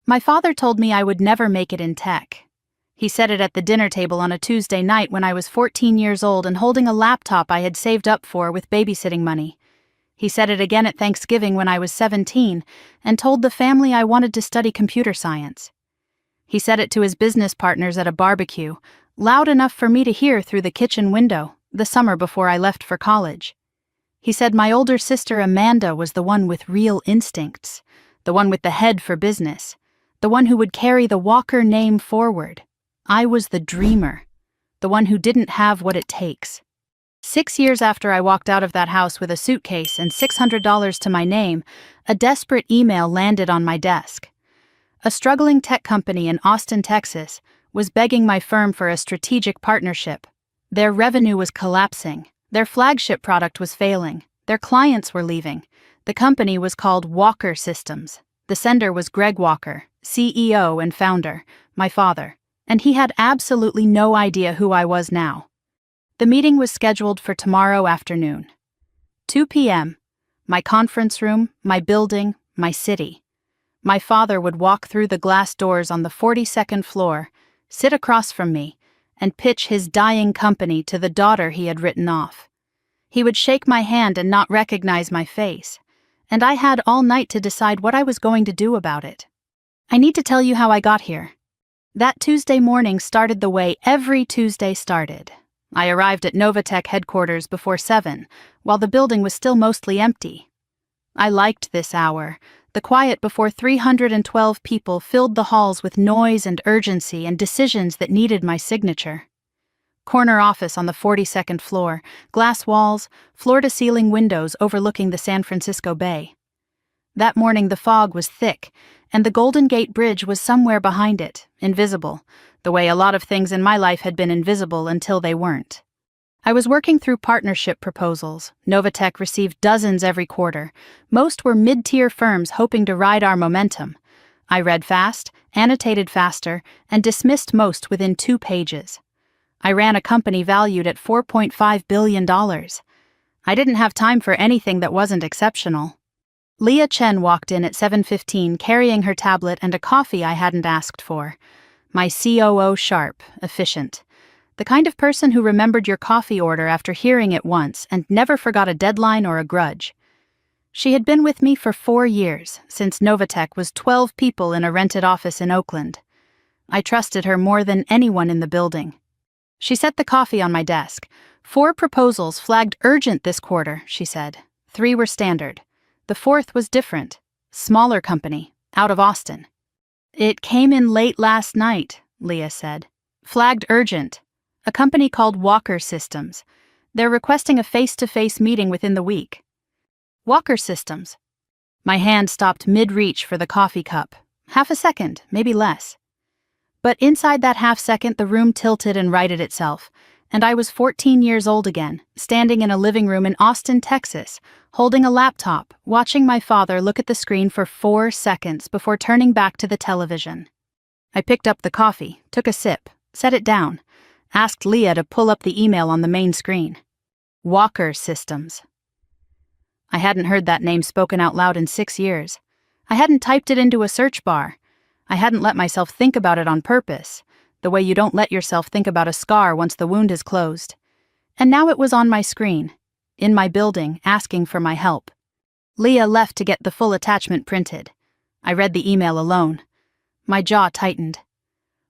My father told me I would never make it in tech. He said it at the dinner table on a Tuesday night when I was 14 years old and holding a laptop I had saved up for with babysitting money. He said it again at Thanksgiving when I was 17 and told the family I wanted to study computer science. He said it to his business partners at a barbecue, loud enough for me to hear through the kitchen window, the summer before I left for college. He said my older sister Amanda was the one with real instincts, the one with the head for business, the one who would carry the Walker name forward. I was the dreamer, the one who didn't have what it takes. 6 years after I walked out of that house with a suitcase and $600 to my name, a desperate email landed on my desk. A struggling tech company in Austin, Texas, was begging my firm for a strategic partnership. Their revenue was collapsing. Their flagship product was failing. Their clients were leaving. The company was called Walker Systems. The sender was Greg Walker, CEO and founder, my father, and he had absolutely no idea who I was now. The meeting was scheduled for tomorrow afternoon. 2 p.m., my conference room, my building, my city. My father would walk through the glass doors on the 42nd floor, sit across from me, and pitch his dying company to the daughter he had written off. He would shake my hand and not recognize my face, and I had all night to decide what I was going to do about it. I need to tell you how I got here. That Tuesday morning started the way every Tuesday started. I arrived at Novatech headquarters before 7, while the building was still mostly empty. I liked this hour. The quiet before 312 people filled the halls with noise and urgency and decisions that needed my signature. Corner office on the 42nd floor, glass walls, floor-to-ceiling windows overlooking the San Francisco Bay. That morning the fog was thick, and the Golden Gate Bridge was somewhere behind it, invisible, the way a lot of things in my life had been invisible until they weren't. I was working through partnership proposals. Novatech received dozens every quarter. Most were mid-tier firms hoping to ride our momentum. I read fast, annotated faster, and dismissed most within 2 pages. I ran a company valued at $4.5 billion. I didn't have time for anything that wasn't exceptional. Leah Chen walked in at 7:15 carrying her tablet and a coffee I hadn't asked for. My COO sharp, efficient. The kind of person who remembered your coffee order after hearing it once and never forgot a deadline or a grudge. She had been with me for 4 years, since Novatech was 12 people in a rented office in Oakland. I trusted her more than anyone in the building. She set the coffee on my desk. 4 proposals flagged urgent this quarter, she said. 3 were standard. The 4th was different. Smaller company, out of Austin. It came in late last night, Leah said. Flagged urgent. A company called Walker Systems. They're requesting a face-to-face meeting within the week. Walker Systems. My hand stopped mid-reach for the coffee cup. Half a second, maybe less. But inside that half second the room tilted and righted itself, and I was 14 years old again, standing in a living room in Austin, Texas, holding a laptop, watching my father look at the screen for 4 seconds before turning back to the television. I picked up the coffee, took a sip, set it down, asked Leah to pull up the email on the main screen. Walker Systems. I hadn't heard that name spoken out loud in 6 years. I hadn't typed it into a search bar. I hadn't let myself think about it on purpose, the way you don't let yourself think about a scar once the wound is closed. And now it was on my screen, in my building, asking for my help. Leah left to get the full attachment printed. I read the email alone. My jaw tightened.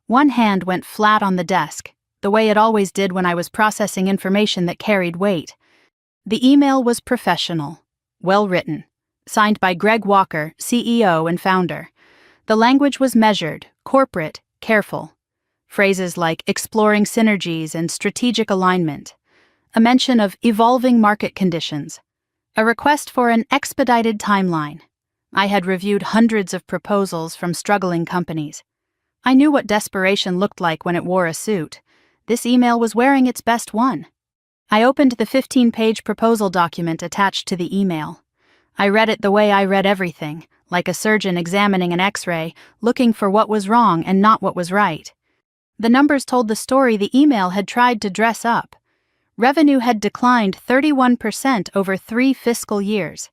One hand went flat on the desk, the way it always did when I was processing information that carried weight. The email was professional, well written, signed by Greg Walker, CEO and founder. The language was measured, corporate, careful. Phrases like exploring synergies and strategic alignment. A mention of evolving market conditions. A request for an expedited timeline. I had reviewed hundreds of proposals from struggling companies. I knew what desperation looked like when it wore a suit. This email was wearing its best one. I opened the 15-page proposal document attached to the email. I read it the way I read everything, like a surgeon examining an X-ray, looking for what was wrong and not what was right. The numbers told the story the email had tried to dress up. Revenue had declined 31% over 3 fiscal years.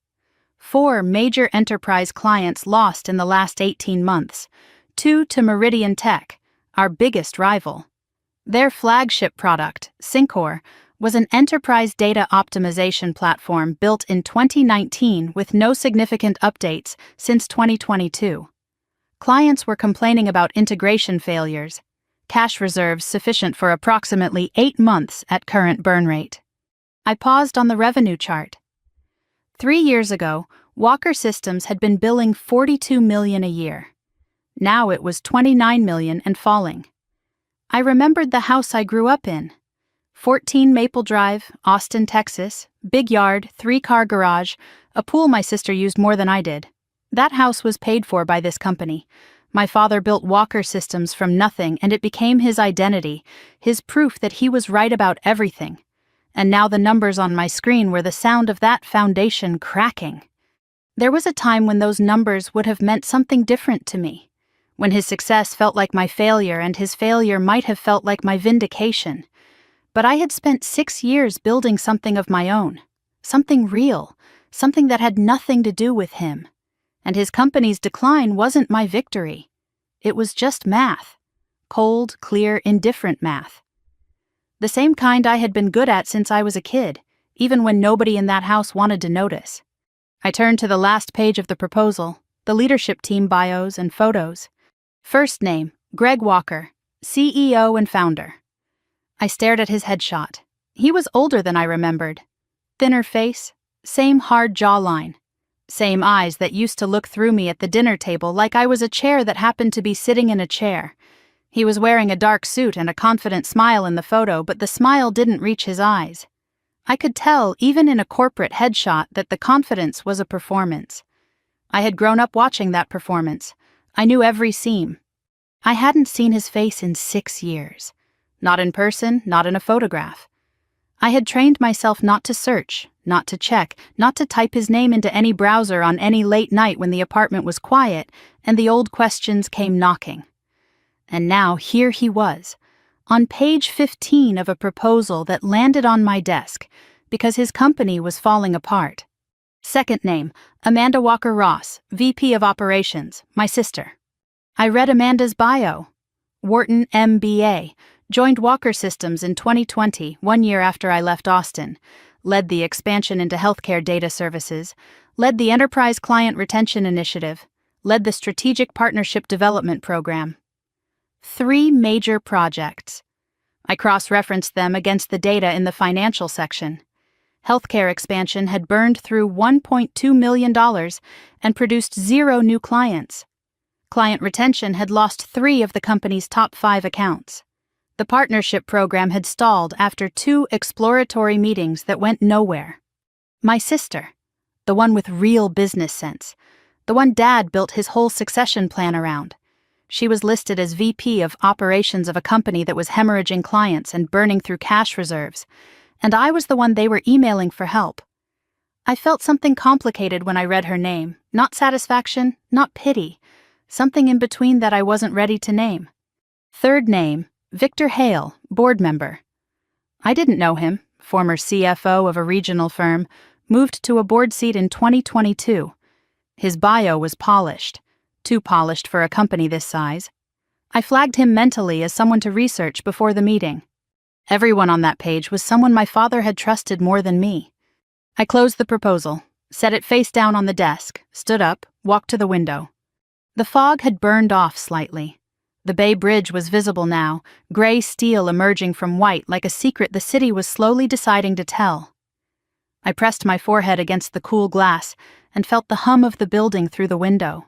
4 major enterprise clients lost in the last 18 months, 2 to Meridian Tech, our biggest rival. Their flagship product, Syncor, was an enterprise data optimization platform built in 2019 with no significant updates since 2022. Clients were complaining about integration failures, cash reserves sufficient for approximately 8 months at current burn rate. I paused on the revenue chart. 3 years ago, Walker Systems had been billing $42 million a year. Now it was $29 million and falling. I remembered the house I grew up in. 14 Maple Drive, Austin, Texas, big yard, 3-car garage, a pool my sister used more than I did. That house was paid for by this company. My father built Walker Systems from nothing, and it became his identity, his proof that he was right about everything. And now the numbers on my screen were the sound of that foundation cracking. There was a time when those numbers would have meant something different to me, when his success felt like my failure and his failure might have felt like my vindication. But I had spent 6 years building something of my own, something real, something that had nothing to do with him. And his company's decline wasn't my victory. It was just math. Cold, clear, indifferent math. The same kind I had been good at since I was a kid, even when nobody in that house wanted to notice. I turned to the last page of the proposal, the leadership team bios and photos. First name, Greg Walker, CEO and founder. I stared at his headshot. He was older than I remembered. Thinner face, same hard jawline, same eyes that used to look through me at the dinner table like I was a chair that happened to be sitting in a chair. He was wearing a dark suit and a confident smile in the photo, but the smile didn't reach his eyes. I could tell, even in a corporate headshot, that the confidence was a performance. I had grown up watching that performance. I knew every seam. I hadn't seen his face in 6 years. Not in person, not in a photograph. I had trained myself not to search, not to check, not to type his name into any browser on any late night when the apartment was quiet and the old questions came knocking. And now here he was, on page 15 of a proposal that landed on my desk because his company was falling apart. Second name, Amanda Walker Ross, VP of Operations, my sister. I read Amanda's bio. Wharton MBA, joined Walker Systems in 2020, 1 year after I left Austin, led the expansion into healthcare data services, led the Enterprise Client Retention Initiative, led the Strategic Partnership Development Program. 3 major projects. I cross-referenced them against the data in the financial section. Healthcare expansion had burned through $1.2 million and produced 0 new clients. Client retention had lost 3 of the company's top 5 accounts. The partnership program had stalled after 2 exploratory meetings that went nowhere. My sister, the one with real business sense, the one Dad built his whole succession plan around. She was listed as VP of Operations of a company that was hemorrhaging clients and burning through cash reserves, and I was the one they were emailing for help. I felt something complicated when I read her name, not satisfaction, not pity, something in between that I wasn't ready to name. Third name, Victor Hale, board member. I didn't know him, former CFO of a regional firm, moved to a board seat in 2022. His bio was polished, too polished for a company this size. I flagged him mentally as someone to research before the meeting. Everyone on that page was someone my father had trusted more than me. I closed the proposal, set it face down on the desk, stood up, walked to the window. The fog had burned off slightly. The Bay Bridge was visible now, gray steel emerging from white like a secret the city was slowly deciding to tell. I pressed my forehead against the cool glass and felt the hum of the building through the window.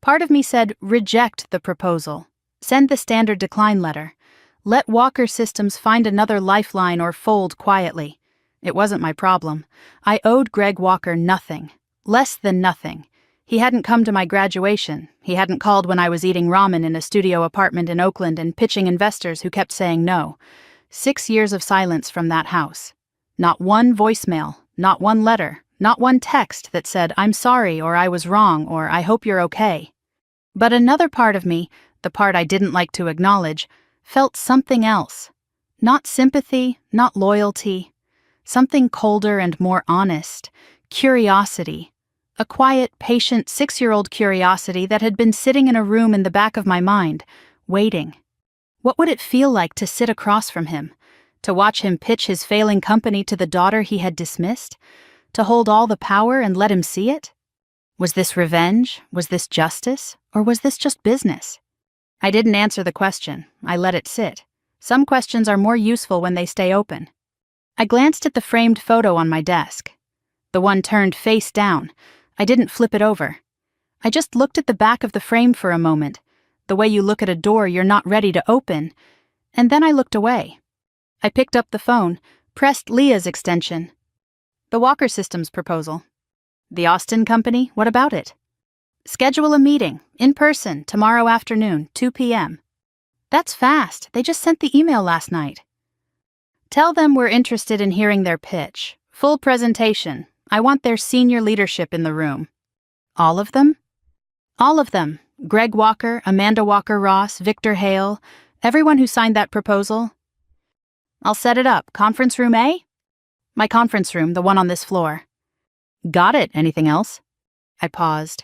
Part of me said, reject the proposal. Send the standard decline letter. Let Walker Systems find another lifeline or fold quietly. It wasn't my problem. I owed Greg Walker nothing. Less than nothing. He hadn't come to my graduation. He hadn't called when I was eating ramen in a studio apartment in Oakland and pitching investors who kept saying no. 6 years of silence from that house. Not one voicemail, not one letter, not one text that said, I'm sorry, or I was wrong, or I hope you're okay. But another part of me, the part I didn't like to acknowledge, felt something else. Not sympathy, not loyalty. Something colder and more honest. Curiosity. A quiet, patient 6-year-old curiosity that had been sitting in a room in the back of my mind, waiting. What would it feel like to sit across from him? To watch him pitch his failing company to the daughter he had dismissed? To hold all the power and let him see it? Was this revenge? Was this justice? Or was this just business? I didn't answer the question. I let it sit. Some questions are more useful when they stay open. I glanced at the framed photo on my desk. The one turned face down. I didn't flip it over. I just looked at the back of the frame for a moment, the way you look at a door you're not ready to open, and then I looked away. I picked up the phone, pressed Leah's extension. The Walker Systems proposal. The Austin Company, what about it? Schedule a meeting, in person, tomorrow afternoon, 2 p.m. That's fast, they just sent the email last night. Tell them we're interested in hearing their pitch. Full presentation. I want their senior leadership in the room. All of them? All of them. Greg Walker, Amanda Walker-Ross, Victor Hale, everyone who signed that proposal. I'll set it up. Conference room A? My conference room, the one on this floor. Got it. Anything else? I paused.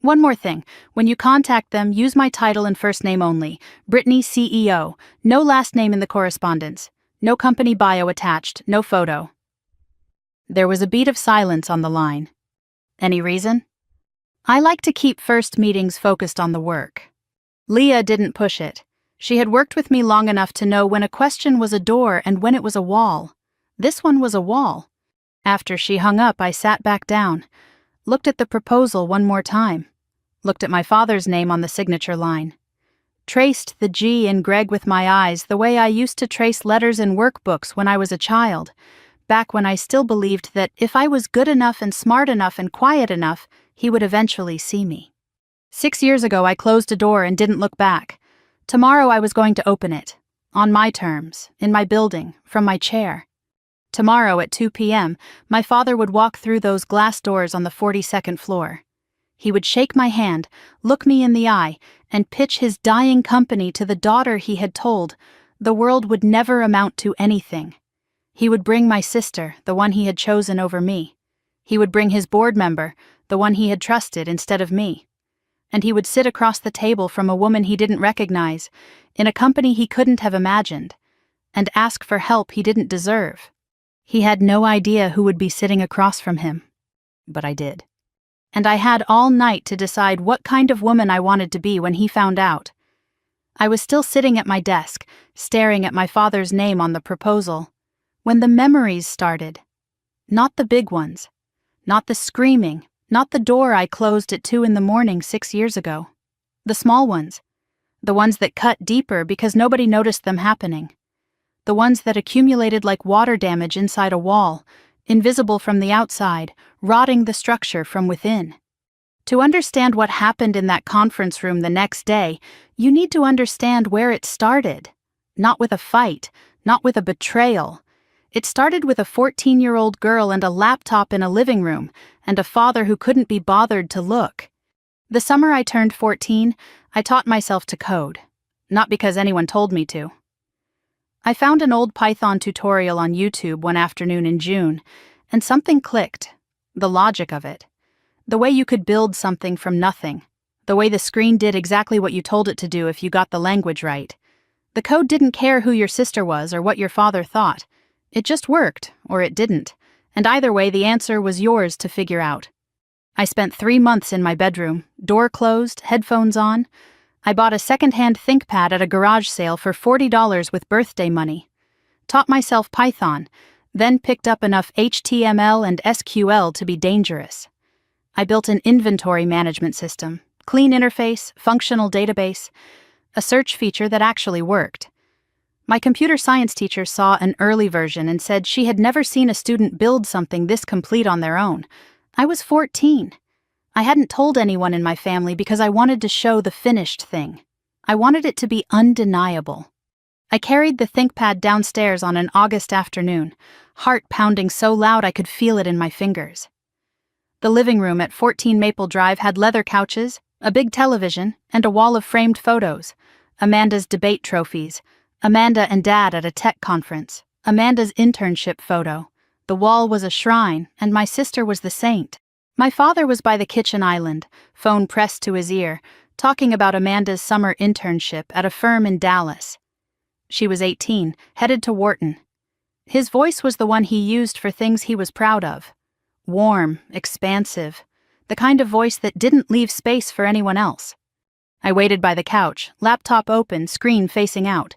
One more thing. When you contact them, use my title and first name only. Brittany, CEO. No last name in the correspondence. No company bio attached. No photo. There was a beat of silence on the line. Any reason? I like to keep first meetings focused on the work. Leah didn't push it. She had worked with me long enough to know when a question was a door and when it was a wall. This one was a wall. After she hung up, I sat back down, looked at the proposal one more time, looked at my father's name on the signature line, traced the G in Greg with my eyes the way I used to trace letters in workbooks when I was a child, back when I still believed that if I was good enough and smart enough and quiet enough, he would eventually see me. 6 years ago, I closed a door and didn't look back. Tomorrow I was going to open it. On my terms, in my building, from my chair. Tomorrow at 2 p.m., my father would walk through those glass doors on the 42nd floor. He would shake my hand, look me in the eye, and pitch his dying company to the daughter he had told the world would never amount to anything. He would bring my sister, the one he had chosen over me. He would bring his board member, the one he had trusted instead of me. And he would sit across the table from a woman he didn't recognize, in a company he couldn't have imagined, and ask for help he didn't deserve. He had no idea who would be sitting across from him. But I did. And I had all night to decide what kind of woman I wanted to be when he found out. I was still sitting at my desk, staring at my father's name on the proposal, when the memories started. Not the big ones. Not the screaming. Not the door I closed at 2 a.m. 6 years ago. The small ones. The ones that cut deeper because nobody noticed them happening. The ones that accumulated like water damage inside a wall, invisible from the outside, rotting the structure from within. To understand what happened in that conference room the next day, you need to understand where it started. Not with a fight, not with a betrayal. It started with a 14-year-old girl and a laptop in a living room, and a father who couldn't be bothered to look. The summer I turned 14, I taught myself to code. Not because anyone told me to. I found an old Python tutorial on YouTube one afternoon in June, and something clicked. The logic of it. The way you could build something from nothing. The way the screen did exactly what you told it to do if you got the language right. The code didn't care who your sister was or what your father thought. It just worked, or it didn't, and either way the answer was yours to figure out. I spent 3 months in my bedroom, door closed, headphones on. I bought a second-hand ThinkPad at a garage sale for $40 with birthday money. Taught myself Python, then picked up enough HTML and SQL to be dangerous. I built an inventory management system, clean interface, functional database, a search feature that actually worked. My computer science teacher saw an early version and said she had never seen a student build something this complete on their own. I was 14. I hadn't told anyone in my family because I wanted to show the finished thing. I wanted it to be undeniable. I carried the ThinkPad downstairs on an August afternoon, heart pounding so loud I could feel it in my fingers. The living room at 14 Maple Drive had leather couches, a big television, and a wall of framed photos. Amanda's debate trophies, Amanda and Dad at a tech conference, Amanda's internship photo. The wall was a shrine, and my sister was the saint. My father was by the kitchen island, phone pressed to his ear, talking about Amanda's summer internship at a firm in Dallas. She was 18, headed to Wharton. His voice was the one he used for things he was proud of. Warm, expansive, the kind of voice that didn't leave space for anyone else. I waited by the couch, laptop open, screen facing out.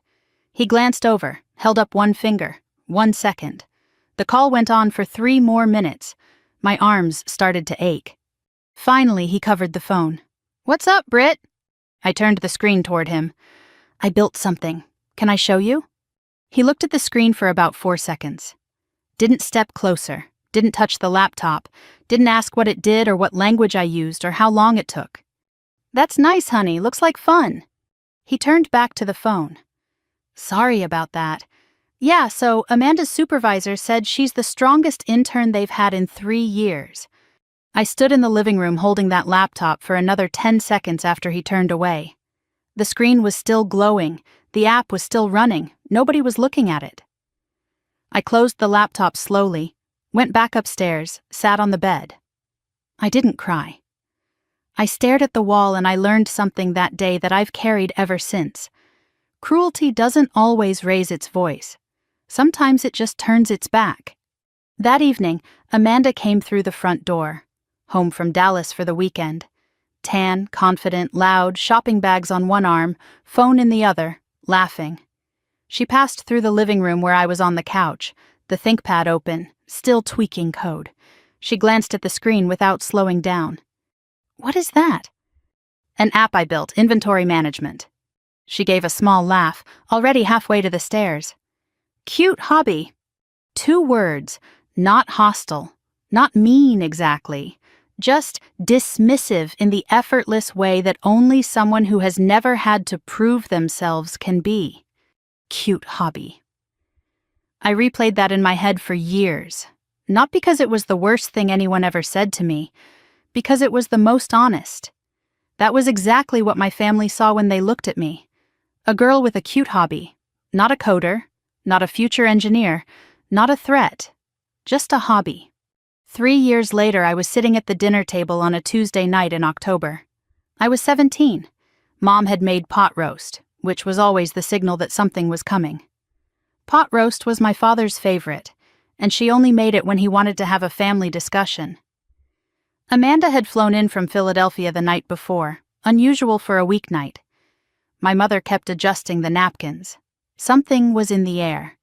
He glanced over, held up one finger. 1 second. The call went on for 3 more minutes. My arms started to ache. Finally, he covered the phone. "What's up, Britt?" I turned the screen toward him. "I built something. Can I show you?" He looked at the screen for about 4 seconds. Didn't step closer, didn't touch the laptop, didn't ask what it did or what language I used or how long it took. "That's nice, honey. Looks like fun." He turned back to the phone. "Sorry about that. Yeah, so Amanda's supervisor said she's the strongest intern they've had in 3 years. I stood in the living room holding that laptop for another 10 seconds after he turned away. The screen was still glowing, the app was still running, nobody was looking at it. I closed the laptop slowly, went back upstairs, sat on the bed. I didn't cry. I stared at the wall and I learned something that day that I've carried ever since. Cruelty doesn't always raise its voice. Sometimes it just turns its back. That evening, Amanda came through the front door, home from Dallas for the weekend. Tan, confident, loud, shopping bags on one arm, phone in the other, laughing. She passed through the living room where I was on the couch, the ThinkPad open, still tweaking code. She glanced at the screen without slowing down. "What is that?" "An app I built, inventory management." She gave a small laugh, already halfway to the stairs. "Cute hobby." 2 words, not hostile, not mean exactly, just dismissive in the effortless way that only someone who has never had to prove themselves can be. Cute hobby. I replayed that in my head for years, not because it was the worst thing anyone ever said to me, because it was the most honest. That was exactly what my family saw when they looked at me. A girl with a cute hobby, not a coder, not a future engineer, not a threat, just a hobby. 3 years later, I was sitting at the dinner table on a Tuesday night in October. I was 17. Mom had made pot roast, which was always the signal that something was coming. Pot roast was my father's favorite, and she only made it when he wanted to have a family discussion. Amanda had flown in from Philadelphia the night before, unusual for a weeknight. My mother kept adjusting the napkins. Something was in the air.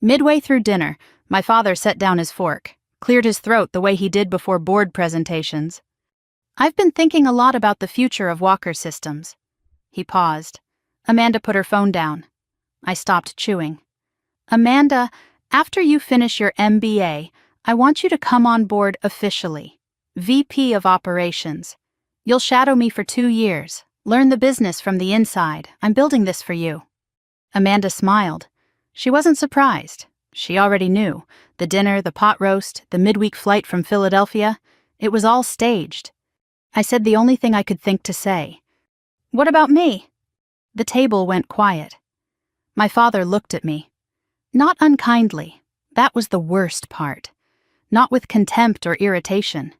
Midway through dinner, my father set down his fork, cleared his throat the way he did before board presentations. "I've been thinking a lot about the future of Walker systems." He paused. Amanda put her phone down. I stopped chewing. "Amanda, after you finish your MBA, I want you to come on board officially. VP of Operations. You'll shadow me for 2 years. Learn the business from the inside. I'm building this for you." Amanda smiled. She wasn't surprised. She already knew. The dinner, the pot roast, the midweek flight from Philadelphia, it was all staged. I said the only thing I could think to say. "What about me?" The table went quiet. My father looked at me. Not unkindly. That was the worst part. Not with contempt or irritation.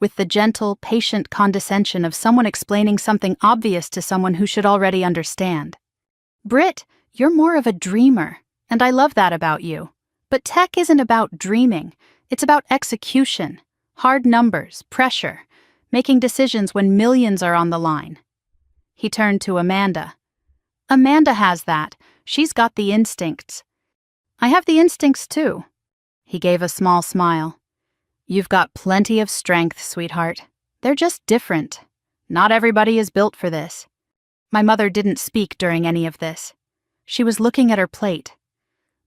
With the gentle, patient condescension of someone explaining something obvious to someone who should already understand. "Britt, you're more of a dreamer, and I love that about you. But tech isn't about dreaming. It's about execution, hard numbers, pressure, making decisions when millions are on the line." He turned to Amanda. "Amanda has that. She's got the instincts." "I have the instincts too." He gave a small smile. "You've got plenty of strength, sweetheart. They're just different. Not everybody is built for this." My mother didn't speak during any of this. She was looking at her plate.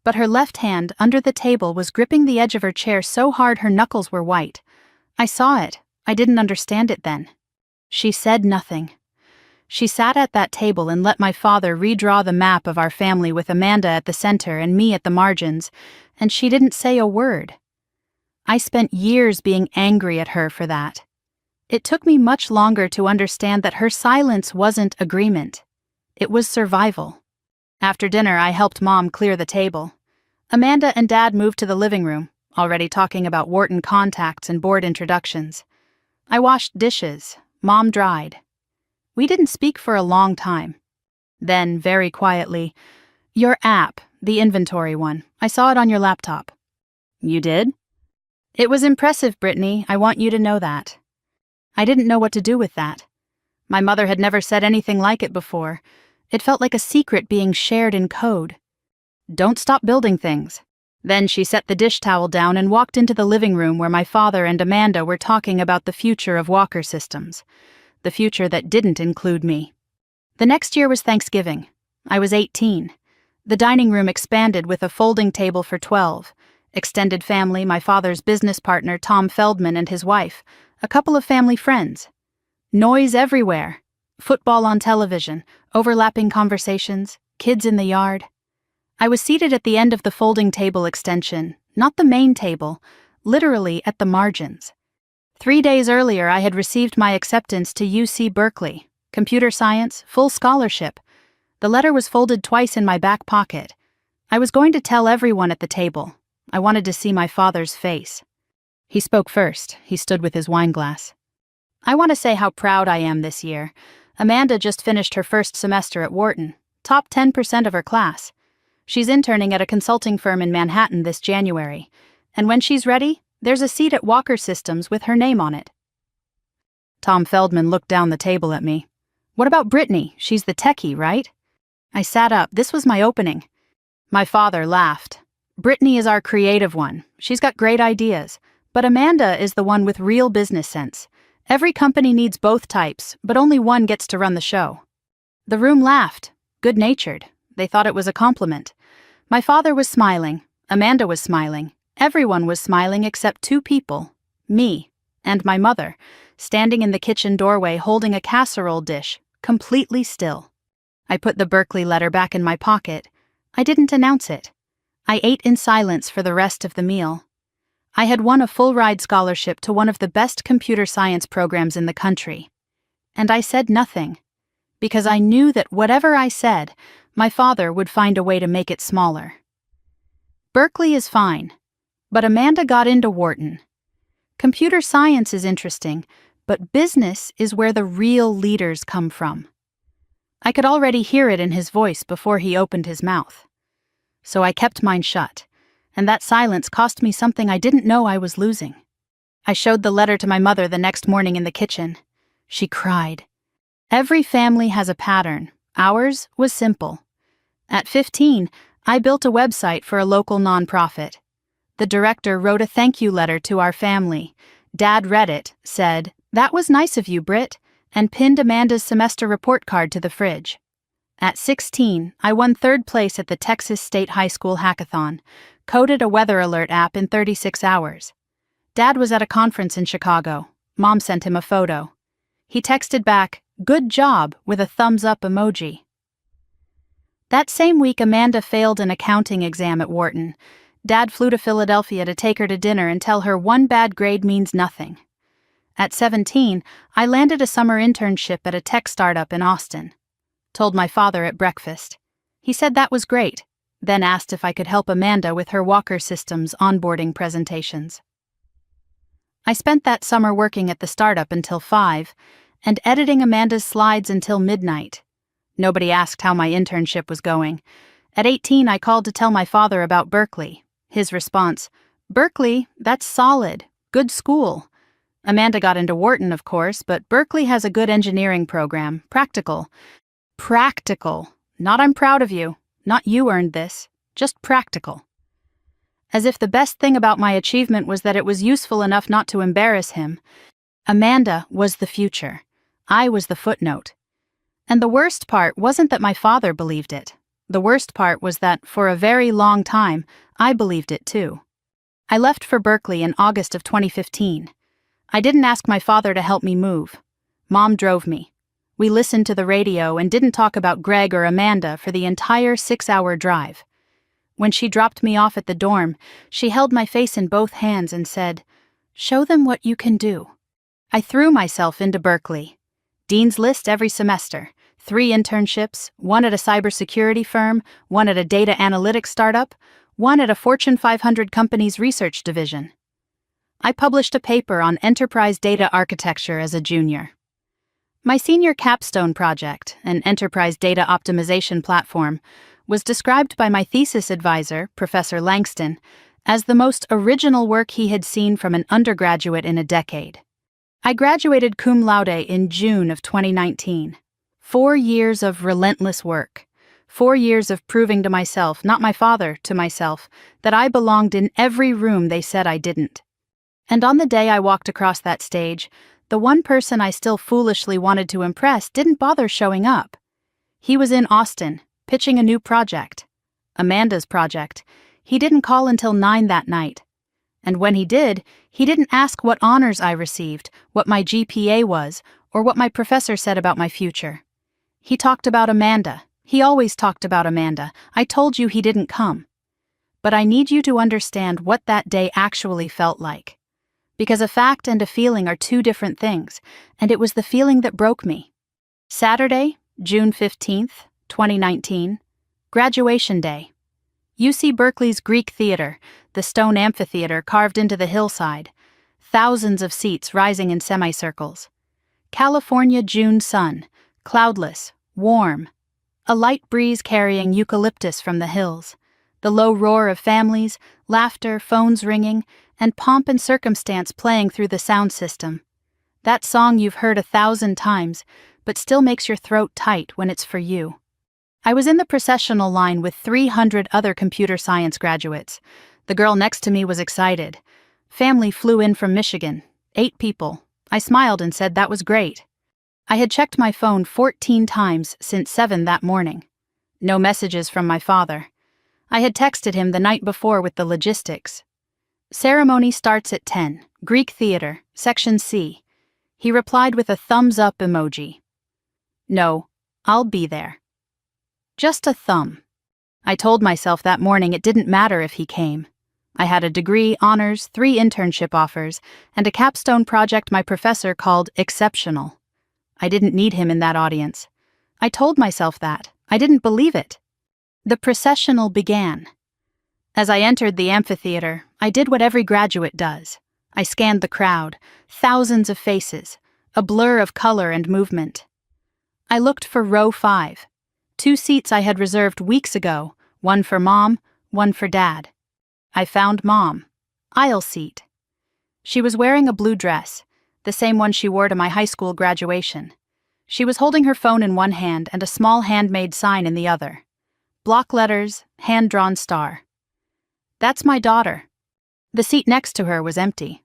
But her left hand, under the table, was gripping the edge of her chair so hard her knuckles were white. I saw it. I didn't understand it then. She said nothing. She sat at that table and let my father redraw the map of our family with Amanda at the center and me at the margins, and she didn't say a word. I spent years being angry at her for that. It took me much longer to understand that her silence wasn't agreement. It was survival. After dinner, I helped Mom clear the table. Amanda and Dad moved to the living room, already talking about Wharton contacts and board introductions. I washed dishes. Mom dried. We didn't speak for a long time. Then, very quietly, "Your app, the inventory one, I saw it on your laptop." "You did?" "It was impressive, Brittany. I want you to know that." I didn't know what to do with that. My mother had never said anything like it before. It felt like a secret being shared in code. "Don't stop building things." Then she set the dish towel down and walked into the living room where my father and Amanda were talking about the future of Walker Systems, the future that didn't include me. The next year was Thanksgiving. I was 18. The dining room expanded with a folding table for 12. Extended family, my father's business partner, Tom Feldman, and his wife, a couple of family friends. Noise everywhere. Football on television, overlapping conversations, kids in the yard. I was seated at the end of the folding table extension, not the main table, literally at the margins. 3 days earlier, I had received my acceptance to UC Berkeley, computer science, full scholarship. The letter was folded twice in my back pocket. I was going to tell everyone at the table. I wanted to see my father's face. He spoke first. He stood with his wine glass. "I want to say how proud I am this year. Amanda just finished her first semester at Wharton, top 10% of her class. She's interning at a consulting firm in Manhattan this January, and when she's ready, there's a seat at Walker Systems with her name on it." Tom Feldman looked down the table at me. "What about Brittany? She's the techie, right?" I sat up. This was my opening. My father laughed. "Brittany is our creative one. She's got great ideas. But Amanda is the one with real business sense. Every company needs both types, but only one gets to run the show." The room laughed, good-natured. They thought it was a compliment. My father was smiling. Amanda was smiling. Everyone was smiling except two people, me and my mother, standing in the kitchen doorway holding a casserole dish, completely still. I put the Berkeley letter back in my pocket. I didn't announce it. I ate in silence for the rest of the meal. I had won a full-ride scholarship to one of the best computer science programs in the country. And I said nothing, because I knew that whatever I said, my father would find a way to make it smaller. Berkeley is fine, but Amanda got into Wharton. Computer science is interesting, but business is where the real leaders come from. I could already hear it in his voice before he opened his mouth. So I kept mine shut, and that silence cost me something I didn't know I was losing. I showed the letter to my mother the next morning in the kitchen. She cried. Every family has a pattern. Ours was simple. At 15, I built a website for a local nonprofit. The director wrote a thank you letter to our family. Dad read it, said, "That was nice of you, Britt," and pinned Amanda's semester report card to the fridge. At 16, I won 3rd place at the Texas State High School Hackathon, coded a weather alert app in 36 hours. Dad was at a conference in Chicago. Mom sent him a photo. He texted back, "Good job," with a thumbs-up emoji. That same week, Amanda failed an accounting exam at Wharton. Dad flew to Philadelphia to take her to dinner and tell her one bad grade means nothing. At 17, I landed a summer internship at a tech startup in Austin. Told my father at breakfast. He said that was great, then asked if I could help Amanda with her Walker Systems onboarding presentations. I spent that summer working at the startup until 5, and editing Amanda's slides until midnight. Nobody asked how my internship was going. At 18, I called to tell my father about Berkeley. His response, "Berkeley, that's solid. Good school." Amanda got into Wharton, of course, but Berkeley has a good engineering program. Practical. Practical. Not "I'm proud of you." Not "you earned this." Just practical. As if the best thing about my achievement was that it was useful enough not to embarrass him. Amanda was the future. I was the footnote. And the worst part wasn't that my father believed it. The worst part was that, for a very long time, I believed it too. I left for Berkeley in August of 2015. I didn't ask my father to help me move. Mom drove me. We listened to the radio and didn't talk about Greg or Amanda for the entire 6-hour drive. When she dropped me off at the dorm, she held my face in both hands and said, "Show them what you can do." I threw myself into Berkeley. Dean's List every semester, 3 internships, 1 at a cybersecurity firm, 1 at a data analytics startup, 1 at a Fortune 500 company's research division. I published a paper on enterprise data architecture as a junior. My senior capstone project, an enterprise data optimization platform, was described by my thesis advisor, Professor Langston, as the most original work he had seen from an undergraduate in a decade. I graduated cum laude in June of 2019. 4 years of relentless work. 4 years of proving to myself, not my father, to myself, that I belonged in every room they said I didn't. And on the day I walked across that stage, the one person I still foolishly wanted to impress didn't bother showing up. He was in Austin, pitching a new project. Amanda's project. He didn't call until 9 that night. And when he did, he didn't ask what honors I received, what my GPA was, or what my professor said about my future. He talked about Amanda. He always talked about Amanda. I told you he didn't come. But I need you to understand what that day actually felt like. Because a fact and a feeling are two different things, and it was the feeling that broke me. Saturday, June 15th, 2019, graduation day. UC Berkeley's Greek Theater, the stone amphitheater carved into the hillside, thousands of seats rising in semicircles. California June sun, cloudless, warm. A light breeze carrying eucalyptus from the hills. The low roar of families, laughter, phones ringing, and pomp and circumstance playing through the sound system. That song you've heard 1,000 times, but still makes your throat tight when it's for you. I was in the processional line with 300 other computer science graduates. The girl next to me was excited. Family flew in from Michigan, 8 people. I smiled and said that was great. I had checked my phone 14 times since 7 that morning. No messages from my father. I had texted him the night before with the logistics. Ceremony starts at 10, Greek Theater, Section C. He replied with a thumbs up emoji. No, I'll be there. Just a thumb. I told myself that morning it didn't matter if he came. I had a degree, honors, 3 internship offers, and a capstone project my professor called exceptional. I didn't need him in that audience. I told myself that. I didn't believe it. The processional began. As I entered the amphitheater, I did what every graduate does. I scanned the crowd, thousands of faces, a blur of color and movement. I looked for row 5. 2 seats I had reserved weeks ago, one for Mom, one for Dad. I found Mom. Aisle seat. She was wearing a blue dress, the same one she wore to my high school graduation. She was holding her phone in one hand and a small handmade sign in the other. Block letters, hand-drawn star. That's my daughter. The seat next to her was empty.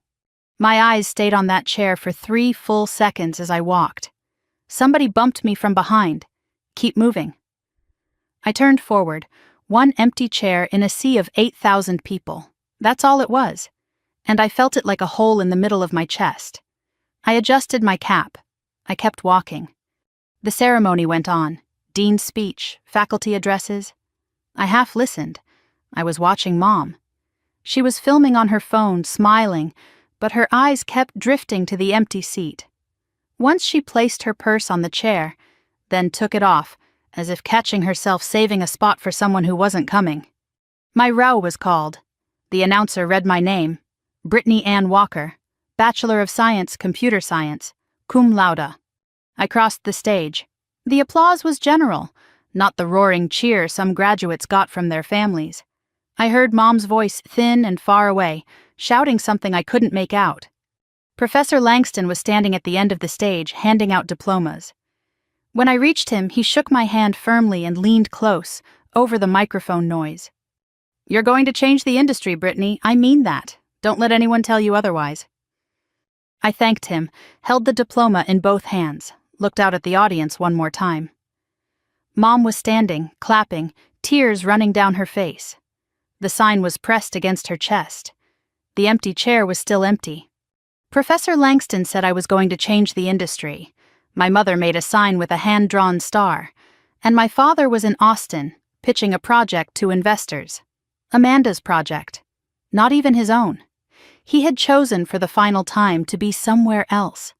My eyes stayed on that chair for 3 full seconds as I walked. Somebody bumped me from behind. Keep moving. I turned forward, one empty chair in a sea of 8,000 people. That's all it was. And I felt it like a hole in the middle of my chest. I adjusted my cap. I kept walking. The ceremony went on. Dean's speech, faculty addresses. I half listened. I was watching Mom. She was filming on her phone, smiling, but her eyes kept drifting to the empty seat. Once she placed her purse on the chair, then took it off, as if catching herself saving a spot for someone who wasn't coming. My row was called. The announcer read my name, Brittany Ann Walker, Bachelor of Science, Computer Science, cum laude. I crossed the stage. The applause was general, not the roaring cheer some graduates got from their families. I heard Mom's voice thin and far away, shouting something I couldn't make out. Professor Langston was standing at the end of the stage, handing out diplomas. When I reached him, he shook my hand firmly and leaned close, over the microphone noise. You're going to change the industry, Brittany. I mean that. Don't let anyone tell you otherwise. I thanked him, held the diploma in both hands, looked out at the audience one more time. Mom was standing, clapping, tears running down her face. The sign was pressed against her chest. The empty chair was still empty. Professor Langston said I was going to change the industry. My mother made a sign with a hand-drawn star. And my father was in Austin, pitching a project to investors. Amanda's project. Not even his own. He had chosen for the final time to be somewhere else.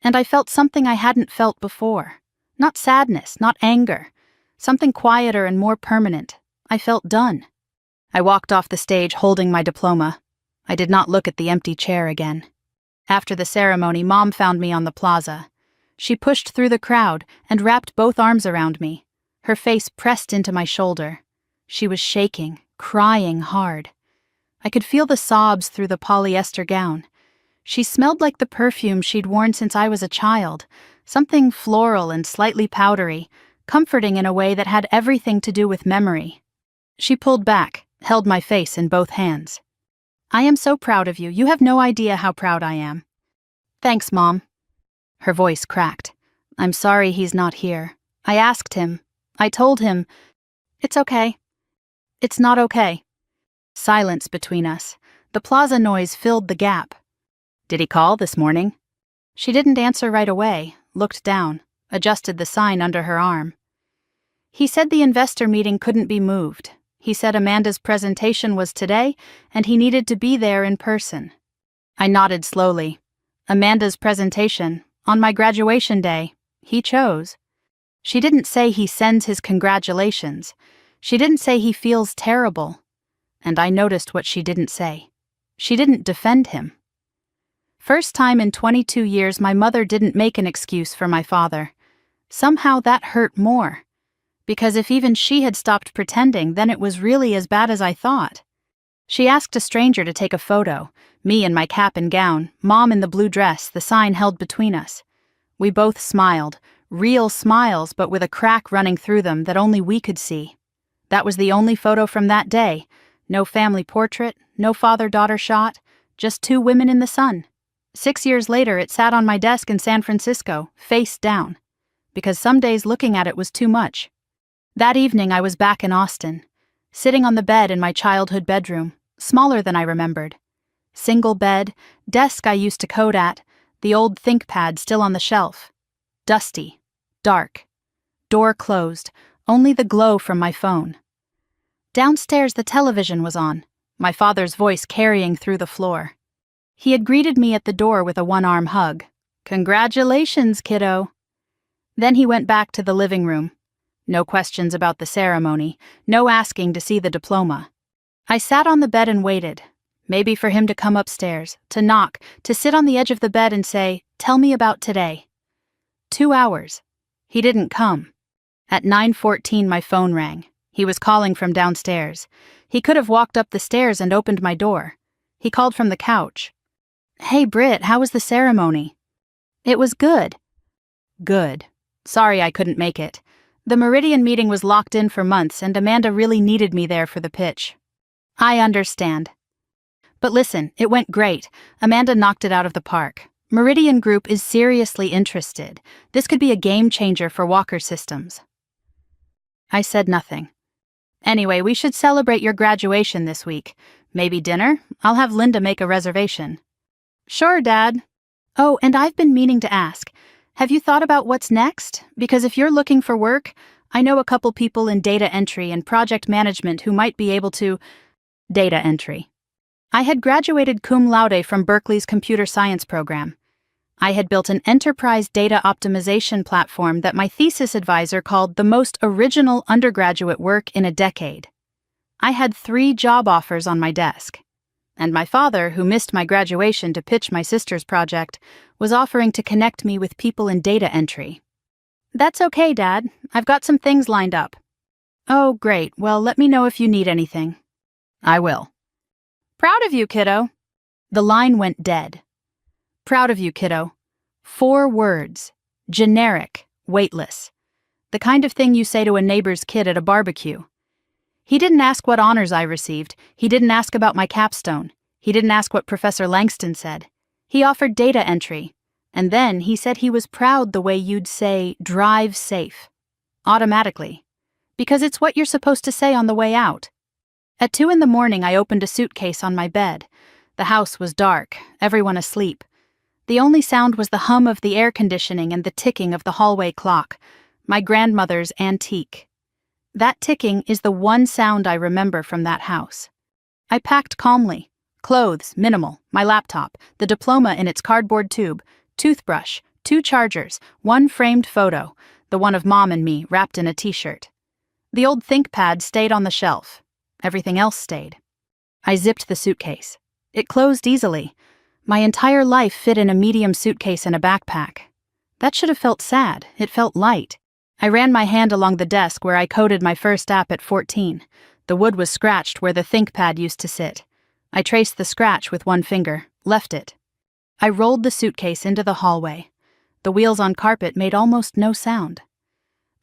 And I felt something I hadn't felt before. Not sadness, not anger. Something quieter and more permanent. I felt done. I walked off the stage holding my diploma. I did not look at the empty chair again. After the ceremony, Mom found me on the plaza. She pushed through the crowd and wrapped both arms around me, her face pressed into my shoulder. She was shaking, crying hard. I could feel the sobs through the polyester gown. She smelled like the perfume she'd worn since I was a child, something floral and slightly powdery, comforting in a way that had everything to do with memory. She pulled back, held my face in both hands. "I am so proud of you. You have no idea how proud I am." "Thanks, Mom." Her voice cracked. "I'm sorry he's not here. I asked him. I told him. It's okay. It's not okay." Silence between us. The plaza noise filled the gap. "Did he call this morning?" She didn't answer right away, looked down, adjusted the sign under her arm. "He said the investor meeting couldn't be moved. He said Amanda's presentation was today, and he needed to be there in person." I nodded slowly. Amanda's presentation, on my graduation day, he chose. She didn't say he sends his congratulations. She didn't say he feels terrible. And I noticed what she didn't say. She didn't defend him. First time in 22 years my mother didn't make an excuse for my father. Somehow that hurt more. Because if even she had stopped pretending, then it was really as bad as I thought. She asked a stranger to take a photo, me in my cap and gown, Mom in the blue dress, the sign held between us. We both smiled, real smiles but with a crack running through them that only we could see. That was the only photo from that day. No family portrait, no father-daughter shot, just two women in the sun. 6 years later, it sat on my desk in San Francisco, face down, because some days looking at it was too much. That evening I was back in Austin, sitting on the bed in my childhood bedroom, smaller than I remembered. Single bed, desk I used to code at, the old ThinkPad still on the shelf. Dusty, dark. Door closed, only the glow from my phone. Downstairs the television was on, my father's voice carrying through the floor. He had greeted me at the door with a one-arm hug. "Congratulations, kiddo." Then he went back to the living room. No questions about the ceremony, no asking to see the diploma. I sat on the bed and waited, maybe for him to come upstairs, to knock, to sit on the edge of the bed and say, "Tell me about today." 2 hours. He didn't come. At 9:14 my phone rang. He was calling from downstairs. He could have walked up the stairs and opened my door. He called from the couch. "Hey, Britt, how was the ceremony?" "It was good." "Good. Sorry I couldn't make it. The Meridian meeting was locked in for months and Amanda really needed me there for the pitch." "I understand. But listen, it went great. Amanda knocked it out of the park. Meridian Group is seriously interested. This could be a game changer for Walker Systems." I said nothing. "Anyway, we should celebrate your graduation this week. Maybe dinner? I'll have Linda make a reservation." "Sure, Dad." "Oh, and I've been meaning to ask, have you thought about what's next? Because if you're looking for work, I know a couple people in data entry and project management who might be able to..." Data entry. I had graduated cum laude from Berkeley's computer science program. I had built an enterprise data optimization platform that my thesis advisor called the most original undergraduate work in a decade. I had 3 job offers on my desk. And my father, who missed my graduation to pitch my sister's project, was offering to connect me with people in data entry. "That's okay, Dad. I've got some things lined up." "Oh, great. Well, let me know if you need anything." "I will." "Proud of you, kiddo." The line went dead. "Proud of you, kiddo." 4 words. Generic, weightless. The kind of thing you say to a neighbor's kid at a barbecue. He didn't ask what honors I received. He didn't ask about my capstone. He didn't ask what Professor Langston said. He offered data entry. And then he said he was proud the way you'd say, "drive safe." Automatically. Because it's what you're supposed to say on the way out. At 2 in the morning, I opened a suitcase on my bed. The house was dark, everyone asleep. The only sound was the hum of the air conditioning and the ticking of the hallway clock, my grandmother's antique. That ticking is the one sound I remember from that house. I packed calmly. Clothes, minimal, my laptop, the diploma in its cardboard tube, toothbrush, 2 chargers, 1 framed photo, the one of Mom and me wrapped in a t-shirt. The old ThinkPad stayed on the shelf. Everything else stayed. I zipped the suitcase. It closed easily. My entire life fit in a medium suitcase and a backpack. That should have felt sad. It felt light. I ran my hand along the desk where I coded my first app at 14. The wood was scratched where the ThinkPad used to sit. I traced the scratch with one finger, left it. I rolled the suitcase into the hallway. The wheels on carpet made almost no sound.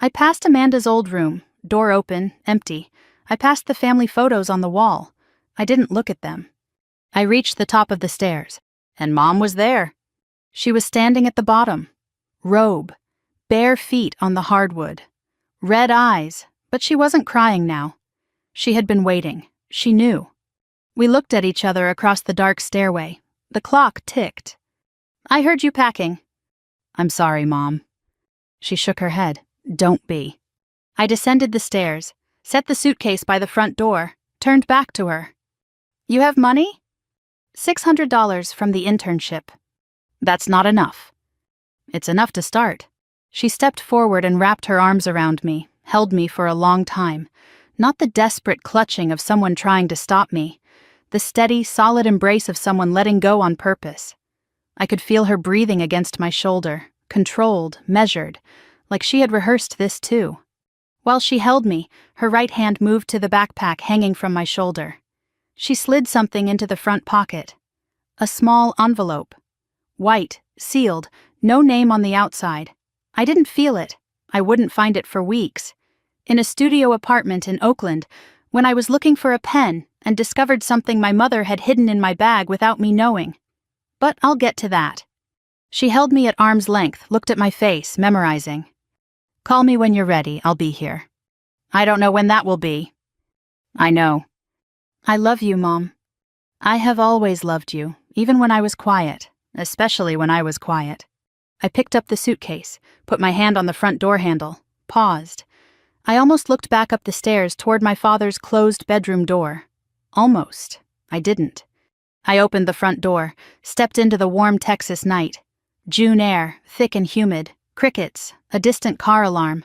I passed Amanda's old room, door open, empty. I passed the family photos on the wall. I didn't look at them. I reached the top of the stairs, and Mom was there. She was standing at the bottom. Robe, bare feet on the hardwood. Red eyes, but she wasn't crying now. She had been waiting. She knew. We looked at each other across the dark stairway. The clock ticked. "I heard you packing." "I'm sorry, Mom." She shook her head. "Don't be." I descended the stairs, set the suitcase by the front door, turned back to her. "You have money?" $600 from the internship. "That's not enough." "It's enough to start." She stepped forward and wrapped her arms around me, held me for a long time. Not the desperate clutching of someone trying to stop me. The steady, solid embrace of someone letting go on purpose. I could feel her breathing against my shoulder, controlled, measured, like she had rehearsed this too. While she held me, her right hand moved to the backpack hanging from my shoulder. She slid something into the front pocket. A small envelope. White, sealed, no name on the outside. I didn't feel it. I wouldn't find it for weeks. In a studio apartment in Oakland, when I was looking for a pen and discovered something my mother had hidden in my bag without me knowing. But I'll get to that. She held me at arm's length, looked at my face, memorizing. "Call me when you're ready, I'll be here." "I don't know when that will be." "I know." "I love you, Mom. I have always loved you, even when I was quiet, especially when I was quiet." I picked up the suitcase, put my hand on the front door handle, paused. I almost looked back up the stairs toward my father's closed bedroom door. Almost. I didn't. I opened the front door, stepped into the warm Texas night. June air, thick and humid, crickets, a distant car alarm.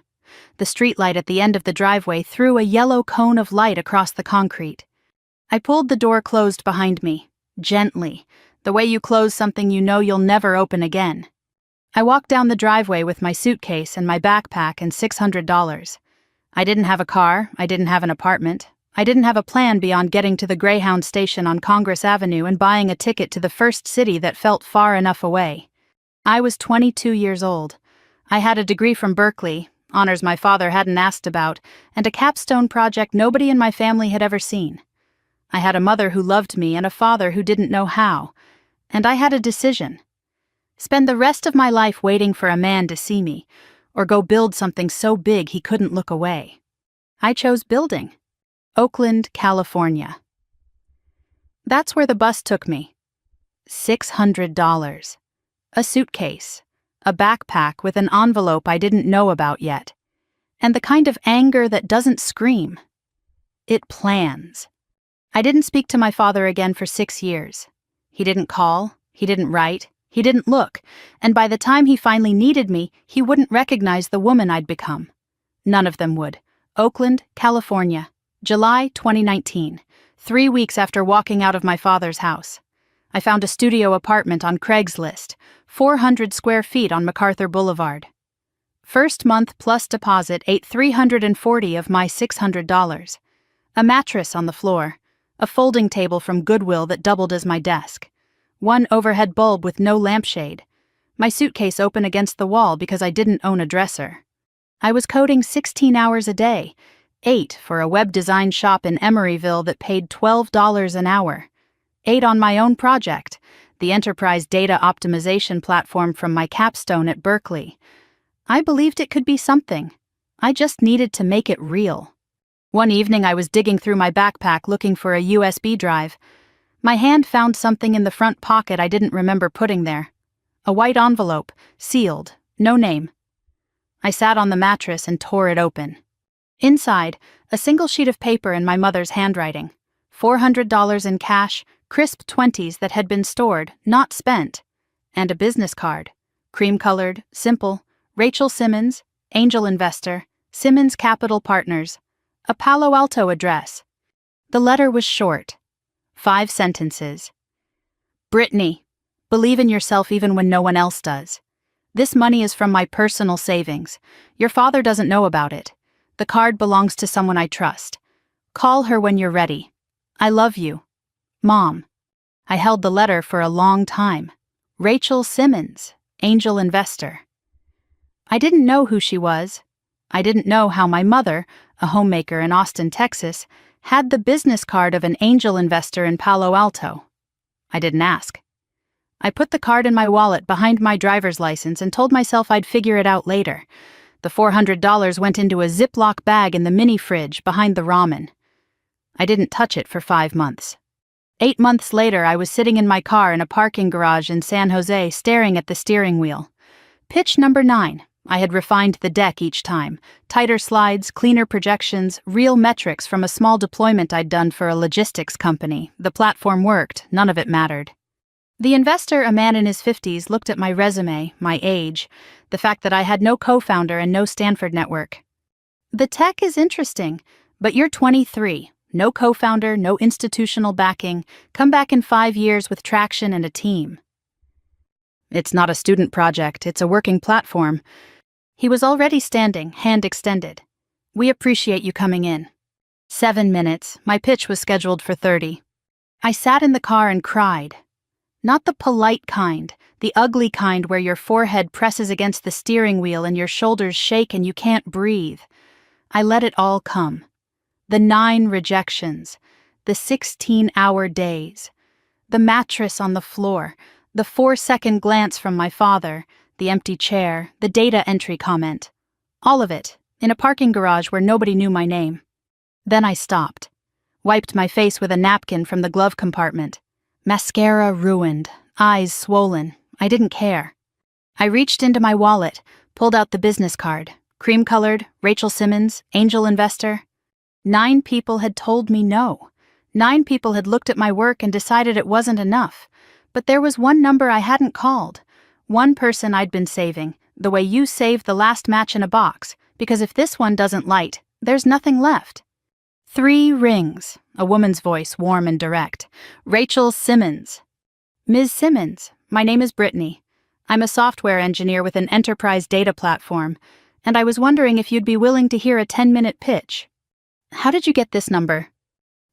The streetlight at the end of the driveway threw a yellow cone of light across the concrete. I pulled the door closed behind me, gently, the way you close something you know you'll never open again. I walked down the driveway with my suitcase and my backpack and $600. I didn't have a car, I didn't have an apartment. I didn't have a plan beyond getting to the Greyhound station on Congress Avenue and buying a ticket to the first city that felt far enough away. I was 22 years old. I had a degree from Berkeley, honors my father hadn't asked about, and a capstone project nobody in my family had ever seen. I had a mother who loved me and a father who didn't know how. And I had a decision. Spend the rest of my life waiting for a man to see me, or go build something so big he couldn't look away. I chose building. Oakland, California. That's where the bus took me. $600. A suitcase. A backpack with an envelope I didn't know about yet. And the kind of anger that doesn't scream. It plans. I didn't speak to my father again for 6 years. He didn't call, he didn't write, he didn't look, and by the time he finally needed me, he wouldn't recognize the woman I'd become. None of them would. Oakland, California. July 2019, 3 weeks after walking out of my father's house. I found a studio apartment on Craigslist, 400 square feet on MacArthur Boulevard. First month plus deposit ate $340 of my $600. A mattress on the floor, a folding table from Goodwill that doubled as my desk, one overhead bulb with no lampshade, my suitcase open against the wall because I didn't own a dresser. I was coding 16 hours a day, 8 for a web design shop in Emeryville that paid $12 an hour. 8 on my own project, the enterprise data optimization platform from my capstone at Berkeley. I believed it could be something. I just needed to make it real. One evening I was digging through my backpack looking for a USB drive. My hand found something in the front pocket I didn't remember putting there. A white envelope, sealed, no name. I sat on the mattress and tore it open. Inside, a single sheet of paper in my mother's handwriting. $400 in cash, crisp 20s that had been stored, not spent. And a business card. Cream-colored, simple. Rachel Simmons, angel investor, Simmons Capital Partners. A Palo Alto address. The letter was short. 5 sentences. Brittany, believe in yourself even when no one else does. This money is from my personal savings. Your father doesn't know about it. The card belongs to someone I trust. Call her when you're ready. I love you. Mom. I held the letter for a long time. Rachel Simmons, angel investor. I didn't know who she was. I didn't know how my mother, a homemaker in Austin, Texas, had the business card of an angel investor in Palo Alto. I didn't ask. I put the card in my wallet behind my driver's license and told myself I'd figure it out later. The $400 went into a Ziploc bag in the mini fridge behind the ramen. I didn't touch it for 5 months. 8 months later, I was sitting in my car in a parking garage in San Jose staring at the steering wheel. Pitch number 9. I had refined the deck each time. Tighter slides, cleaner projections, real metrics from a small deployment I'd done for a logistics company. The platform worked, none of it mattered. The investor, a man in his 50s, looked at my resume, my age, the fact that I had no co-founder and no Stanford network. The tech is interesting, but you're 23. No co-founder, no institutional backing. Come back in 5 years with traction and a team. It's not a student project, it's a working platform. He was already standing, hand extended. We appreciate you coming in. 7 minutes, my pitch was scheduled for 30. I sat in the car and cried. Not the polite kind, the ugly kind where your forehead presses against the steering wheel and your shoulders shake and you can't breathe. I let it all come. The 9 rejections, the 16-hour days, the mattress on the floor, the 4-second glance from my father, the empty chair, the data entry comment. All of it, in a parking garage where nobody knew my name. Then I stopped, wiped my face with a napkin from the glove compartment. Mascara ruined, eyes swollen. I didn't care. I reached into my wallet, pulled out the business card. Cream-colored, Rachel Simmons, angel investor. 9 people had told me no. 9 people had looked at my work and decided it wasn't enough. But there was one number I hadn't called. One person I'd been saving, the way you save the last match in a box, because if this one doesn't light, there's nothing left. 3 rings, a woman's voice warm and direct. Rachel Simmons. Ms. Simmons, my name is Brittany. I'm a software engineer with an enterprise data platform, and I was wondering if you'd be willing to hear a 10-minute pitch. How did you get this number?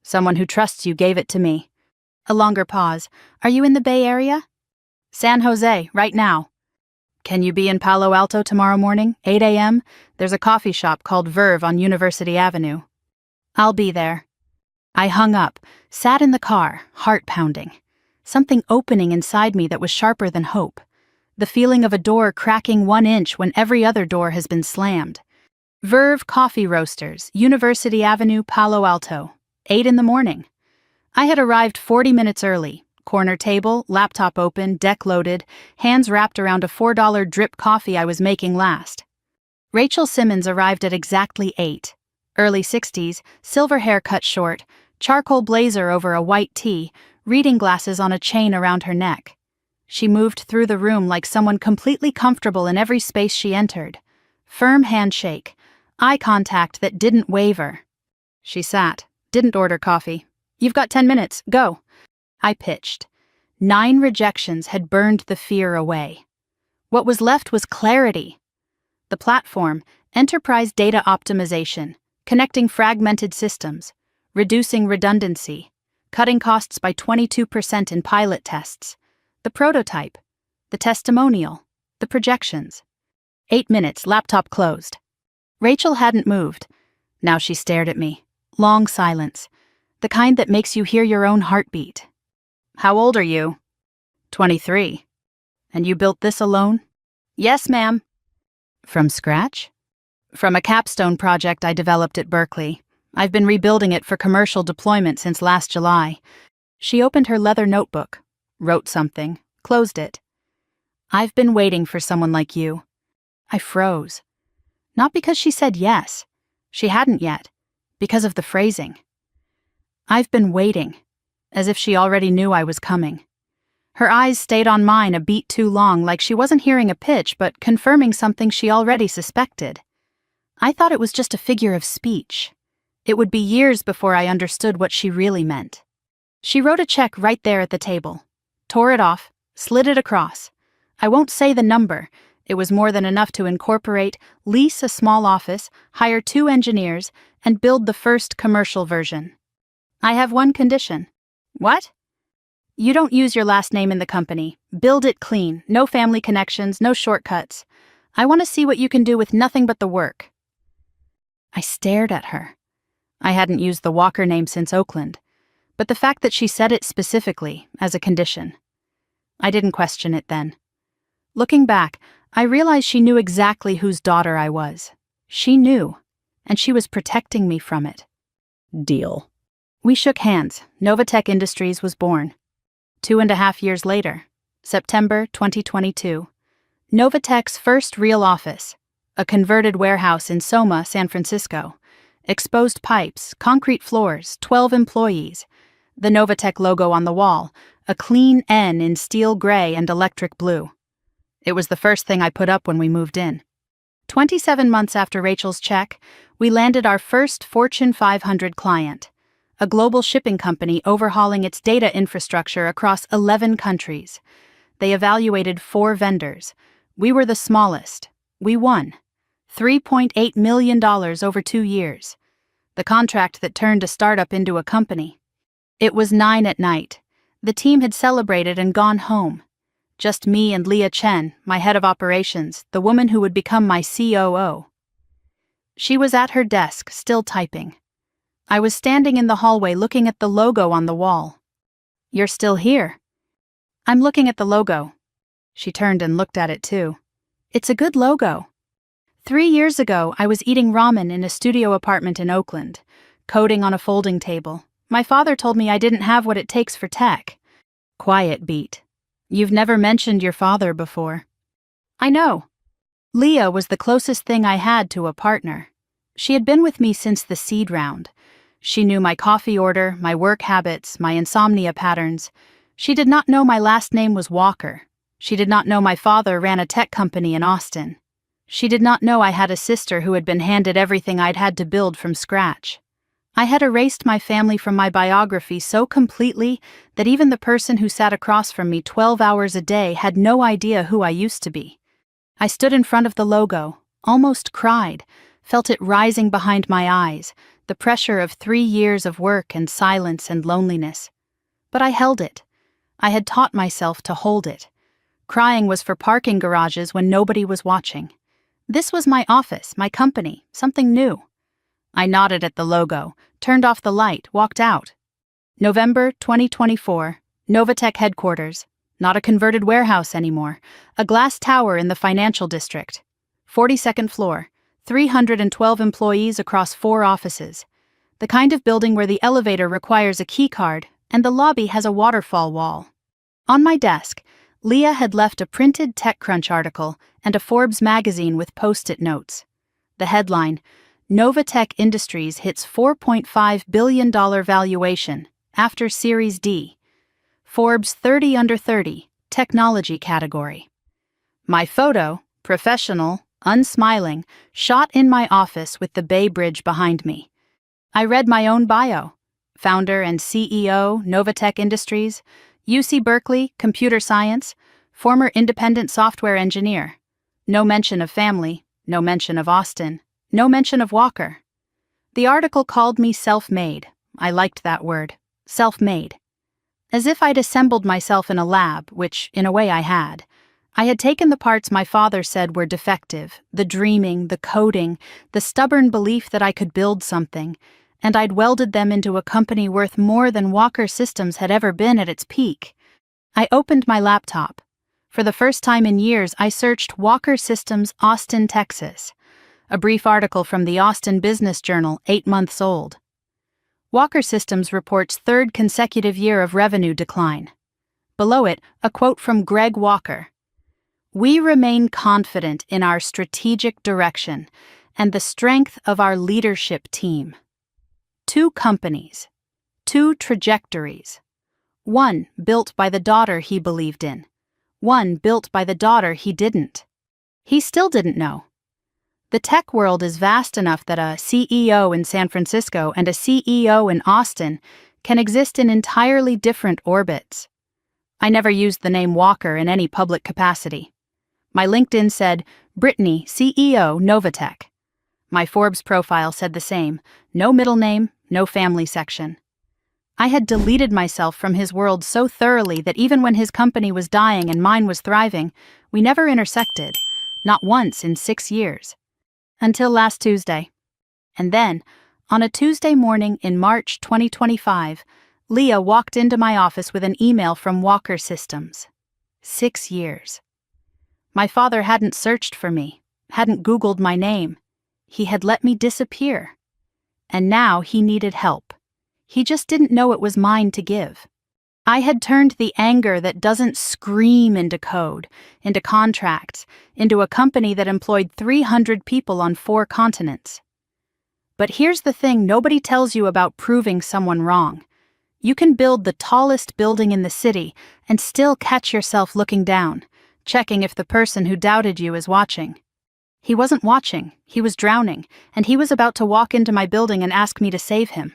Someone who trusts you gave it to me. A longer pause. Are you in the Bay Area? San Jose, right now. Can you be in Palo Alto tomorrow morning, 8 a.m.? There's a coffee shop called Verve on University Avenue. I'll be there. I hung up, sat in the car, heart pounding. Something opening inside me that was sharper than hope. The feeling of a door cracking 1 inch when every other door has been slammed. Verve Coffee Roasters, University Avenue, Palo Alto. 8 in the morning. I had arrived 40 minutes early. Corner table, laptop open, deck loaded, hands wrapped around a $4 drip coffee I was making last. Rachel Simmons arrived at exactly 8. Early 60s, silver hair cut short, charcoal blazer over a white tee, reading glasses on a chain around her neck. She moved through the room like someone completely comfortable in every space she entered. Firm handshake, eye contact that didn't waver. She sat, didn't order coffee. You've got 10 minutes, go. I pitched. 9 rejections had burned the fear away. What was left was clarity. The platform, enterprise data optimization, connecting fragmented systems, reducing redundancy, cutting costs by 22% in pilot tests, the prototype, the testimonial, the projections. 8 minutes, laptop closed. Rachel hadn't moved. Now she stared at me. Long silence, the kind that makes you hear your own heartbeat. How old are you? 23. And you built this alone? Yes, ma'am. From scratch? From a capstone project I developed at Berkeley. I've been rebuilding it for commercial deployment since last July. She opened her leather notebook, wrote something, closed it. I've been waiting for someone like you. I froze. Not because she said yes. She hadn't yet. Because of the phrasing. I've been waiting. As if she already knew I was coming. Her eyes stayed on mine a beat too long, like she wasn't hearing a pitch, but confirming something she already suspected. I thought it was just a figure of speech. It would be years before I understood what she really meant. She wrote a check right there at the table. tore it off, slid it across. I won't say the number. It was more than enough to incorporate, lease a small office, hire 2 engineers, and build the first commercial version. I have one condition. What? You don't use your last name in the company. Build it clean. No family connections, no shortcuts. I want to see what you can do with nothing but the work. I stared at her. I hadn't used the Walker name since Oakland, but the fact that she said it specifically, as a condition. I didn't question it then. Looking back, I realized she knew exactly whose daughter I was. She knew, and she was protecting me from it. Deal. We shook hands. Novatech Industries was born. 2.5 years later, September 2022, Novatech's first real office, a converted warehouse in Soma, San Francisco, exposed pipes, concrete floors, 12 employees, the Novatech logo on the wall, a clean N in steel gray and electric blue. It was the first thing I put up when we moved in. 27 months after Rachel's check, we landed our first Fortune 500 client, a global shipping company overhauling its data infrastructure across 11 countries. They evaluated 4 vendors. We were the smallest. We won. $3.8 million over 2 years. The contract that turned a startup into a company. It was 9 at night. The team had celebrated and gone home. Just me and Leah Chen, my head of operations, the woman who would become my COO. She was at her desk, still typing. I was standing in the hallway looking at the logo on the wall. You're still here? I'm looking at the logo. She turned and looked at it too. It's a good logo. 3 years ago, I was eating ramen in a studio apartment in Oakland, coding on a folding table. My father told me I didn't have what it takes for tech. Quiet beat. You've never mentioned your father before. I know. Leah was the closest thing I had to a partner. She had been with me since the seed round. She knew my coffee order, my work habits, my insomnia patterns. She did not know my last name was Walker. She did not know my father ran a tech company in Austin. She did not know I had a sister who had been handed everything I'd had to build from scratch. I had erased my family from my biography so completely that even the person who sat across from me 12 hours a day had no idea who I used to be. I stood in front of the logo, almost cried, felt it rising behind my eyes, the pressure of 3 years of work and silence and loneliness. But I held it. I had taught myself to hold it. Crying was for parking garages when nobody was watching. This was my office, my company, something new. I nodded at the logo, turned off the light, walked out. November 2024, Novatech headquarters. Not a converted warehouse anymore. A glass tower in the financial district. 42nd floor. 312 employees across 4 offices. The kind of building where the elevator requires a key card and the lobby has a waterfall wall. On my desk, Leah had left a printed TechCrunch article and a Forbes magazine with post-it notes. The headline, Novatech Industries hits $4.5 billion valuation after Series D. Forbes 30 under 30, technology category. My photo, professional, unsmiling, shot in my office with the Bay Bridge behind me. I read my own bio. Founder and CEO, Novatech Industries, UC Berkeley, computer science, former independent software engineer. No mention of family, no mention of Austin, no mention of Walker. The article called me self-made. I liked that word, self-made. As if I'd assembled myself in a lab, which, in a way, I had. I had taken the parts my father said were defective, the dreaming, the coding, the stubborn belief that I could build something, and I'd welded them into a company worth more than Walker Systems had ever been at its peak. I opened my laptop. For the first time in years, I searched Walker Systems, Austin, Texas. A brief article from the Austin Business Journal, 8 months old. Walker Systems reports 3rd consecutive year of revenue decline. Below it, a quote from Greg Walker. We remain confident in our strategic direction and the strength of our leadership team. 2 companies, 2 trajectories. One built by the daughter he believed in. One built by the daughter he didn't. He still didn't know. The tech world is vast enough that a CEO in San Francisco and a CEO in Austin can exist in entirely different orbits. I never used the name Walker in any public capacity. My LinkedIn said, Brittany, CEO, Novatech. My Forbes profile said the same, no middle name, no family section. I had deleted myself from his world so thoroughly that even when his company was dying and mine was thriving, we never intersected, not once in 6 years. Until last Tuesday. And then, on a Tuesday morning in March 2025, Leah walked into my office with an email from Walker Systems. 6 years. My father hadn't searched for me, hadn't Googled my name. He had let me disappear. And now he needed help. He just didn't know it was mine to give. I had turned the anger that doesn't scream into code, into contracts, into a company that employed 300 people on 4 continents. But here's the thing nobody tells you about proving someone wrong. You can build the tallest building in the city and still catch yourself looking down, checking if the person who doubted you is watching. He wasn't watching, he was drowning, and he was about to walk into my building and ask me to save him.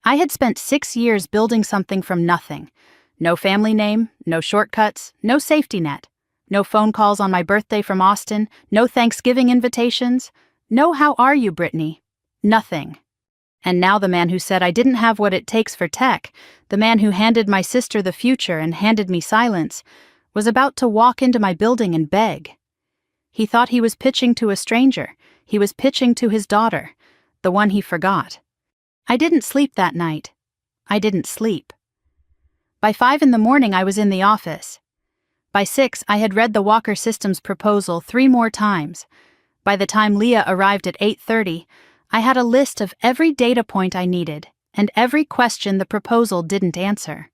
I had spent 6 years building something from nothing. No family name, no shortcuts, no safety net, no phone calls on my birthday from Austin, no Thanksgiving invitations, no how are you, Brittany? Nothing. And now the man who said I didn't have what it takes for tech, the man who handed my sister the future and handed me silence, was about to walk into my building and beg. He thought he was pitching to a stranger. He was pitching to his daughter, the one he forgot. I didn't sleep that night. I didn't sleep. By 5 in the morning, I was in the office. By 6, I had read the Walker Systems proposal 3 more times. By the time Leah arrived at 8:30, I had a list of every data point I needed and every question the proposal didn't answer.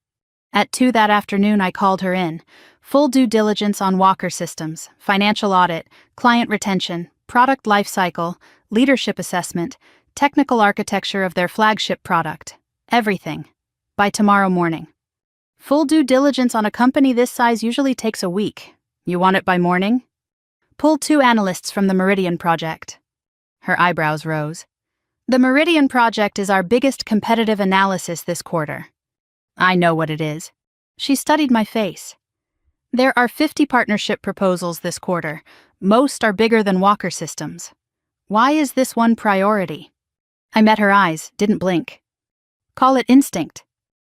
At 2 that afternoon, I called her in. Full due diligence on Walker Systems, financial audit, client retention, product lifecycle, leadership assessment, technical architecture of their flagship product. Everything. By tomorrow morning. Full due diligence on a company this size usually takes a week. You want it by morning? Pull 2 analysts from the Meridian Project. Her eyebrows rose. The Meridian Project is our biggest competitive analysis this quarter. I know what it is. She studied my face. There are 50 partnership proposals this quarter. Most are bigger than Walker Systems. Why is this one priority? I met her eyes, didn't blink. Call it instinct.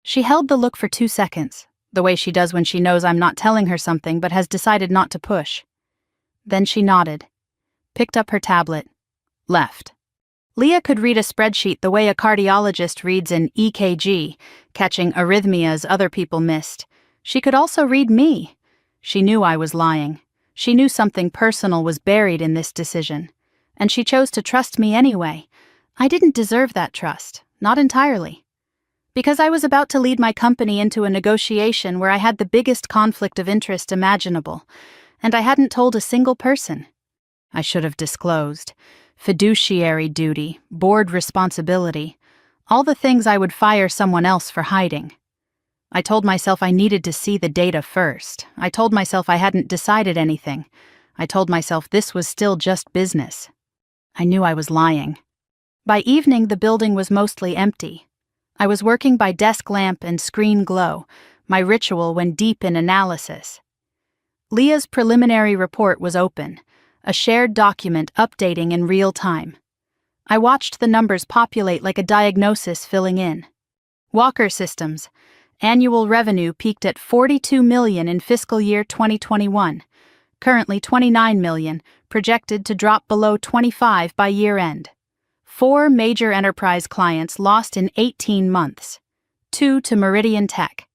She held the look for 2 seconds, the way she does when she knows I'm not telling her something but has decided not to push. Then she nodded, picked up her tablet, left. Leah could read a spreadsheet the way a cardiologist reads an EKG, catching arrhythmias other people missed. She could also read me. She knew I was lying. She knew something personal was buried in this decision. And she chose to trust me anyway. I didn't deserve that trust, not entirely. Because I was about to lead my company into a negotiation where I had the biggest conflict of interest imaginable, and I hadn't told a single person. I should have disclosed. Fiduciary duty, board responsibility, all the things I would fire someone else for hiding. I told myself I needed to see the data first. I told myself I hadn't decided anything. I told myself this was still just business. I knew I was lying. By evening, the building was mostly empty. I was working by desk lamp and screen glow, my ritual when deep in analysis. Leah's preliminary report was open, a shared document updating in real time. I watched the numbers populate like a diagnosis filling in. Walker Systems. Annual revenue peaked at $42 million in fiscal year 2021, currently $29 million, projected to drop below $25 by year-end. 4 major enterprise clients lost in 18 months. 2 to Meridian Tech.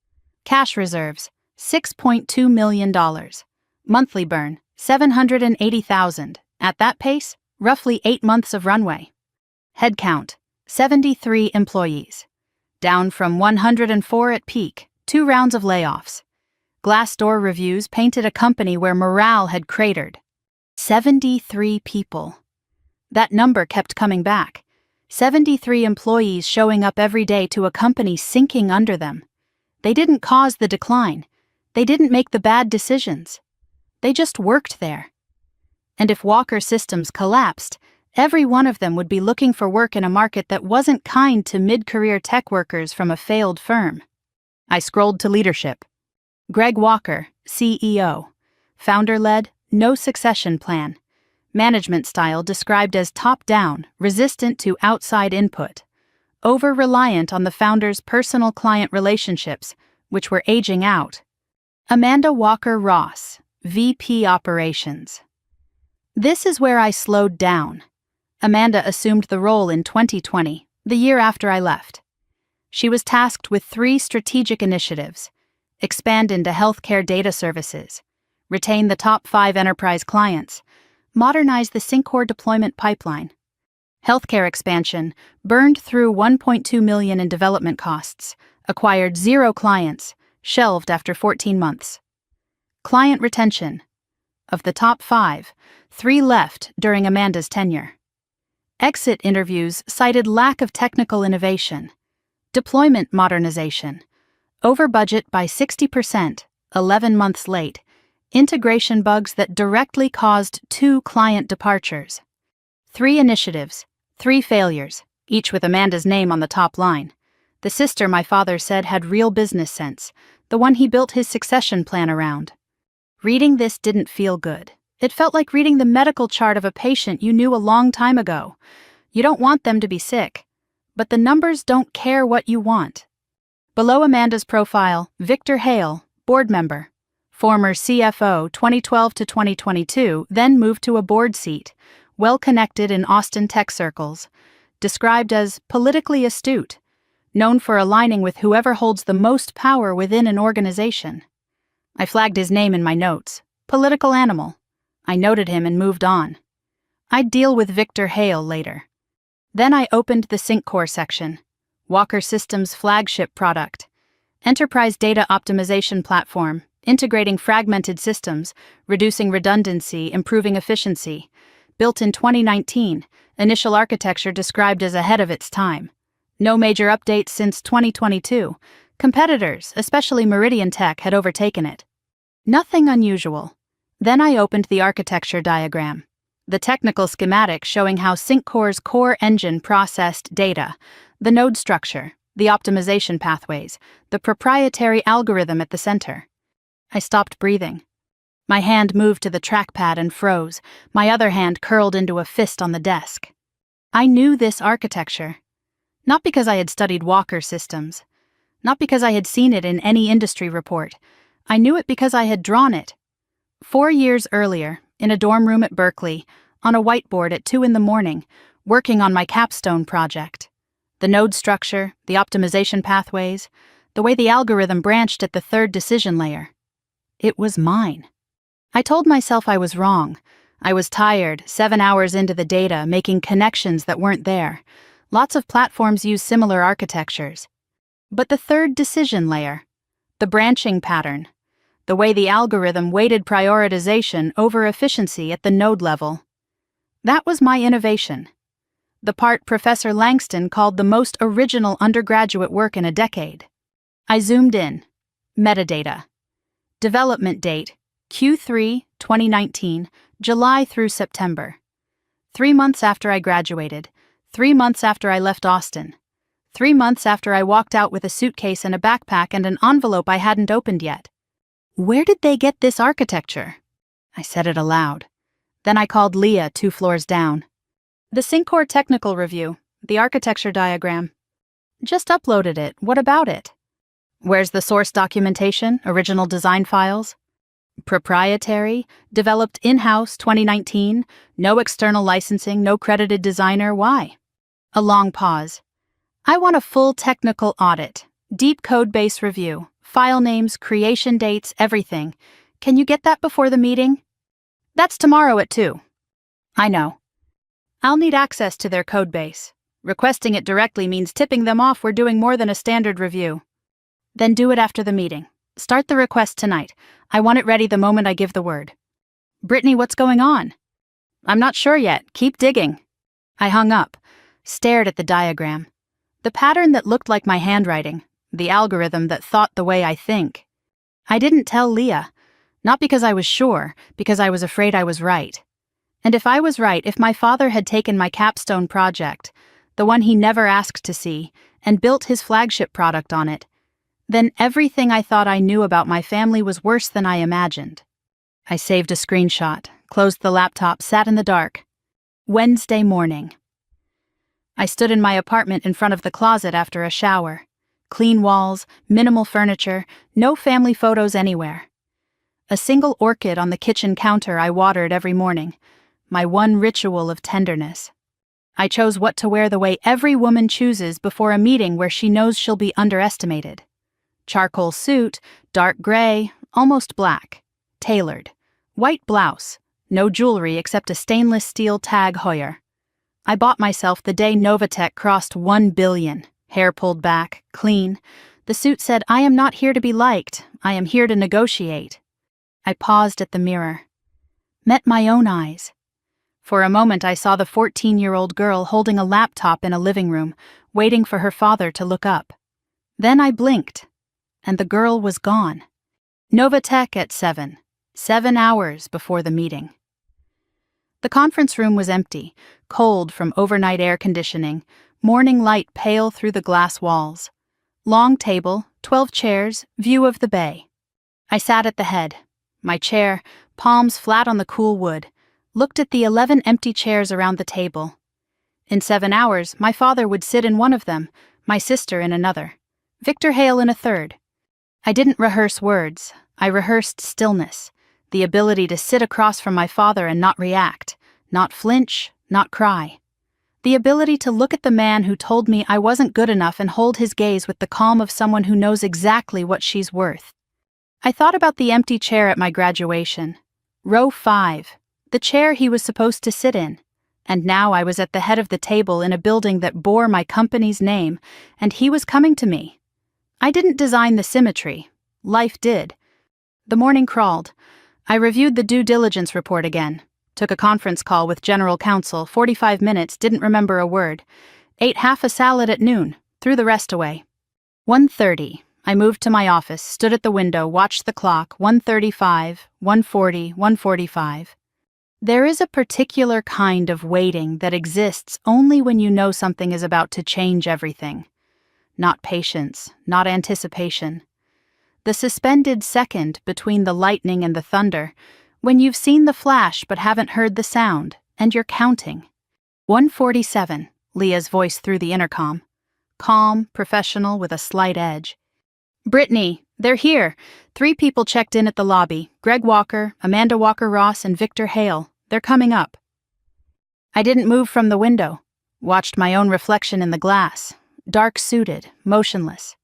Cash reserves, $6.2 million. Monthly burn, $780,000. At that pace, roughly 8 months of runway. Headcount, 73 employees. Down from 104 at peak, 2 rounds of layoffs. Glassdoor reviews painted a company where morale had cratered. 73 people. That number kept coming back. 73 employees showing up every day to a company sinking under them. They didn't cause the decline. They didn't make the bad decisions. They just worked there. And if Walker Systems collapsed, every one of them would be looking for work in a market that wasn't kind to mid-career tech workers from a failed firm. I scrolled to leadership. Greg Walker, CEO. Founder-led, no succession plan. Management style described as top-down, resistant to outside input. Over-reliant on the founder's personal client relationships, which were aging out. Amanda Walker Ross, VP Operations. This is where I slowed down. Amanda assumed the role in 2020, the year after I left. She was tasked with 3 strategic initiatives: expand into healthcare data services, retain the top 5 enterprise clients, modernize the Syncor deployment pipeline. Healthcare expansion burned through $1.2 million in development costs, acquired 0 clients, shelved after 14 months. Client retention. Of the top 5, 3 left during Amanda's tenure. Exit interviews cited lack of technical innovation. Deployment modernization. Over budget by 60%, 11 months late. Integration bugs that directly caused 2 client departures. 3 initiatives, 3 failures, each with Amanda's name on the top line. The sister my father said had real business sense, the one he built his succession plan around. Reading this didn't feel good. It felt like reading the medical chart of a patient you knew a long time ago. You don't want them to be sick, but the numbers don't care what you want. Below Amanda's profile, Victor Hale, board member. Former CFO 2012 to 2022, then moved to a board seat, well-connected in Austin tech circles. Described as politically astute, known for aligning with whoever holds the most power within an organization. I flagged his name in my notes. Political animal. I noted him and moved on. I'd deal with Victor Hale later. Then I opened the Syncor section. Walker Systems' flagship product. Enterprise data optimization platform, integrating fragmented systems, reducing redundancy, improving efficiency. Built in 2019, initial architecture described as ahead of its time. No major updates since 2022. Competitors, especially Meridian Tech, had overtaken it. Nothing unusual. Then I opened the architecture diagram. The technical schematic showing how Syncor's core engine processed data, the node structure, the optimization pathways, the proprietary algorithm at the center. I stopped breathing. My hand moved to the trackpad and froze, my other hand curled into a fist on the desk. I knew this architecture. Not because I had studied Walker Systems. Not because I had seen it in any industry report. I knew it because I had drawn it. 4 years earlier, in a dorm room at Berkeley, on a whiteboard at 2 a.m, working on my capstone project. The node structure, the optimization pathways, the way the algorithm branched at the 3rd decision layer. It was mine. I told myself I was wrong. I was tired, 7 hours into the data, making connections that weren't there. Lots of platforms use similar architectures. But the 3rd decision layer, the branching pattern, the way the algorithm weighted prioritization over efficiency at the node level. That was my innovation. The part Professor Langston called the most original undergraduate work in a decade. I zoomed in. Metadata. Development date, Q3 2019, July through September. 3 months after I graduated. 3 months after I left Austin. 3 months after I walked out with a suitcase and a backpack and an envelope I hadn't opened yet. Where did they get this architecture? I said it aloud. Then I called Leah 2 floors down. The Syncor technical review, the architecture diagram. Just uploaded it. What about it? Where's the source documentation, original design files? Proprietary, developed in-house 2019, no external licensing, no credited designer. Why? A long pause. I want a full technical audit, deep code base review, file names, creation dates, everything. Can you get that before the meeting? That's tomorrow at 2. I know. I'll need access to their code base. Requesting it directly means tipping them off we're doing more than a standard review. Then do it after the meeting. Start the request tonight. I want it ready the moment I give the word. Brittany, what's going on? I'm not sure yet. Keep digging. I hung up, stared at the diagram. The pattern that looked like my handwriting, the algorithm that thought the way I think. I didn't tell Leah, not because I was sure, because I was afraid I was right. And if I was right, if my father had taken my capstone project, the one he never asked to see, and built his flagship product on it, Then everything I thought I knew about my family was worse than I imagined. I saved a screenshot, closed the laptop, sat in the dark. Wednesday morning. I stood in my apartment in front of the closet after a shower. Clean walls, minimal furniture, no family photos anywhere. A single orchid on the kitchen counter I watered every morning, my one ritual of tenderness. I chose what to wear the way every woman chooses before a meeting where she knows she'll be underestimated. Charcoal suit, dark gray, almost black. Tailored. White blouse. No jewelry except a stainless steel Tag Heuer. I bought myself the day Novatech crossed 1 billion. Hair pulled back, clean. The suit said, "I am not here to be liked. I am here to negotiate." I paused at the mirror. Met my own eyes. For a moment I saw the 14-year-old girl holding a laptop in a living room, waiting for her father to look up. Then I blinked, and the girl was gone. Novatech at 7. 7 hours before the meeting. The conference room was empty, cold from overnight air conditioning, morning light pale through the glass walls. Long table, 12 chairs, view of the bay. I sat at the head. My chair, palms flat on the cool wood, looked at the 11 empty chairs around the table. In 7 hours, my father would sit in one of them, my sister in another, Victor Hale in a third. I didn't rehearse words, I rehearsed stillness, the ability to sit across from my father and not react, not flinch, not cry. The ability to look at the man who told me I wasn't good enough and hold his gaze with the calm of someone who knows exactly what she's worth. I thought about the empty chair at my graduation. Row 5, the chair he was supposed to sit in. And now I was at the head of the table in a building that bore my company's name, and he was coming to me. I didn't design the symmetry. Life did. The morning crawled. I reviewed the due diligence report again. Took a conference call with general counsel, 45 minutes, didn't remember a word. Ate half a salad at noon, threw the rest away. 1:30. I moved to my office, stood at the window, watched the clock, 1:35, 1:40, 1:45. There is a particular kind of waiting that exists only when you know something is about to change everything. Not patience, not anticipation. The suspended second between the lightning and the thunder, when you've seen the flash but haven't heard the sound, and you're counting. 1:47, Leah's voice through the intercom. Calm, professional, with a slight edge. "Brittany, they're here. 3 people checked in at the lobby. Greg Walker, Amanda Walker-Ross, and Victor Hale. They're coming up." I didn't move from the window. Watched my own reflection in the glass. Dark-suited, motionless.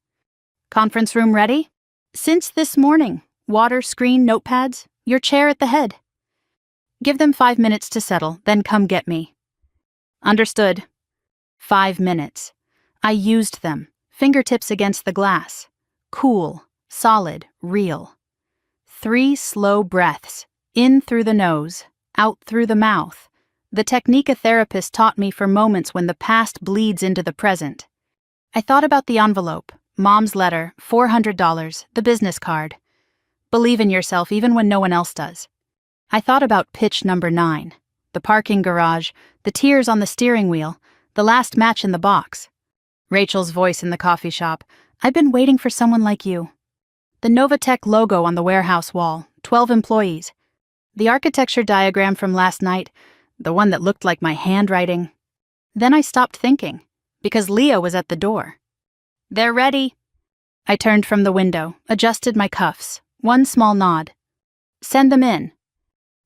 "Conference room ready?" "Since this morning. Water, screen, notepads. Your chair at the head." "Give them 5 minutes to settle, then come get me." "Understood." 5 minutes. I used them, fingertips against the glass. Cool, solid, real. 3 slow breaths, in through the nose, out through the mouth. The technique a therapist taught me for moments when the past bleeds into the present. I thought about the envelope, Mom's letter, $400, the business card. Believe in yourself even when no one else does. I thought about pitch number 9, the parking garage, the tears on the steering wheel, the last match in the box. Rachel's voice in the coffee shop, "I've been waiting for someone like you." The Novatech logo on the warehouse wall, 12 employees. The architecture diagram from last night, the one that looked like my handwriting. Then I stopped thinking, because Leah was at the door. "They're ready." I turned from the window, adjusted my cuffs, one small nod. "Send them in."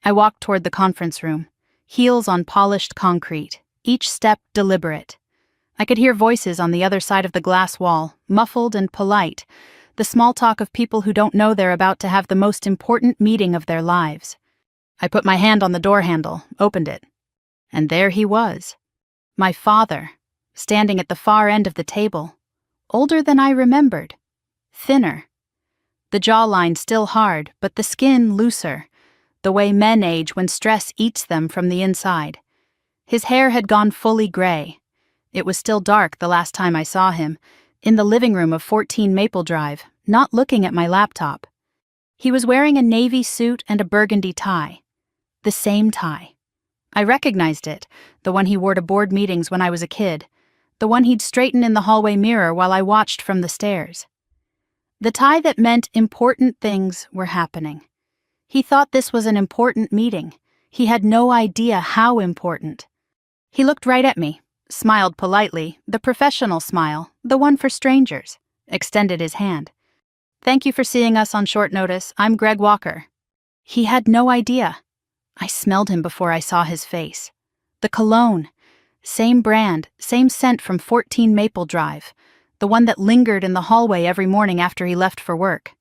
I walked toward the conference room, heels on polished concrete, each step deliberate. I could hear voices on the other side of the glass wall, muffled and polite, the small talk of people who don't know they're about to have the most important meeting of their lives. I put my hand on the door handle, opened it. And there he was. My father, standing at the far end of the table. Older than I remembered. Thinner. The jawline still hard, but the skin looser, the way men age when stress eats them from the inside. His hair had gone fully gray. It was still dark the last time I saw him, in the living room of 14 Maple Drive, not looking at my laptop. He was wearing a navy suit and a burgundy tie. The same tie. I recognized it, the one he wore to board meetings when I was a kid, the one he'd straighten in the hallway mirror while I watched from the stairs. The tie that meant important things were happening. He thought this was an important meeting. He had no idea how important. He looked right at me, smiled politely, the professional smile, the one for strangers, extended his hand. "Thank you for seeing us on short notice. I'm Greg Walker." He had no idea. I smelled him before I saw his face. The cologne. Same brand, same scent from 14 Maple Drive. The one that lingered in the hallway every morning after he left for work.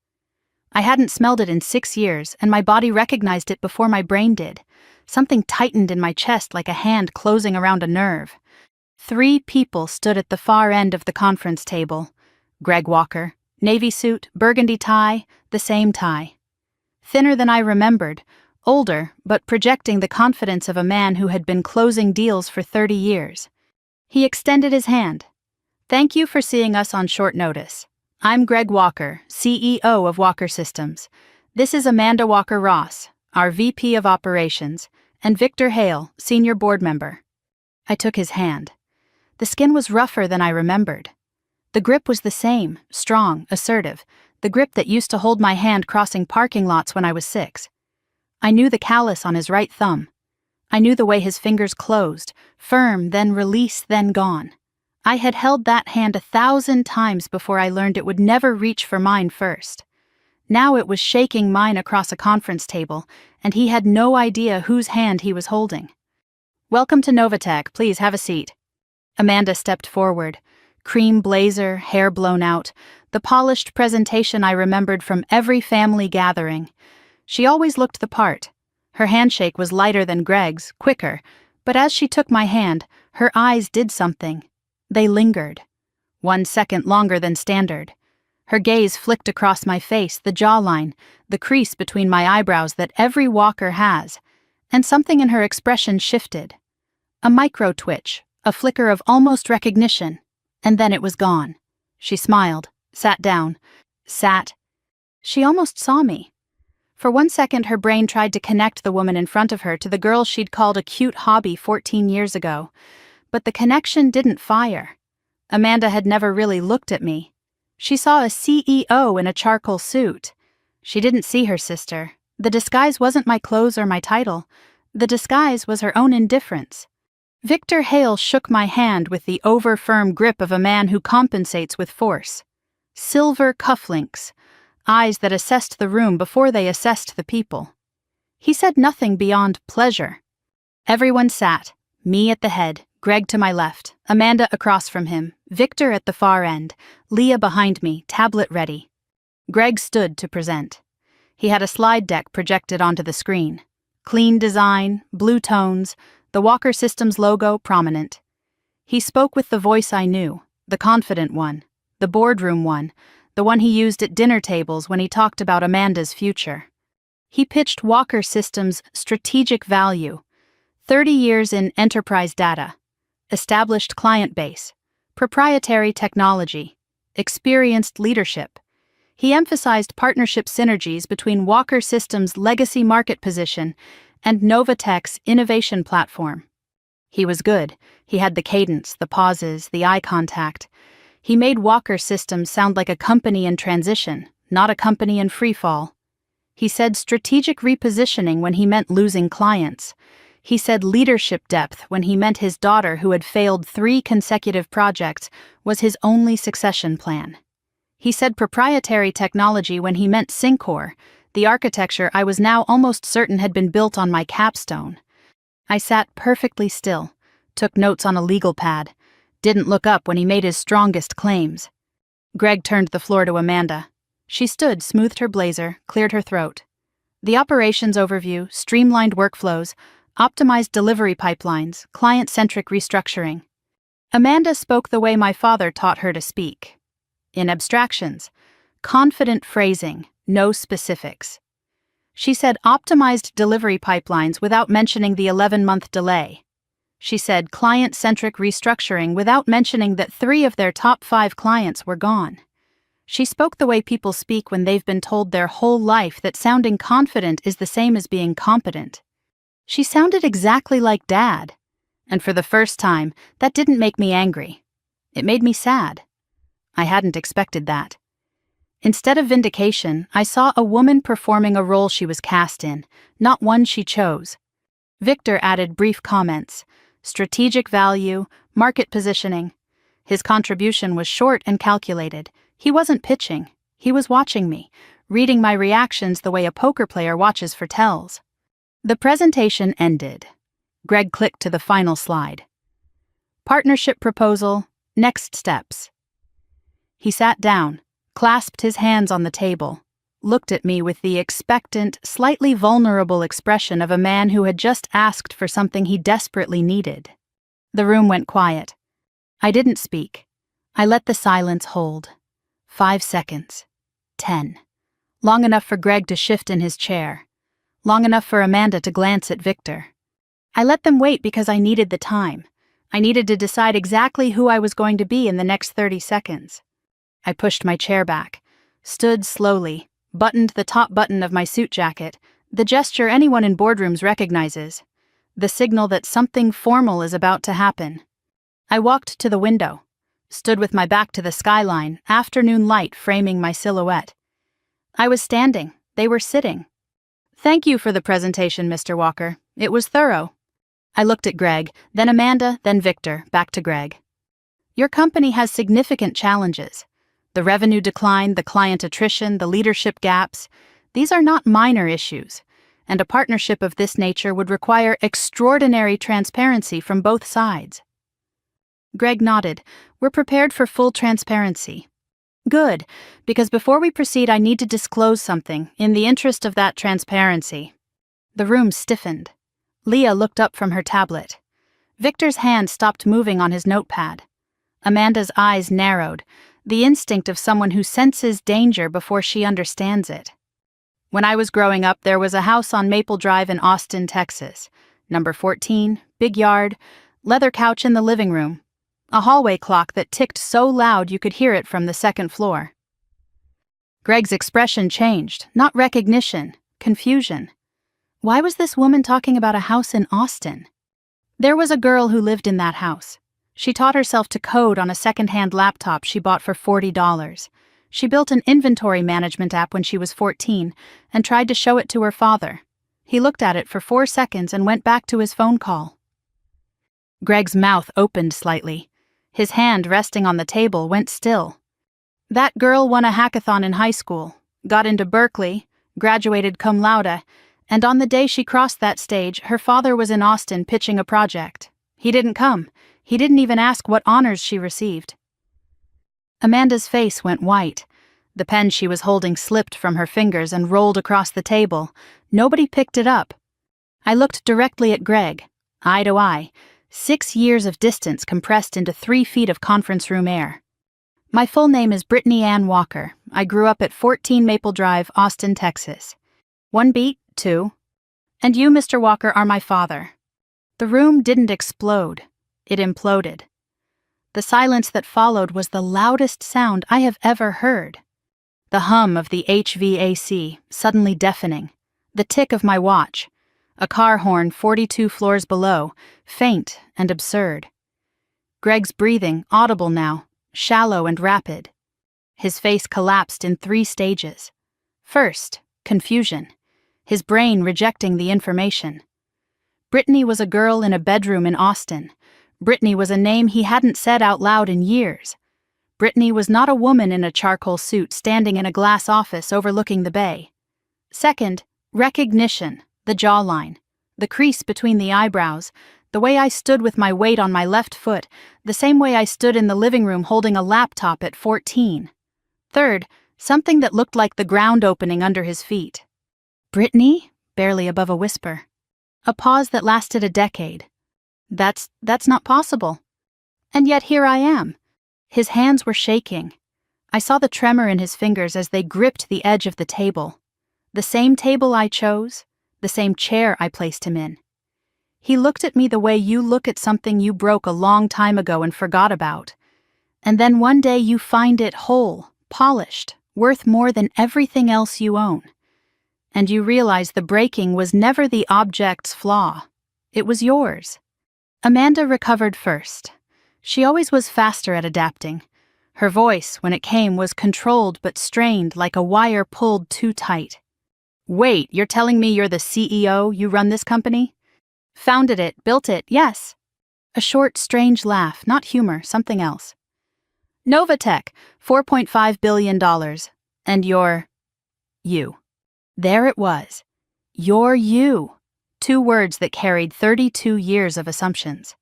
I hadn't smelled it in 6 years, and my body recognized it before my brain did. Something tightened in my chest like a hand closing around a nerve. 3 people stood at the far end of the conference table. Greg Walker, navy suit, burgundy tie, the same tie. Thinner than I remembered, older, but projecting the confidence of a man who had been closing deals for 30 years. He extended his hand. "Thank you for seeing us on short notice. I'm Greg Walker, CEO of Walker Systems. This is Amanda Walker-Ross, our VP of Operations, and Victor Hale, Senior Board Member." I took his hand. The skin was rougher than I remembered. The grip was the same, strong, assertive, the grip that used to hold my hand crossing parking lots when I was 6. I knew the callus on his right thumb. I knew the way his fingers closed, firm, then release, then gone. I had held that hand 1,000 times before I learned it would never reach for mine first. Now it was shaking mine across a conference table, and he had no idea whose hand he was holding. "Welcome to Novatech, please have a seat." Amanda stepped forward. Cream blazer, hair blown out, the polished presentation I remembered from every family gathering. She always looked the part. Her handshake was lighter than Greg's, quicker, but as she took my hand, her eyes did something. They lingered. 1 second longer than standard. Her gaze flicked across my face, the jawline, the crease between my eyebrows that every walker has, and something in her expression shifted. A micro-twitch, a flicker of almost recognition, and then it was gone. She smiled, sat down, sat. She almost saw me. For 1 second her brain tried to connect the woman in front of her to the girl she'd called a cute hobby 14 years ago. But the connection didn't fire. Amanda had never really looked at me. She saw a CEO in a charcoal suit. She didn't see her sister. The disguise wasn't my clothes or my title. The disguise was her own indifference. Victor Hale shook my hand with the over-firm grip of a man who compensates with force. Silver cufflinks, eyes that assessed the room before they assessed the people. He said nothing beyond pleasure. Everyone sat, me at the head, Greg to my left, Amanda across from him, Victor at the far end, Leah behind me, tablet ready. Greg stood to present. He had a slide deck projected onto the screen. Clean design, blue tones, the Walker Systems logo prominent. He spoke with the voice I knew, the confident one, the boardroom one, the one he used at dinner tables when he talked about Amanda's future. He pitched Walker Systems' strategic value, 30 years in enterprise data, established client base, proprietary technology, experienced leadership. He emphasized partnership synergies between Walker Systems' legacy market position and Novatech's innovation platform. He was good. He had the cadence, the pauses, the eye contact. He made Walker Systems sound like a company in transition, not a company in freefall. He said strategic repositioning when he meant losing clients. He said leadership depth when he meant his daughter, who had failed 3 consecutive projects, was his only succession plan. He said proprietary technology when he meant Syncor, the architecture I was now almost certain had been built on my capstone. I sat perfectly still, took notes on a legal pad, didn't look up when he made his strongest claims. Greg turned the floor to Amanda. She stood, smoothed her blazer, cleared her throat. The operations overview, streamlined workflows, optimized delivery pipelines, client-centric restructuring. Amanda spoke the way my father taught her to speak. In abstractions, confident phrasing, no specifics. She said optimized delivery pipelines without mentioning the 11-month delay. She said client-centric restructuring without mentioning that 3 of their top 5 clients were gone. She spoke the way people speak when they've been told their whole life that sounding confident is the same as being competent. She sounded exactly like Dad, and for the first time, that didn't make me angry. It made me sad. I hadn't expected that. Instead of vindication, I saw a woman performing a role she was cast in, not one she chose. Victor added brief comments: strategic value, market positioning. His contribution was short and calculated. He wasn't pitching. He was watching me, reading my reactions the way a poker player watches for tells. The presentation ended. Greg clicked to the final slide. Partnership proposal, next steps. He sat down, clasped his hands on the table, looked at me with the expectant, slightly vulnerable expression of a man who had just asked for something he desperately needed. The room went quiet. I didn't speak. I let the silence hold. 5 seconds. 10. Long enough for Greg to shift in his chair. Long enough for Amanda to glance at Victor. I let them wait because I needed the time. I needed to decide exactly who I was going to be in the next 30 seconds. I pushed my chair back, stood slowly, buttoned the top button of my suit jacket, the gesture anyone in boardrooms recognizes, the signal that something formal is about to happen. I walked to the window, stood with my back to the skyline, afternoon light framing my silhouette. I was standing, they were sitting. Thank you for the presentation, Mr. Walker. It was thorough. I looked at Greg, then Amanda, then Victor, back to Greg. Your company has significant challenges. The revenue decline, the client attrition, the leadership gaps. These are not minor issues, and a partnership of this nature would require extraordinary transparency from both sides. Greg nodded. We're prepared for full transparency. Good, because before we proceed I need to disclose something, in the interest of that transparency. The room stiffened. Leah looked up from her tablet. Victor's hand stopped moving on his notepad. Amanda's eyes narrowed, the instinct of someone who senses danger before she understands it. When I was growing up, there was a house on Maple Drive in Austin, Texas. Number 14, big yard, leather couch in the living room. A hallway clock that ticked so loud you could hear it from the second floor. Greg's expression changed, not recognition, confusion. Why was this woman talking about a house in Austin? There was a girl who lived in that house. She taught herself to code on a second-hand laptop she bought for $40. She built an inventory management app when she was 14 and tried to show it to her father. He looked at it for 4 seconds and went back to his phone call. Greg's mouth opened slightly. His hand resting on the table went still. That girl won a hackathon in high school, got into Berkeley, graduated cum laude, and on the day she crossed that stage, her father was in Austin pitching a project. He didn't come. He didn't even ask what honors she received. Amanda's face went white. The pen she was holding slipped from her fingers and rolled across the table. Nobody picked it up. I looked directly at Greg, eye to eye, 6 years of distance compressed into 3 feet of conference room air. My full name is Brittany Ann Walker. I grew up at 14 Maple Drive, Austin, Texas. 1 beat, 2. And you, Mr. Walker, are my father. The room didn't explode. It imploded. The silence that followed was the loudest sound I have ever heard. The hum of the HVAC, suddenly deafening. The tick of my watch. A car horn 42 floors below, faint and absurd. Greg's breathing, audible now, shallow and rapid. His face collapsed in 3 stages. First, confusion. His brain rejecting the information. Brittany was a girl in a bedroom in Austin. Brittany was a name he hadn't said out loud in years. Brittany was not a woman in a charcoal suit standing in a glass office overlooking the bay. Second, recognition, the jawline, the crease between the eyebrows, the way I stood with my weight on my left foot, the same way I stood in the living room holding a laptop at 14. Third, something that looked like the ground opening under his feet. Brittany? Barely above a whisper. A pause that lasted a decade. That's not possible. And yet here I am. His hands were shaking. I saw the tremor in his fingers as they gripped the edge of the table. The same table I chose, the same chair I placed him in. He looked at me the way you look at something you broke a long time ago and forgot about. And then one day you find it whole, polished, worth more than everything else you own. And you realize the breaking was never the object's flaw. It was yours. Amanda recovered first. She always was faster at adapting. Her voice, when it came, was controlled but strained, like a wire pulled too tight. "Wait, you're telling me you're the CEO? You run this company?" "Founded it, built it, yes." A short, strange laugh, not humor, something else. "Novatech, $4.5 billion. And you're... you." There it was. You're you. 2 words that carried 32 years of assumptions.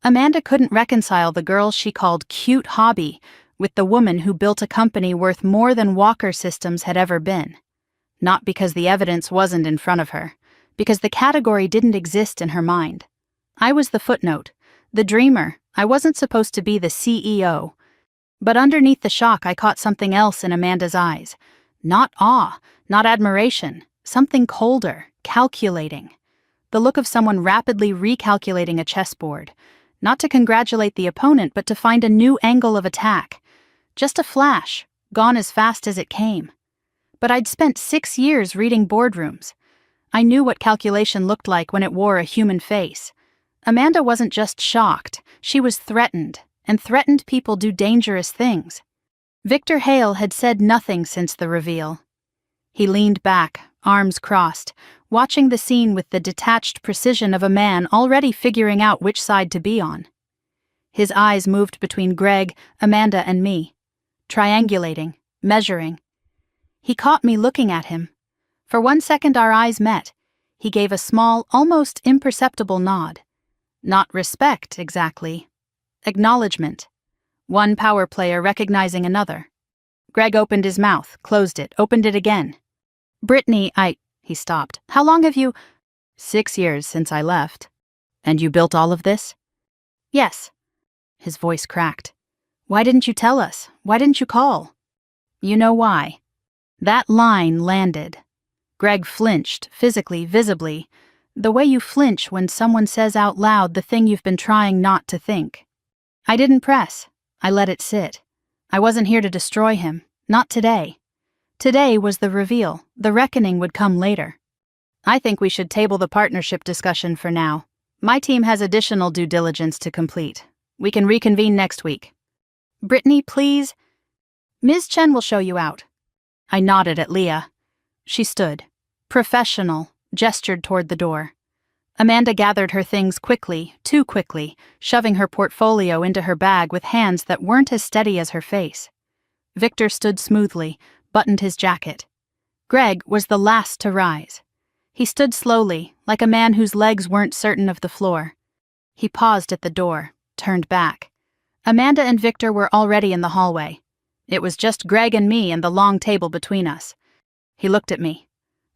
Amanda couldn't reconcile the girl she called cute hobby with the woman who built a company worth more than Walker Systems had ever been. Not because the evidence wasn't in front of her, because the category didn't exist in her mind. I was the footnote, the dreamer. I wasn't supposed to be the CEO. But underneath the shock, I caught something else in Amanda's eyes. Not awe, not admiration, something colder, calculating. The look of someone rapidly recalculating a chessboard. Not to congratulate the opponent, but to find a new angle of attack. Just a flash, gone as fast as it came. But I'd spent 6 years reading boardrooms. I knew what calculation looked like when it wore a human face. Amanda wasn't just shocked, she was threatened, and threatened people do dangerous things. Victor Hale had said nothing since the reveal. He leaned back, arms crossed, watching the scene with the detached precision of a man already figuring out which side to be on. His eyes moved between Greg, Amanda, and me, triangulating, measuring. He caught me looking at him. For 1 second our eyes met. He gave a small, almost imperceptible nod. Not respect, exactly. Acknowledgement. One power player recognizing another. Greg opened his mouth, closed it, opened it again. "Brittany, He stopped. "How long have you—" "6 years since I left." "And you built all of this?" "Yes." His voice cracked. "Why didn't you tell us? Why didn't you call?" "You know why." That line landed. Greg flinched, physically, visibly, the way you flinch when someone says out loud the thing you've been trying not to think. I didn't press. I let it sit. I wasn't here to destroy him. Not today. Today was the reveal. The reckoning would come later. "I think we should table the partnership discussion for now. My team has additional due diligence to complete. We can reconvene next week." "Brittany, please." "Ms. Chen will show you out." I nodded at Leah. She stood. Professional, gestured toward the door. Amanda gathered her things quickly, too quickly, shoving her portfolio into her bag with hands that weren't as steady as her face. Victor stood smoothly, buttoned his jacket. Greg was the last to rise. He stood slowly, like a man whose legs weren't certain of the floor. He paused at the door, turned back. Amanda and Victor were already in the hallway. It was just Greg and me and the long table between us. He looked at me.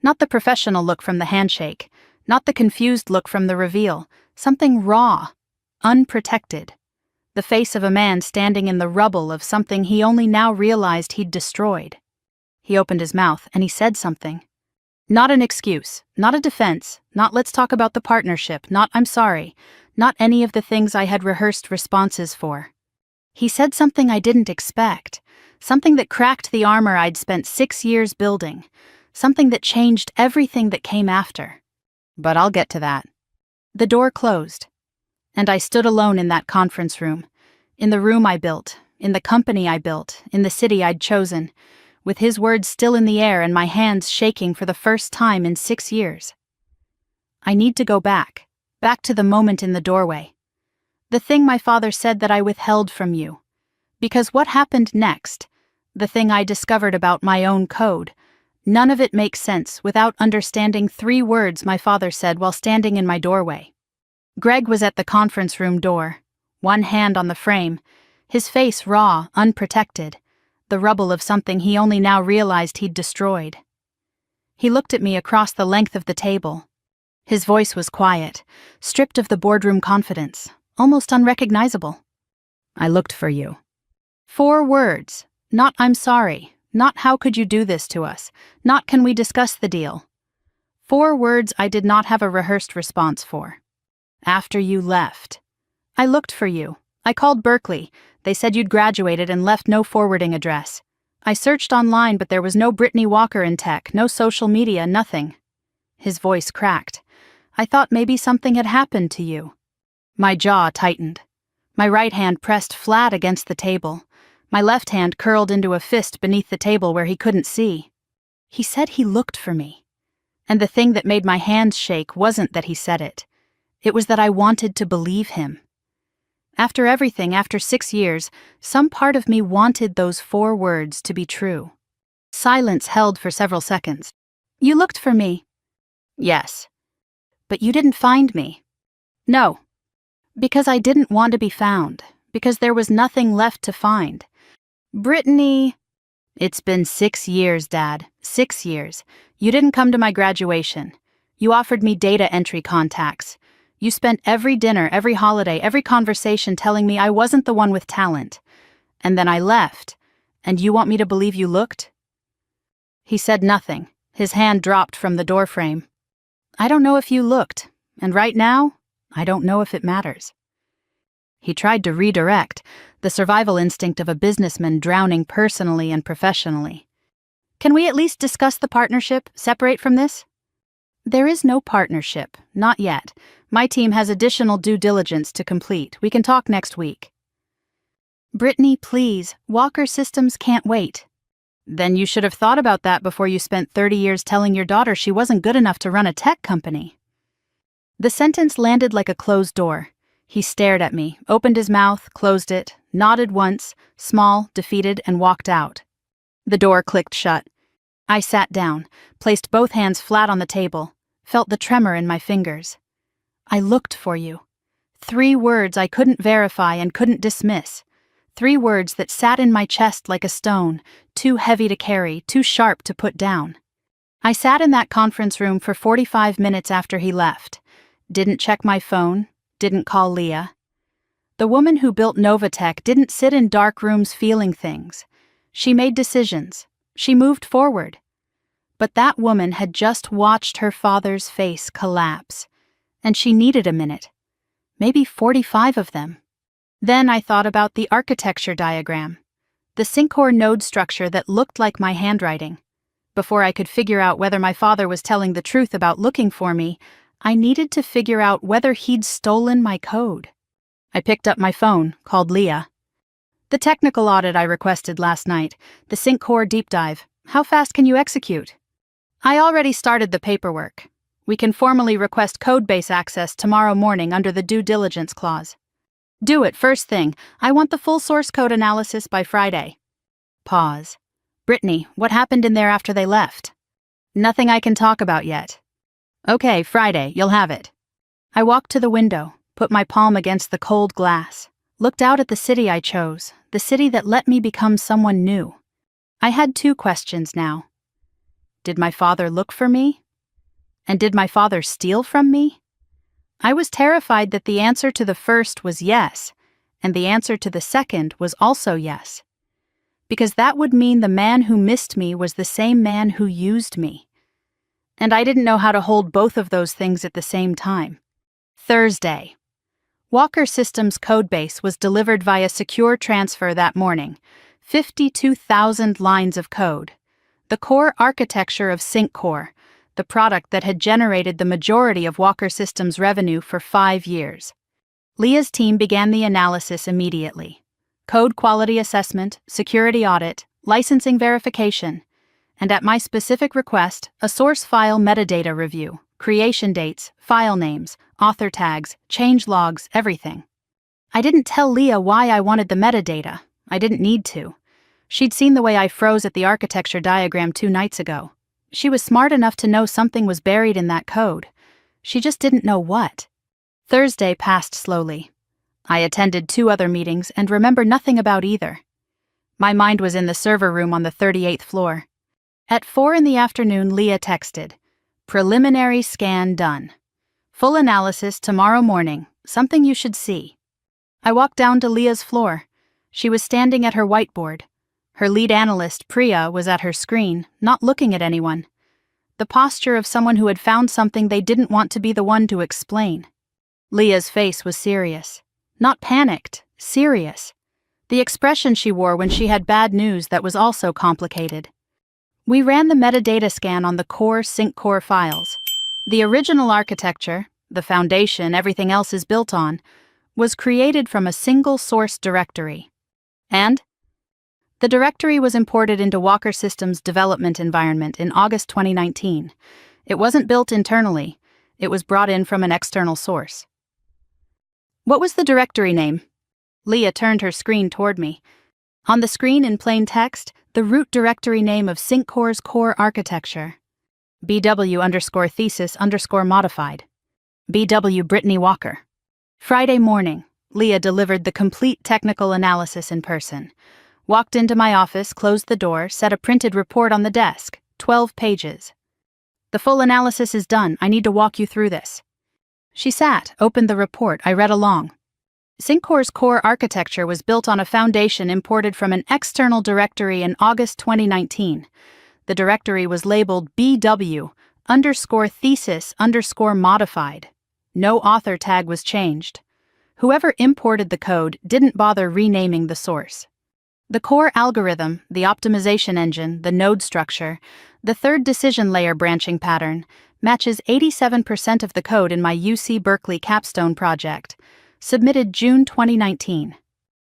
Not the professional look from the handshake, not the confused look from the reveal, something raw, unprotected. The face of a man standing in the rubble of something he only now realized he'd destroyed. He opened his mouth and he said something. Not an excuse, not a defense, not "let's talk about the partnership," not "I'm sorry," not any of the things I had rehearsed responses for. He said something I didn't expect, something that cracked the armor I'd spent 6 years building, something that changed everything that came after. But I'll get to that. The door closed, and I stood alone in that conference room, in the room I built, in the company I built, in the city I'd chosen, with his words still in the air and my hands shaking for the first time in 6 years. I need to go back to the moment in the doorway. The thing my father said that I withheld from you. Because what happened next, the thing I discovered about my own code, none of it makes sense without understanding 3 words my father said while standing in my doorway. Greg was at the conference room door, one hand on the frame, his face raw, unprotected, the rubble of something he only now realized he'd destroyed. He looked at me across the length of the table. His voice was quiet, stripped of the boardroom confidence, almost unrecognizable. "I looked for you." 4 words, not "I'm sorry," not "how could you do this to us," not "can we discuss the deal." 4 words I did not have a rehearsed response for. "After you left. I looked for you. I called Berkeley. They said you'd graduated and left no forwarding address. I searched online, but there was no Brittany Walker in tech, no social media, nothing." His voice cracked. "I thought maybe something had happened to you." My jaw tightened. My right hand pressed flat against the table. My left hand curled into a fist beneath the table where he couldn't see. He said he looked for me. And the thing that made my hands shake wasn't that he said it. It was that I wanted to believe him. After everything, after 6 years, some part of me wanted those 4 words to be true. Silence held for several seconds. You looked for me? Yes. But you didn't find me. No. Because I didn't want to be found. Because there was nothing left to find. Brittany... It's been 6 years, Dad. 6 years. You didn't come to my graduation. You offered me data entry contacts. You spent every dinner, every holiday, every conversation telling me I wasn't the one with talent. And then I left. And you want me to believe you looked? He said nothing. His hand dropped from the doorframe. I don't know if you looked. And right now, I don't know if it matters. He tried to redirect, the survival instinct of a businessman drowning personally and professionally. Can we at least discuss the partnership, separate from this? There is no partnership, not yet. My team has additional due diligence to complete. We can talk next week. Brittany, please, Walker Systems can't wait. Then you should have thought about that before you spent 30 years telling your daughter she wasn't good enough to run a tech company. The sentence landed like a closed door. He stared at me, opened his mouth, closed it, nodded once, small, defeated, and walked out. The door clicked shut. I sat down, placed both hands flat on the table, felt the tremor in my fingers. I looked for you. 3 words I couldn't verify and couldn't dismiss. 3 words that sat in my chest like a stone, too heavy to carry, too sharp to put down. I sat in that conference room for 45 minutes after he left. Didn't check my phone. Didn't call Leah. The woman who built Novatech didn't sit in dark rooms feeling things. She made decisions. She moved forward. But that woman had just watched her father's face collapse. And she needed a minute. Maybe 45 of them. Then I thought about the architecture diagram. The Syncor node structure that looked like my handwriting. Before I could figure out whether my father was telling the truth about looking for me, I needed to figure out whether he'd stolen my code. I picked up my phone, called Leah. The technical audit I requested last night, the Syncor deep dive, how fast can you execute? I already started the paperwork. We can formally request codebase access tomorrow morning under the due diligence clause. Do it first thing. I want the full source code analysis by Friday. Pause. Brittany, what happened in there after they left? Nothing I can talk about yet. Okay, Friday, you'll have it. I walked to the window, put my palm against the cold glass, looked out at the city I chose, the city that let me become someone new. I had 2 questions now. Did my father look for me? And did my father steal from me? I was terrified that the answer to the first was yes, and the answer to the second was also yes. Because that would mean the man who missed me was the same man who used me. And I didn't know how to hold both of those things at the same time. Thursday. Walker Systems codebase was delivered via secure transfer that morning. 52,000 lines of code. The core architecture of Syncor, the product that had generated the majority of Walker Systems' revenue for 5 years. Leah's team began the analysis immediately. Code quality assessment, security audit, licensing verification, and at my specific request, a source file metadata review, creation dates, file names, author tags, change logs, everything. I didn't tell Leah why I wanted the metadata. I didn't need to. She'd seen the way I froze at the architecture diagram 2 nights ago. She was smart enough to know something was buried in that code. She just didn't know what. Thursday passed slowly. I attended 2 other meetings and remember nothing about either. My mind was in the server room on the 38th floor. At 4 in the afternoon, Leah texted, "Preliminary scan done. Full analysis tomorrow morning, something you should see." I walked down to Leah's floor. She was standing at her whiteboard. Her lead analyst, Priya, was at her screen, not looking at anyone. The posture of someone who had found something they didn't want to be the one to explain. Leah's face was serious. Not panicked, serious. The expression she wore when she had bad news that was also complicated. We ran the metadata scan on the core Syncor files. The original architecture, the foundation everything else is built on, was created from a single source directory. And The directory was imported into Walker Systems' development environment in August 2019. It wasn't built internally. It was brought in from an external source. What was the directory name? Leah turned her screen toward me. On the screen in plain text, the root directory name of SyncCore's core architecture. BW_thesis_modified. BW Brittany Walker. Friday morning, Leah delivered the complete technical analysis in person. Walked into my office, closed the door, set a printed report on the desk, 12 pages. The full analysis is done. I need to walk you through this. She sat, opened the report. I read along. SyncCore's core architecture was built on a foundation imported from an external directory in August 2019. The directory was labeled BW_thesis_modified. No author tag was changed. Whoever imported the code didn't bother renaming the source. The core algorithm, the optimization engine, the node structure, the third decision layer branching pattern, matches 87% of the code in my UC Berkeley capstone project, submitted June 2019.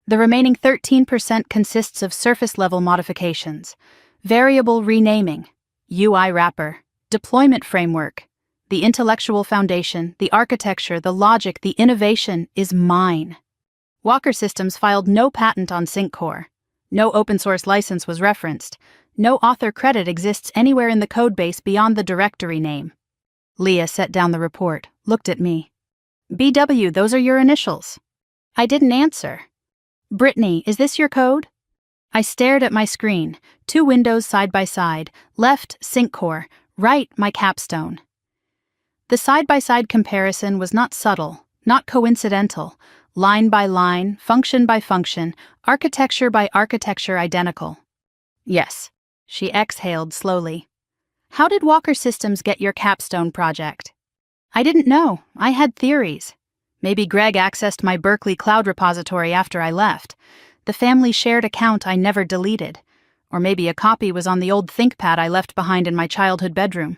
The remaining 13% consists of surface-level modifications, variable renaming, UI wrapper, deployment framework. The intellectual foundation, the architecture, the logic, the innovation is mine. Walker Systems filed no patent on SyncCore. No open-source license was referenced. No author credit exists anywhere in the codebase beyond the directory name. Leah set down the report, looked at me. BW, those are your initials. I didn't answer. Brittany, is this your code? I stared at my screen, 2 windows side by side, left SyncCore, right my capstone. The side-by-side comparison was not subtle, not coincidental, line by line, function by function, architecture by architecture identical. Yes, she exhaled slowly. How did Walker Systems get your capstone project? I didn't know. I had theories. Maybe Greg accessed my Berkeley cloud repository after I left. The family shared account I never deleted. Or maybe a copy was on the old ThinkPad I left behind in my childhood bedroom.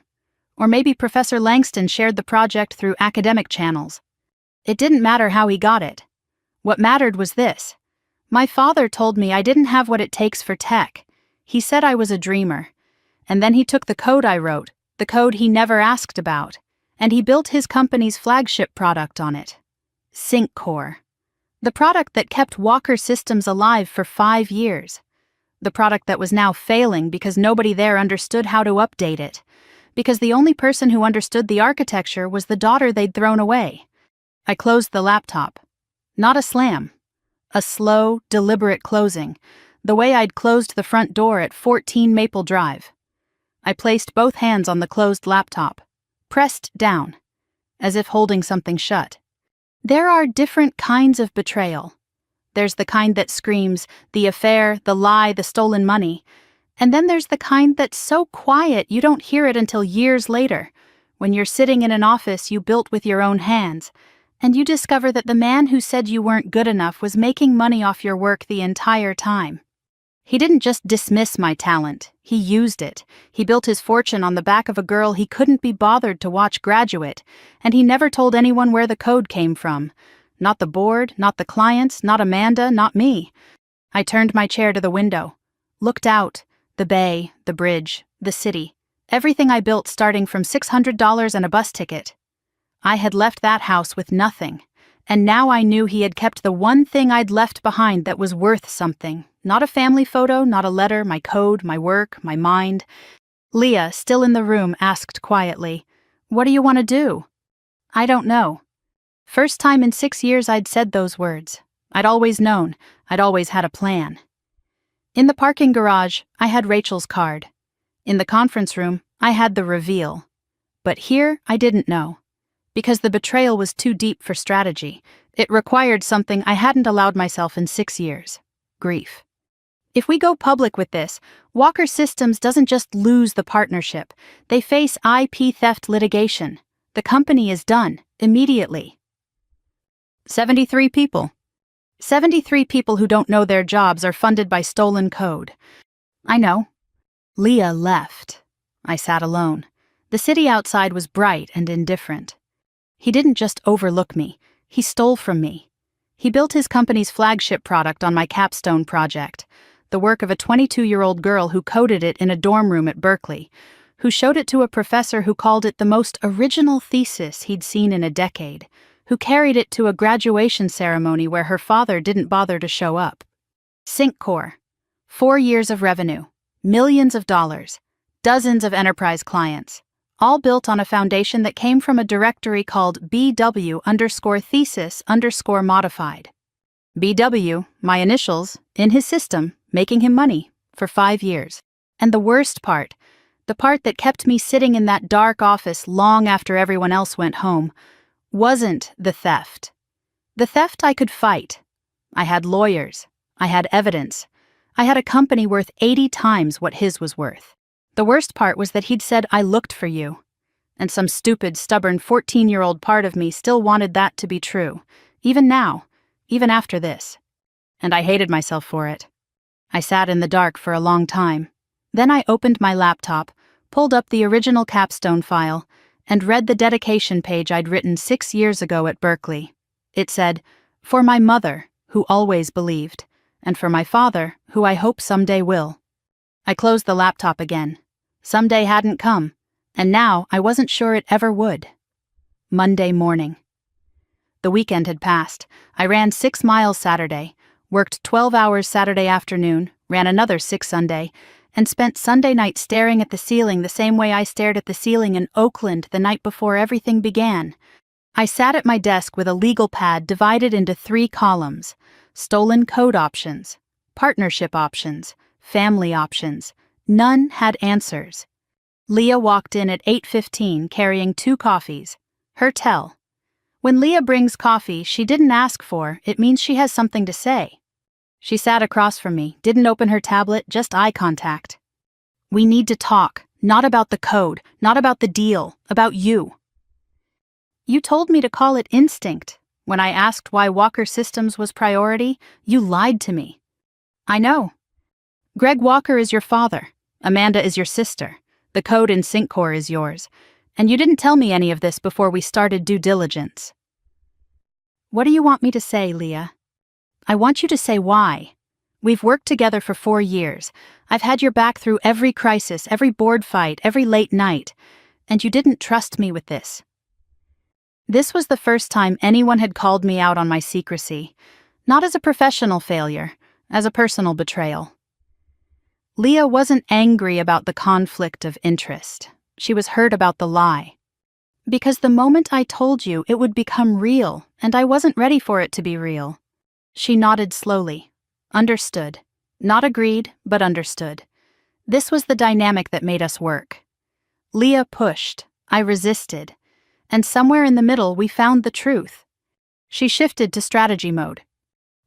Or maybe Professor Langston shared the project through academic channels. It didn't matter how he got it. What mattered was this. My father told me I didn't have what it takes for tech. He said I was a dreamer. And then he took the code I wrote, the code he never asked about, and he built his company's flagship product on it. SyncCore. The product that kept Walker Systems alive for 5 years. The product that was now failing because nobody there understood how to update it. Because the only person who understood the architecture was the daughter they'd thrown away. I closed the laptop. Not a slam. A slow, deliberate closing, the way I'd closed the front door at 14 Maple Drive. I placed both hands on the closed laptop, pressed down, as if holding something shut. There are different kinds of betrayal. There's the kind that screams, the affair, the lie, the stolen money. And then there's the kind that's so quiet you don't hear it until years later, when you're sitting in an office you built with your own hands, and you discover that the man who said you weren't good enough was making money off your work the entire time. He didn't just dismiss my talent, he used it. He built his fortune on the back of a girl he couldn't be bothered to watch graduate, and he never told anyone where the code came from. Not the board, not the clients, not Amanda, not me. I turned my chair to the window, looked out. The bay, the bridge, the city, everything I built starting from $600 and a bus ticket. I had left that house with nothing, and now I knew he had kept the one thing I'd left behind that was worth something. Not a family photo, not a letter, my code, my work, my mind. Leah, still in the room, asked quietly, "What do you want to do?" I don't know. First time in 6 years I'd said those words. I'd always known. I'd always had a plan. In the parking garage, I had Rachel's card. In the conference room, I had the reveal. But here, I didn't know. Because the betrayal was too deep for strategy. It required something I hadn't allowed myself in 6 years. Grief. If we go public with this, Walker Systems doesn't just lose the partnership. They face IP theft litigation. The company is done, immediately. 73 people. 73 people who don't know their jobs are funded by stolen code. I know. Leah left. I sat alone. The city outside was bright and indifferent. He didn't just overlook me. He stole from me. He built his company's flagship product on my capstone project. the work of a 22-year-old girl who coded it in a dorm room at Berkeley, who showed it to a professor who called it the most original thesis he'd seen in a decade, who carried it to a graduation ceremony where her father didn't bother to show up. SyncCore. 4 years of revenue, millions of dollars, dozens of enterprise clients, all built on a foundation that came from a directory called BW_thesis_modified. BW, my initials, in his system, making him money, for 5 years. And the worst part, the part that kept me sitting in that dark office long after everyone else went home, wasn't the theft. The theft I could fight. I had lawyers. I had evidence. I had a company worth 80 times what his was worth. The worst part was that he'd said I looked for you. And some stupid, stubborn 14-year-old part of me still wanted that to be true, even now, even after this. And I hated myself for it. I sat in the dark for a long time. Then I opened my laptop, pulled up the original capstone file, and read the dedication page I'd written 6 years ago at Berkeley. It said, "For my mother, who always believed, and for my father, who I hope someday will." I closed the laptop again. Someday hadn't come, and now I wasn't sure it ever would. Monday morning. The weekend had passed. I ran 6 miles Saturday, worked 12 hours Saturday afternoon, ran another 6 Sunday, and spent Sunday night staring at the ceiling the same way I stared at the ceiling in Oakland the night before everything began. I sat at my desk with a legal pad divided into 3 columns: stolen code options, partnership options, family options. None had answers. Leah walked in at 8:15 carrying 2 coffees. Her tell. When Leah brings coffee she didn't ask for, it means she has something to say. She sat across from me, didn't open her tablet, just eye contact. "We need to talk, not about the code, not about the deal, about you." "You told me to call it instinct. When I asked why Walker Systems was priority, you lied to me." "I know. Greg Walker is your father. Amanda is your sister. The code in SyncCore is yours. And you didn't tell me any of this before we started due diligence." "What do you want me to say, Leah?" "I want you to say why. We've worked together for 4 years. I've had your back through every crisis, every board fight, every late night. And you didn't trust me with this." This was the first time anyone had called me out on my secrecy, not as a professional failure, as a personal betrayal. Leah wasn't angry about the conflict of interest. She was hurt about the lie. Because the moment I told you, it would become real, and I wasn't ready for it to be real. She nodded slowly. Understood. Not agreed, but understood. This was the dynamic that made us work. Leah pushed. I resisted. And somewhere in the middle, we found the truth. She shifted to strategy mode.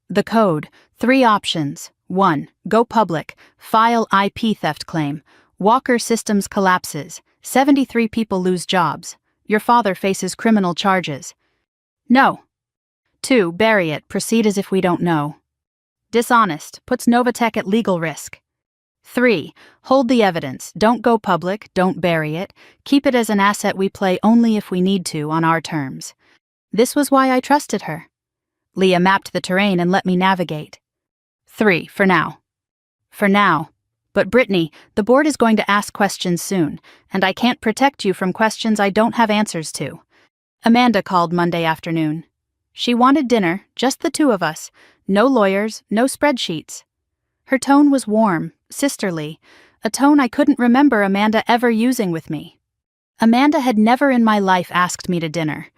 The code, 3 options. 1. Go public. File IP theft claim. Walker Systems collapses. 73 people lose jobs. Your father faces criminal charges. No. 2. Bury it. Proceed as if we don't know. Dishonest. Puts Novatech at legal risk. 3. Hold the evidence. Don't go public. Don't bury it. Keep it as an asset we play only if we need to on our terms. This was why I trusted her. Leah mapped the terrain and let me navigate. 3. For now. For now. But Brittany, the board is going to ask questions soon, and I can't protect you from questions I don't have answers to. Amanda called Monday afternoon. She wanted dinner, just the 2 of us. No lawyers, no spreadsheets. Her tone was warm, sisterly, a tone I couldn't remember Amanda ever using with me. Amanda had never in my life asked me to dinner.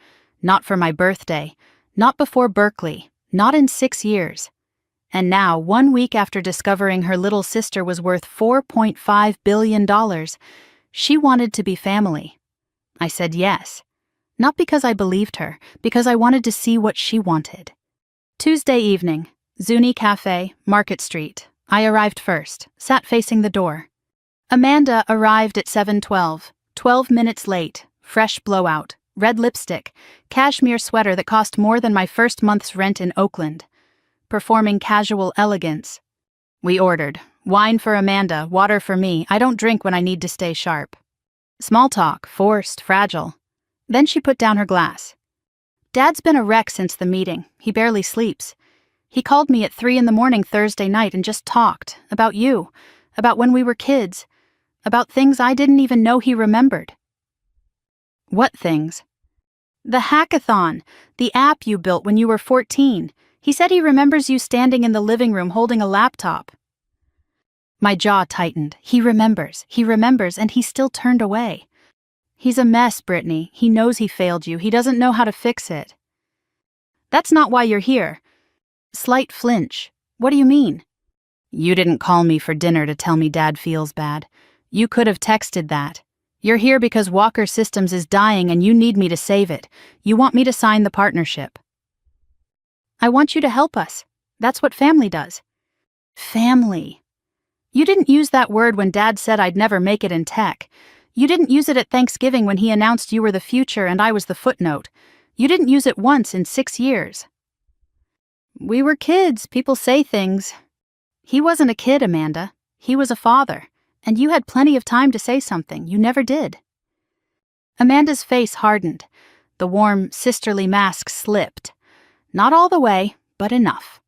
Not for my birthday. Not before Berkeley. Not in 6 years. And now, 1 week after discovering her little sister was worth $4.5 billion, she wanted to be family. I said yes. Not because I believed her, because I wanted to see what she wanted. Tuesday evening, Zuni Cafe, Market Street. I arrived first, sat facing the door. Amanda arrived at 7:12, 12 minutes late, fresh blowout, red lipstick, cashmere sweater that cost more than my first month's rent in Oakland. Performing casual elegance. We ordered. Wine for Amanda, water for me. I don't drink when I need to stay sharp. Small talk, forced, fragile. Then she put down her glass. Dad's been a wreck since the meeting. He barely sleeps. He called me at 3 in the morning Thursday night and just talked about you, about when we were kids, about things I didn't even know he remembered. What things? The hackathon, the app you built when you were 14. He said he remembers you standing in the living room holding a laptop. My jaw tightened. He remembers, and he still turned away. He's a mess, Brittany. He knows he failed you. He doesn't know how to fix it. That's not why you're here. Slight flinch. What do you mean? You didn't call me for dinner to tell me Dad feels bad. You could have texted that. You're here because Walker Systems is dying and you need me to save it. You want me to sign the partnership. I want you to help us. That's what family does. Family. You didn't use that word when Dad said I'd never make it in tech. You didn't use it at Thanksgiving when he announced you were the future and I was the footnote. You didn't use it once in 6 years. We were kids. People say things. He wasn't a kid, Amanda. He was a father. And you had plenty of time to say something. You never did. Amanda's face hardened. The warm, sisterly mask slipped. Not all the way, but enough.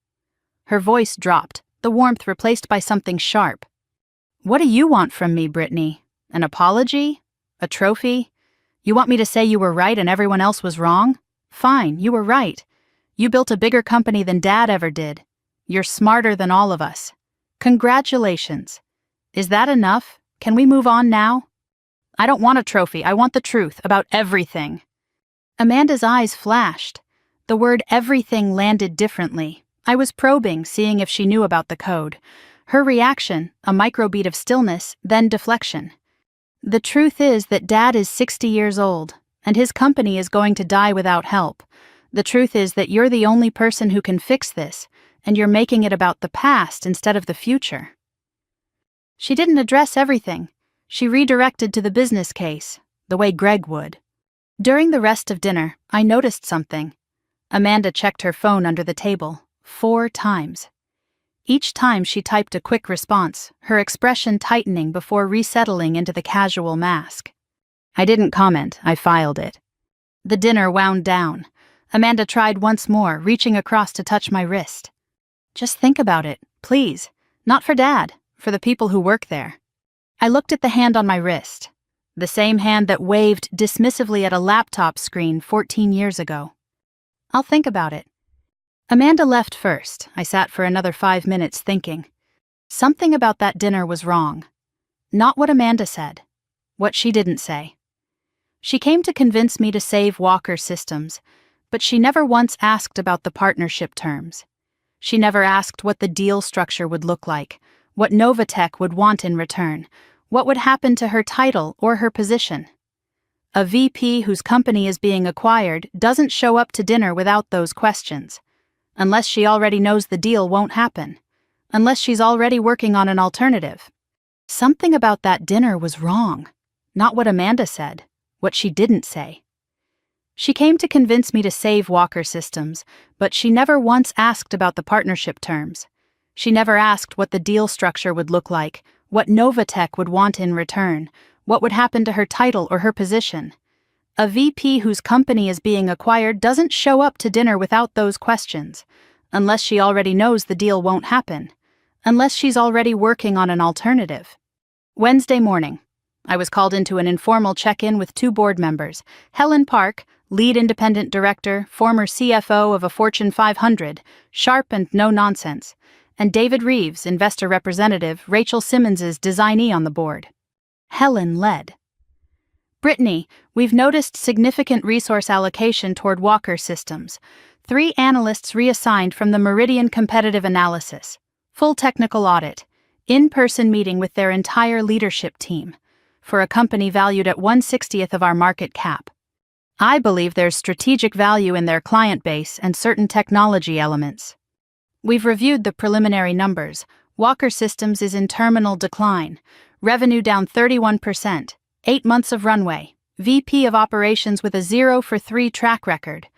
Her voice dropped, the warmth replaced by something sharp. What do you want from me, Brittany? An apology? A trophy? You want me to say you were right and everyone else was wrong? Fine, you were right. You built a bigger company than Dad ever did. You're smarter than all of us. Congratulations. Is that enough? Can we move on now? I don't want a trophy. I want the truth about everything. Amanda's eyes flashed. The word everything landed differently. I was probing, seeing if she knew about the code. Her reaction, a microbeat of stillness, then deflection. The truth is that Dad is 60 years old, and his company is going to die without help. The truth is that you're the only person who can fix this, and you're making it about the past instead of the future. She didn't address everything. She redirected to the business case, the way Greg would. During the rest of dinner, I noticed something. Amanda checked her phone under the table 4 times. Each time she typed a quick response, her expression tightening before resettling into the casual mask. I didn't comment, I filed it. The dinner wound down. Amanda tried once more, reaching across to touch my wrist. Just think about it, please. Not for Dad, for the people who work there. I looked at the hand on my wrist. The same hand that waved dismissively at a laptop screen 14 years ago. I'll think about it. Amanda left first. I sat for another 5 minutes thinking. Something about that dinner was wrong. Not what Amanda said. What she didn't say. She came to convince me to save Walker Systems, but she never once asked about the partnership terms. She never asked what the deal structure would look like, what Novatech would want in return, what would happen to her title or her position. A VP whose company is being acquired doesn't show up to dinner without those questions. Unless she already knows the deal won't happen. Unless she's already working on an alternative. Something about that dinner was wrong. Not what Amanda said, what she didn't say. She came to convince me to save Walker Systems, but she never once asked about the partnership terms. She never asked what the deal structure would look like, what Novatech would want in return, what would happen to her title or her position. A VP whose company is being acquired doesn't show up to dinner without those questions, unless she already knows the deal won't happen, unless she's already working on an alternative. Wednesday morning, I was called into an informal check-in with 2 board members, Helen Park, lead independent director, former CFO of a Fortune 500, sharp and no-nonsense, and David Reeves, investor representative, Rachel Simmons's designee on the board. Helen led. Brittany, we've noticed significant resource allocation toward Walker Systems. 3 analysts reassigned from the Meridian Competitive Analysis, full technical audit, in-person meeting with their entire leadership team, for a company valued at 1/60th of our market cap. I believe there's strategic value in their client base and certain technology elements. We've reviewed the preliminary numbers. Walker Systems is in terminal decline. Revenue down 31%, 8 months of runway, VP of operations with a 0 for 3 track record.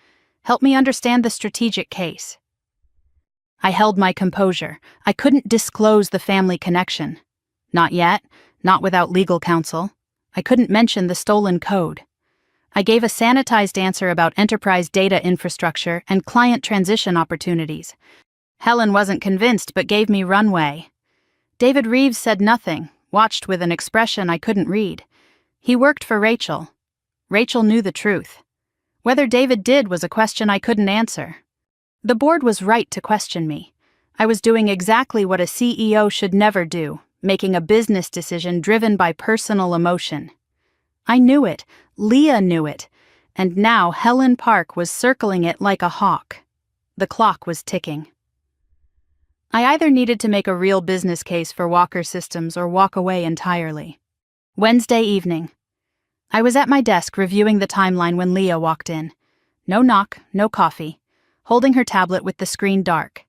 Help me understand the strategic case. I held my composure. I couldn't disclose the family connection. Not yet, not without legal counsel. I couldn't mention the stolen code. I gave a sanitized answer about enterprise data infrastructure and client transition opportunities. Helen wasn't convinced but gave me runway. David Reeves said nothing, watched with an expression I couldn't read. He worked for Rachel. Rachel knew the truth. Whether David did was a question I couldn't answer. The board was right to question me. I was doing exactly what a CEO should never do, making a business decision driven by personal emotion. I knew it, Leah knew it, and now Helen Park was circling it like a hawk. The clock was ticking. I either needed to make a real business case for Walker Systems or walk away entirely. Wednesday evening. I was at my desk reviewing the timeline when Leah walked in. No knock, no coffee, holding her tablet with the screen dark.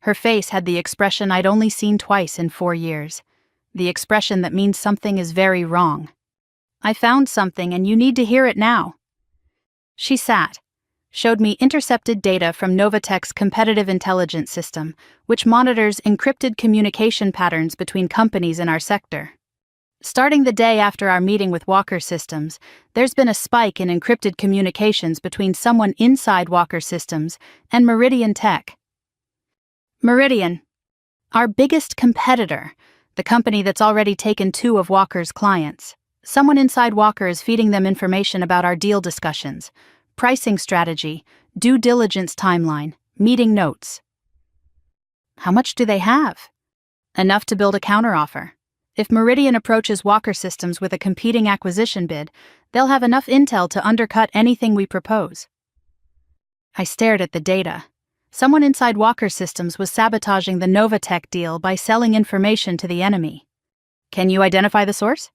Her face had the expression I'd only seen twice in 4 years, the expression that means something is very wrong. I found something and you need to hear it now. She sat, showed me intercepted data from Novatech's competitive intelligence system, which monitors encrypted communication patterns between companies in our sector. Starting the day after our meeting with Walker Systems, there's been a spike in encrypted communications between someone inside Walker Systems and Meridian Tech. Meridian, our biggest competitor, the company that's already taken 2 of Walker's clients. Someone inside Walker is feeding them information about our deal discussions, pricing strategy, due diligence timeline, meeting notes. How much do they have? Enough to build a counteroffer. If Meridian approaches Walker Systems with a competing acquisition bid, they'll have enough intel to undercut anything we propose. I stared at the data. Someone inside Walker Systems was sabotaging the Novatech deal by selling information to the enemy. Can you identify the source?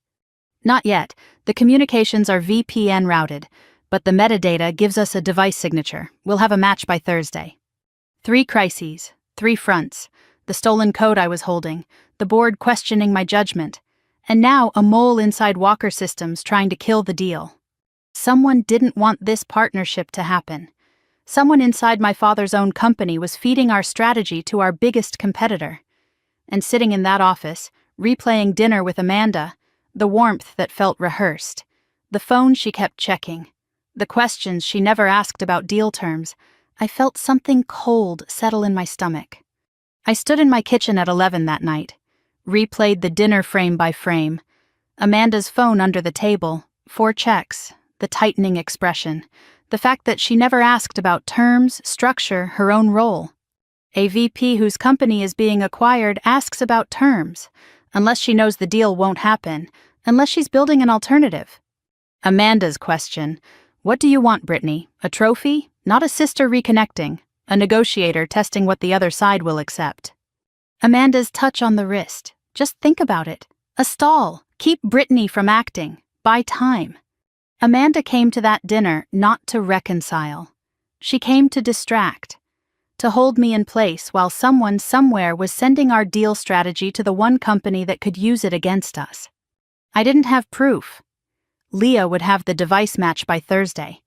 Not yet. The communications are VPN routed, but the metadata gives us a device signature. We'll have a match by Thursday. 3 crises, 3 fronts, the stolen code I was holding, the board questioning my judgment, and now a mole inside Walker Systems trying to kill the deal. Someone didn't want this partnership to happen. Someone inside my father's own company was feeding our strategy to our biggest competitor. And sitting in that office, replaying dinner with Amanda, the warmth that felt rehearsed, the phone she kept checking, the questions she never asked about deal terms, I felt something cold settle in my stomach. I stood in my kitchen at 11 that night, replayed the dinner frame by frame, Amanda's phone under the table, 4 checks, the tightening expression, the fact that she never asked about terms, structure, her own role. A VP whose company is being acquired asks about terms, unless she knows the deal won't happen, unless she's building an alternative. Amanda's question, what do you want, Brittany? A trophy? Not a sister reconnecting, a negotiator testing what the other side will accept. Amanda's touch on the wrist, just think about it. A stall, keep Brittany from acting, buy time. Amanda came to that dinner not to reconcile. She came to distract, to hold me in place while someone somewhere was sending our deal strategy to the one company that could use it against us. I didn't have proof. Leah would have the device match by Thursday.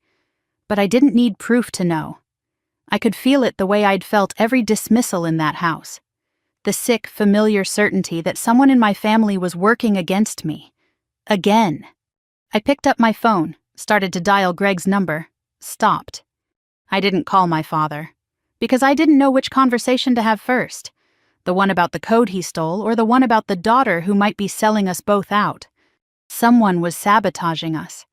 But I didn't need proof to know. I could feel it the way I'd felt every dismissal in that house. The sick, familiar certainty that someone in my family was working against me. Again. I picked up my phone, started to dial Greg's number, stopped. I didn't call my father, because I didn't know which conversation to have first, the one about the code he stole or the one about the daughter who might be selling us both out. Someone was sabotaging us.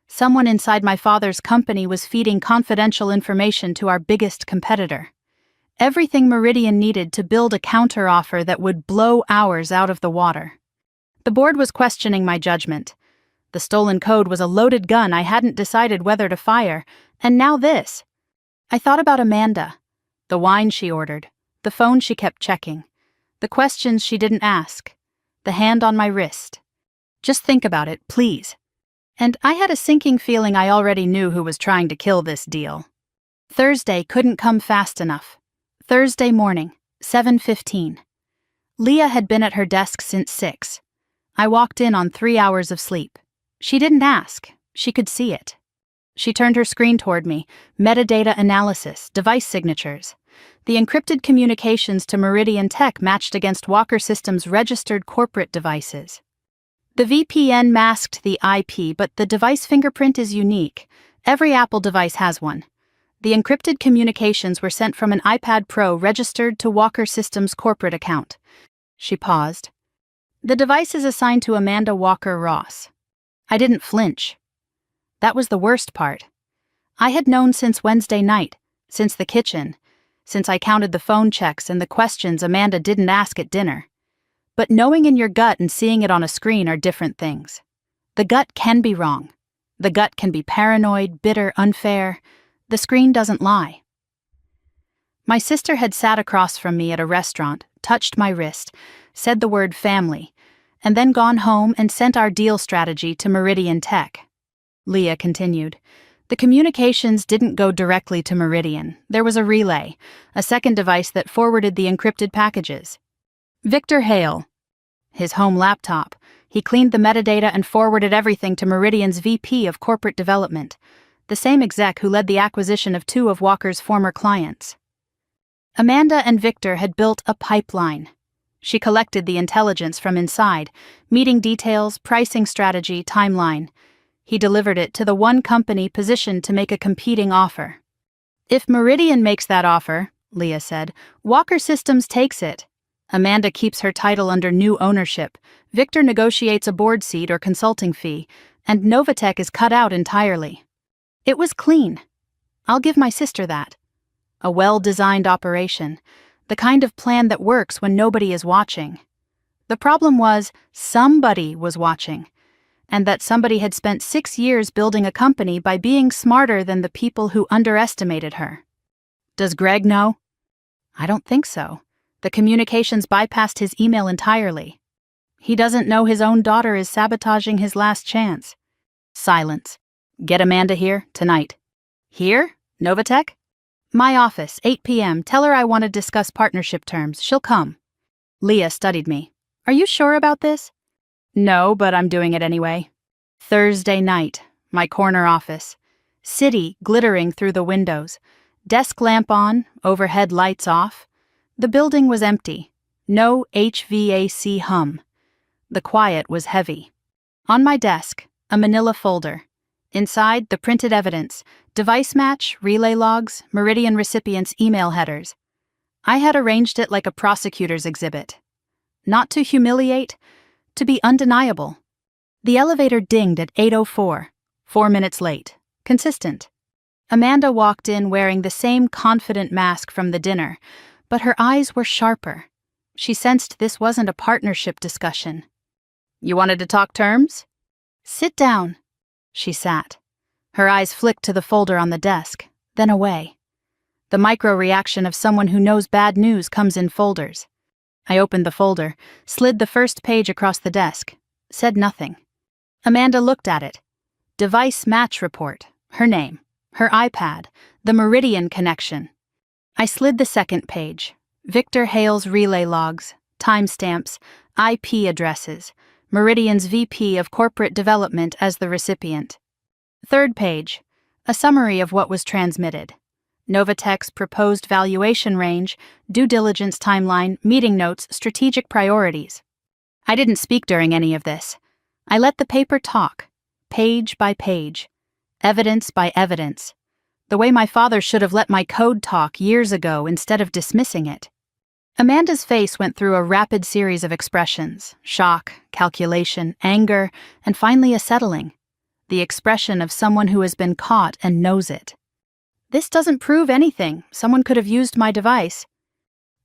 Someone inside my father's company was feeding confidential information to our biggest competitor. Everything Meridian needed to build a counteroffer that would blow ours out of the water. The board was questioning my judgment. The stolen code was a loaded gun I hadn't decided whether to fire, and now this. I thought about Amanda, the wine she ordered, the phone she kept checking, the questions she didn't ask, the hand on my wrist. Just think about it, please. And I had a sinking feeling I already knew who was trying to kill this deal. Thursday couldn't come fast enough. Thursday morning, 7:15. Leah had been at her desk since 6. I walked in on 3 hours of sleep. She didn't ask. She could see it. She turned her screen toward me, metadata analysis, device signatures. The encrypted communications to Meridian Tech matched against Walker Systems' registered corporate devices. The VPN masked the IP, but the device fingerprint is unique. Every Apple device has one. The encrypted communications were sent from an iPad Pro registered to Walker Systems' corporate account. She paused. The device is assigned to Amanda Walker Ross. I didn't flinch. That was the worst part. I had known since Wednesday night, since the kitchen, since I counted the phone checks and the questions Amanda didn't ask at dinner. But knowing in your gut and seeing it on a screen are different things. The gut can be wrong. The gut can be paranoid, bitter, unfair. The screen doesn't lie. My sister had sat across from me at a restaurant, touched my wrist, said the word family, and then gone home and sent our deal strategy to Meridian Tech. Leah continued. The communications didn't go directly to Meridian. There was a relay, a second device that forwarded the encrypted packages. Victor Hale. His home laptop. He cleaned the metadata and forwarded everything to Meridian's VP of Corporate Development, the same exec who led the acquisition of 2 of Walker's former clients. Amanda and Victor had built a pipeline. She collected the intelligence from inside, meeting details, pricing strategy, timeline. He delivered it to the one company positioned to make a competing offer. If Meridian makes that offer, Leah said, Walker Systems takes it. Amanda keeps her title under new ownership, Victor negotiates a board seat or consulting fee, and Novatech is cut out entirely. It was clean. I'll give my sister that. A well-designed operation, the kind of plan that works when nobody is watching. The problem was, somebody was watching, and that somebody had spent 6 years building a company by being smarter than the people who underestimated her. Does Greg know? I don't think so. The communications bypassed his email entirely. He doesn't know his own daughter is sabotaging his last chance. Silence. Get Amanda here, tonight. Here? Novatech? My office, 8 p.m. Tell her I want to discuss partnership terms. She'll come. Leah studied me. Are you sure about this? No, but I'm doing it anyway. Thursday night, my corner office. City glittering through the windows. Desk lamp on, overhead lights off. The building was empty. No HVAC hum. The quiet was heavy. On my desk, a manila folder. Inside, the printed evidence, device match, relay logs, Meridian recipients' email headers. I had arranged it like a prosecutor's exhibit. Not to humiliate, to be undeniable. The elevator dinged at 8:04, 4 minutes late. Consistent. Amanda walked in wearing the same confident mask from the dinner, but her eyes were sharper. She sensed this wasn't a partnership discussion. You wanted to talk terms? Sit down. She sat. Her eyes flicked to the folder on the desk, then away. The micro-reaction of someone who knows bad news comes in folders. I opened the folder, slid the first page across the desk, said nothing. Amanda looked at it. Device match report, her name, her iPad, the Meridian connection. I slid the second page. Victor Hale's relay logs, timestamps, IP addresses, Meridian's VP of Corporate Development as the recipient. Third page, a summary of what was transmitted. Novatech's proposed valuation range, due diligence timeline, meeting notes, strategic priorities. I didn't speak during any of this. I let the paper talk, page by page, evidence by evidence, the way my father should have let my code talk years ago instead of dismissing it. Amanda's face went through a rapid series of expressions, shock, calculation, anger, and finally a settling, the expression of someone who has been caught and knows it. This doesn't prove anything. Someone could have used my device.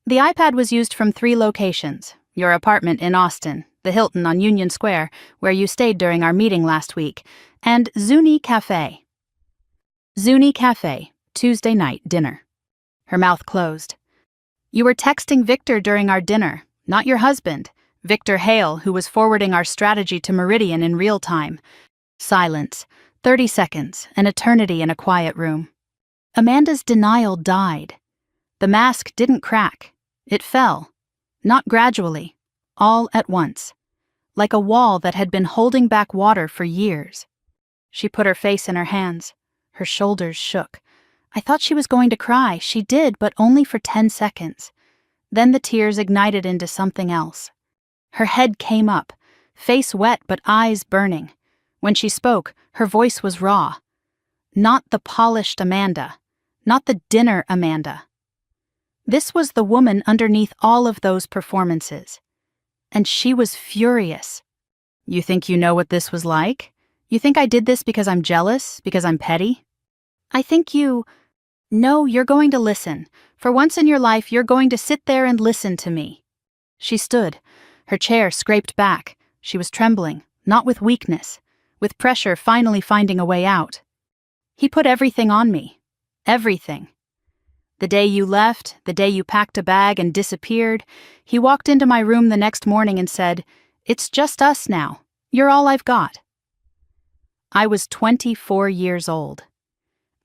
The iPad was used from 3 locations: your apartment in Austin, the Hilton on Union Square, where you stayed during our meeting last week, and Zuni Cafe. Zuni Cafe, Tuesday night dinner. Her mouth closed. You were texting Victor during our dinner, not your husband, Victor Hale, who was forwarding our strategy to Meridian in real time. Silence, 30 seconds, an eternity in a quiet room. Amanda's denial died. The mask didn't crack. It fell. Not gradually, all at once. Like a wall that had been holding back water for years. She put her face in her hands. Her shoulders shook. I thought she was going to cry. She did, but only for 10 seconds. Then the tears ignited into something else. Her head came up, face wet but eyes burning. When she spoke, her voice was raw. Not the polished Amanda. Not the dinner Amanda. This was the woman underneath all of those performances. And she was furious. You think you know what this was like? You think I did this because I'm jealous, because I'm petty? I think you... No, you're going to listen. For once in your life, you're going to sit there and listen to me. She stood, her chair scraped back. She was trembling, not with weakness, with pressure finally finding a way out. He put everything on me. Everything. The day you left, the day you packed a bag and disappeared, he walked into my room the next morning and said, "It's just us now. You're all I've got." I was 24 years old.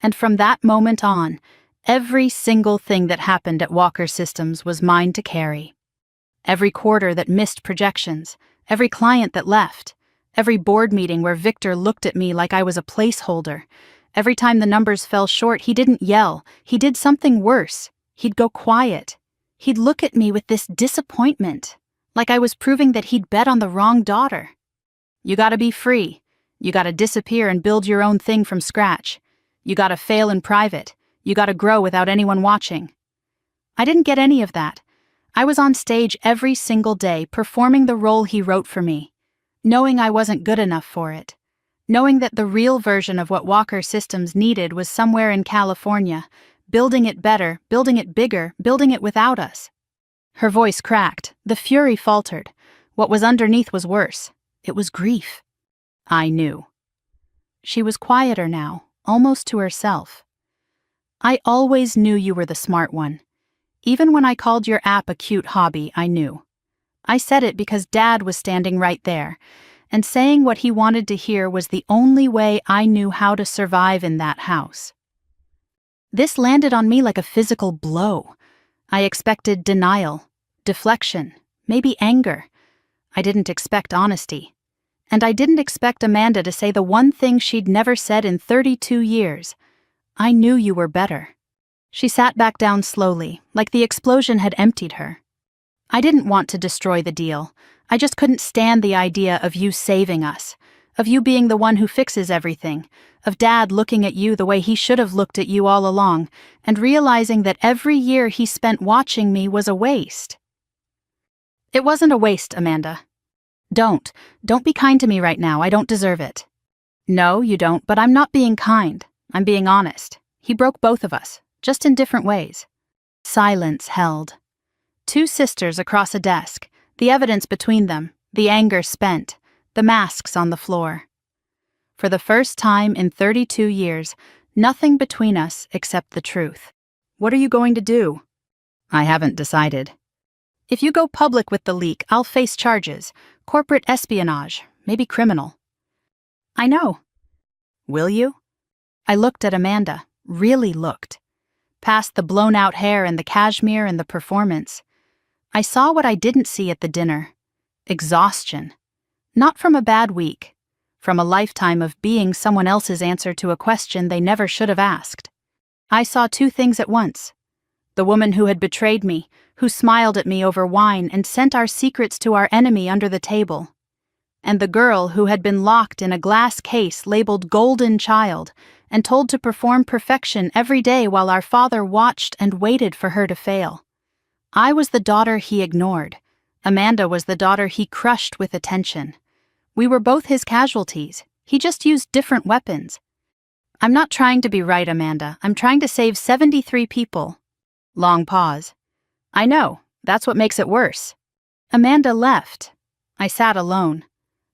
And from that moment on, every single thing that happened at Walker Systems was mine to carry. Every quarter that missed projections, every client that left, every board meeting where Victor looked at me like I was a placeholder. Every time the numbers fell short, he didn't yell. He did something worse. He'd go quiet. He'd look at me with this disappointment, like I was proving that he'd bet on the wrong daughter. You gotta be free. You gotta disappear and build your own thing from scratch. You gotta fail in private. You gotta grow without anyone watching. I didn't get any of that. I was on stage every single day performing the role he wrote for me, knowing I wasn't good enough for it. Knowing that the real version of what Walker Systems needed was somewhere in California, building it better, building it bigger, building it without us. Her voice cracked, the fury faltered. What was underneath was worse. It was grief. I knew. She was quieter now, almost to herself. I always knew you were the smart one. Even when I called your app a cute hobby, I knew. I said it because Dad was standing right there, and saying what he wanted to hear was the only way I knew how to survive in that house. This landed on me like a physical blow. I expected denial, deflection, maybe anger. I didn't expect honesty. And I didn't expect Amanda to say the one thing she'd never said in 32 years. I knew you were better. She sat back down slowly, like the explosion had emptied her. I didn't want to destroy the deal. I just couldn't stand the idea of you saving us, of you being the one who fixes everything, of Dad looking at you the way he should have looked at you all along, and realizing that every year he spent watching me was a waste. It wasn't a waste, Amanda. Don't be kind to me right now. I don't deserve it. No, you don't, but I'm not being kind. I'm being honest. He broke both of us, just in different ways. Silence held. Two sisters across a desk, the evidence between them, the anger spent, the masks on the floor. For the first time in 32 years, nothing between us except the truth. What are you going to do? I haven't decided. If you go public with the leak, I'll face charges, corporate espionage, maybe criminal. I know. Will you? I looked at Amanda, really looked. Past the blown-out hair and the cashmere and the performance. I saw what I didn't see at the dinner. Exhaustion. Not from a bad week. From a lifetime of being someone else's answer to a question they never should have asked. I saw two things at once. The woman who had betrayed me, who smiled at me over wine and sent our secrets to our enemy under the table. And the girl who had been locked in a glass case labeled Golden Child and told to perform perfection every day while our father watched and waited for her to fail. I was the daughter he ignored. Amanda was the daughter he crushed with attention. We were both his casualties. He just used different weapons. I'm not trying to be right, Amanda. I'm trying to save 73 people. Long pause. I know. That's what makes it worse. Amanda left. I sat alone.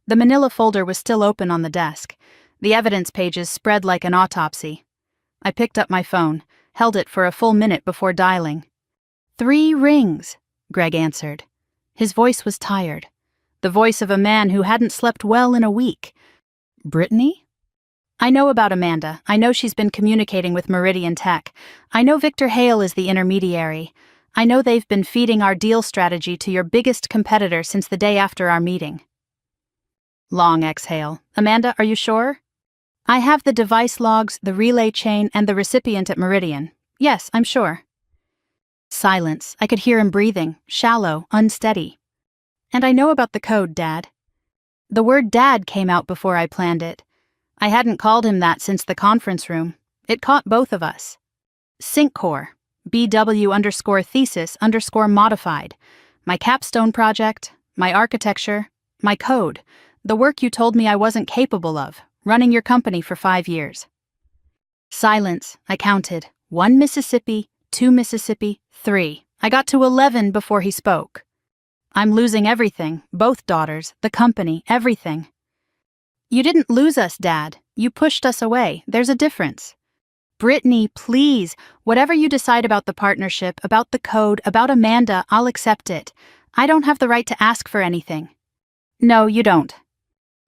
The manila folder was still open on the desk. The evidence pages spread like an autopsy. I picked up my phone, held it for a full minute before dialing. 3 rings, Greg answered. His voice was tired. The voice of a man who hadn't slept well in a week. Brittany? I know about Amanda. I know she's been communicating with Meridian Tech. I know Victor Hale is the intermediary. I know they've been feeding our deal strategy to your biggest competitor since the day after our meeting. Long exhale. Amanda, are you sure? I have the device logs, the relay chain, and the recipient at Meridian. Yes, I'm sure. Silence. I could hear him breathing, shallow, unsteady. And I know about the code, Dad. The word Dad came out before I planned it. I hadn't called him that since the conference room. It caught both of us. Sync Core, BW_thesis_modified. My capstone project, my architecture, my code, the work you told me I wasn't capable of, running your company for 5 years. Silence, I counted. 1 Mississippi, 2 Mississippi, 3. I got to 11 before he spoke. I'm losing everything, both daughters, the company, everything. You didn't lose us, Dad. You pushed us away. There's a difference. Brittany, please, whatever you decide about the partnership, about the code, about Amanda, I'll accept it. I don't have the right to ask for anything. No, you don't.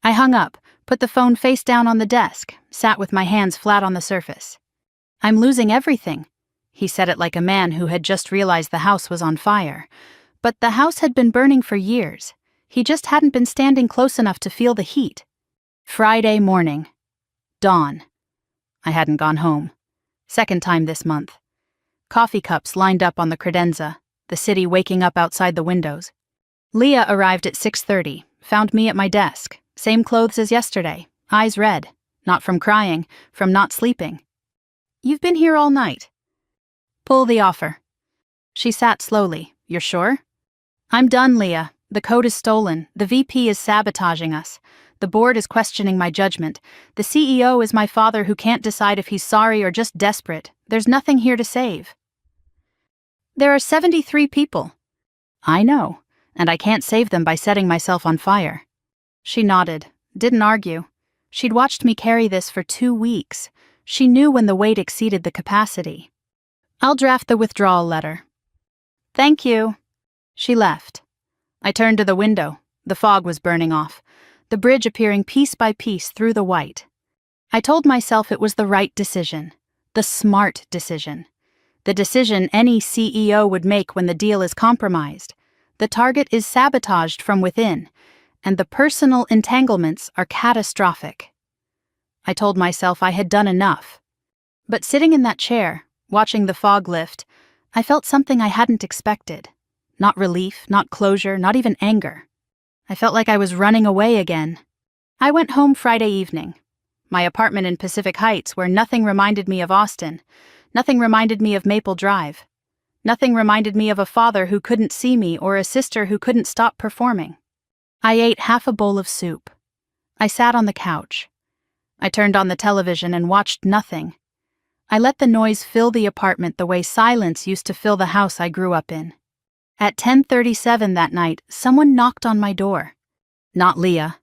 I hung up, put the phone face down on the desk, sat with my hands flat on the surface. I'm losing everything. He said it like a man who had just realized the house was on fire. But the house had been burning for years. He just hadn't been standing close enough to feel the heat. Friday morning. Dawn. I hadn't gone home. Second time this month. Coffee cups lined up on the credenza, the city waking up outside the windows. Leah arrived at 6:30, found me at my desk, same clothes as yesterday, eyes red, not from crying, from not sleeping. You've been here all night. Pull the offer. She sat slowly. You're sure? I'm done, Leah. The code is stolen. The VP is sabotaging us. The board is questioning my judgment. The CEO is my father who can't decide if he's sorry or just desperate. There's nothing here to save. There are 73 people. I know, and I can't save them by setting myself on fire. She nodded, didn't argue. She'd watched me carry this for 2 weeks. She knew when the weight exceeded the capacity. I'll draft the withdrawal letter. Thank you. She left. I turned to the window. The fog was burning off, the bridge appearing piece by piece through the white. I told myself it was the right decision, the smart decision, the decision any CEO would make when the deal is compromised. The target is sabotaged from within, and the personal entanglements are catastrophic. I told myself I had done enough. But sitting in that chair, watching the fog lift, I felt something I hadn't expected. Not relief, not closure, not even anger. I felt like I was running away again. I went home Friday evening. My apartment in Pacific Heights, where nothing reminded me of Austin, nothing reminded me of Maple Drive, nothing reminded me of a father who couldn't see me or a sister who couldn't stop performing. I ate half a bowl of soup. I sat on the couch. I turned on the television and watched nothing. I let the noise fill the apartment the way silence used to fill the house I grew up in. At 10:37 that night, someone knocked on my door. Not Leah.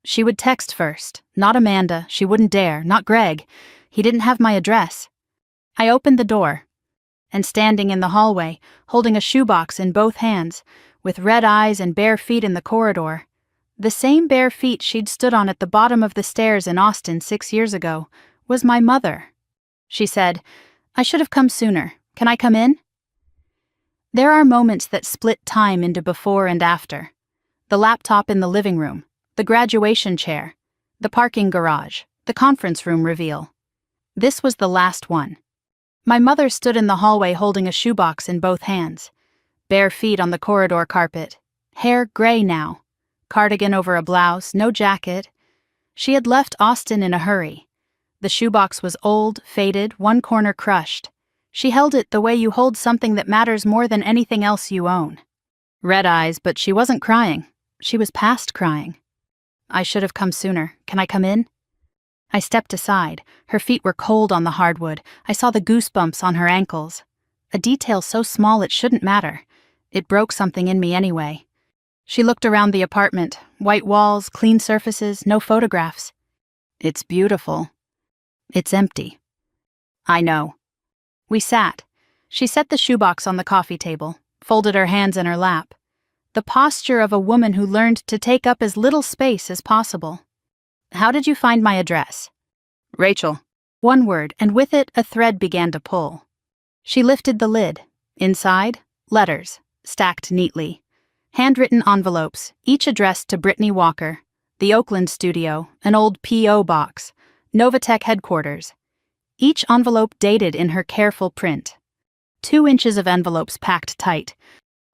She would text first. Not Amanda. She wouldn't dare. Not Greg. He didn't have my address. I opened the door, and standing in the hallway, holding a shoebox in both hands, with red eyes and bare feet in the corridor, the same bare feet she'd stood on at the bottom of the stairs in Austin 6 years ago, was my mother. She said, I should have come sooner. Can I come in? There are moments that split time into before and after. The laptop in the living room, the graduation chair, the parking garage, the conference room reveal. This was the last one. My mother stood in the hallway holding a shoebox in both hands, bare feet on the corridor carpet, hair gray now, cardigan over a blouse, no jacket. She had left Austin in a hurry. The shoebox was old, faded, one corner crushed. She held it the way you hold something that matters more than anything else you own. Red eyes, but she wasn't crying. She was past crying. I should have come sooner. Can I come in? I stepped aside. Her feet were cold on the hardwood. I saw the goosebumps on her ankles. A detail so small it shouldn't matter. It broke something in me anyway. She looked around the apartment. White walls, clean surfaces, no photographs. It's beautiful. It's empty. I know. We sat. She set the shoebox on the coffee table, folded her hands in her lap. The posture of a woman who learned to take up as little space as possible. How did you find my address? Rachel. One word, and with it a thread began to pull. She lifted the lid. Inside, letters, stacked neatly. Handwritten envelopes, each addressed to Brittany Walker, the Oakland studio, an old P.O. box, Novatech headquarters. Each envelope dated in her careful print. 2 inches of envelopes packed tight.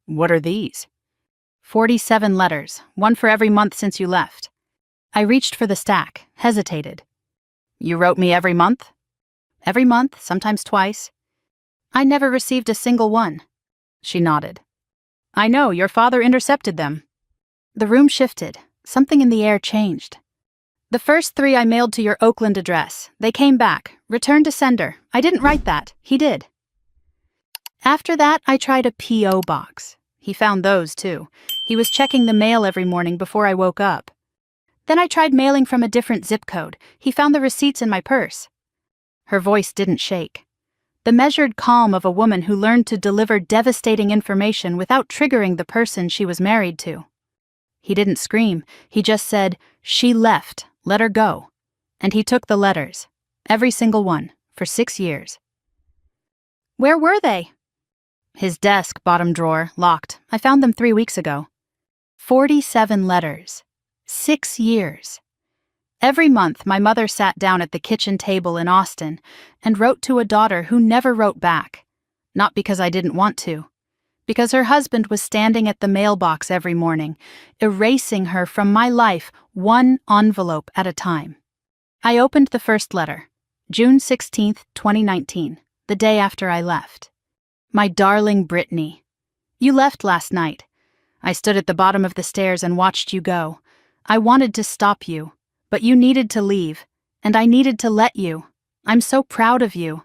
What are these? 47 letters, one for every month since you left. I reached for the stack, hesitated. You wrote me every month? Every month, sometimes twice. I never received a single one. She nodded. I know, your father intercepted them. The room shifted. Something in the air changed. The first 3 I mailed to your Oakland address. They came back. Returned to sender. I didn't write that. He did. After that, I tried a P.O. box. He found those, too. He was checking the mail every morning before I woke up. Then I tried mailing from a different zip code. He found the receipts in my purse. Her voice didn't shake. The measured calm of a woman who learned to deliver devastating information without triggering the person she was married to. He didn't scream. He just said, "She left. Let her go." And he took the letters. Every single one. For 6 years. Where were they? His desk, bottom drawer, locked. I found them 3 weeks ago. 47 letters. 6 years. Every month, my mother sat down at the kitchen table in Austin and wrote to a daughter who never wrote back. Not because I didn't want to. Because her husband was standing at the mailbox every morning, erasing her from my life one envelope at a time. I opened the first letter, June 16, 2019, the day after I left. My darling Brittany, you left last night. I stood at the bottom of the stairs and watched you go. I wanted to stop you, but you needed to leave, and I needed to let you. I'm so proud of you.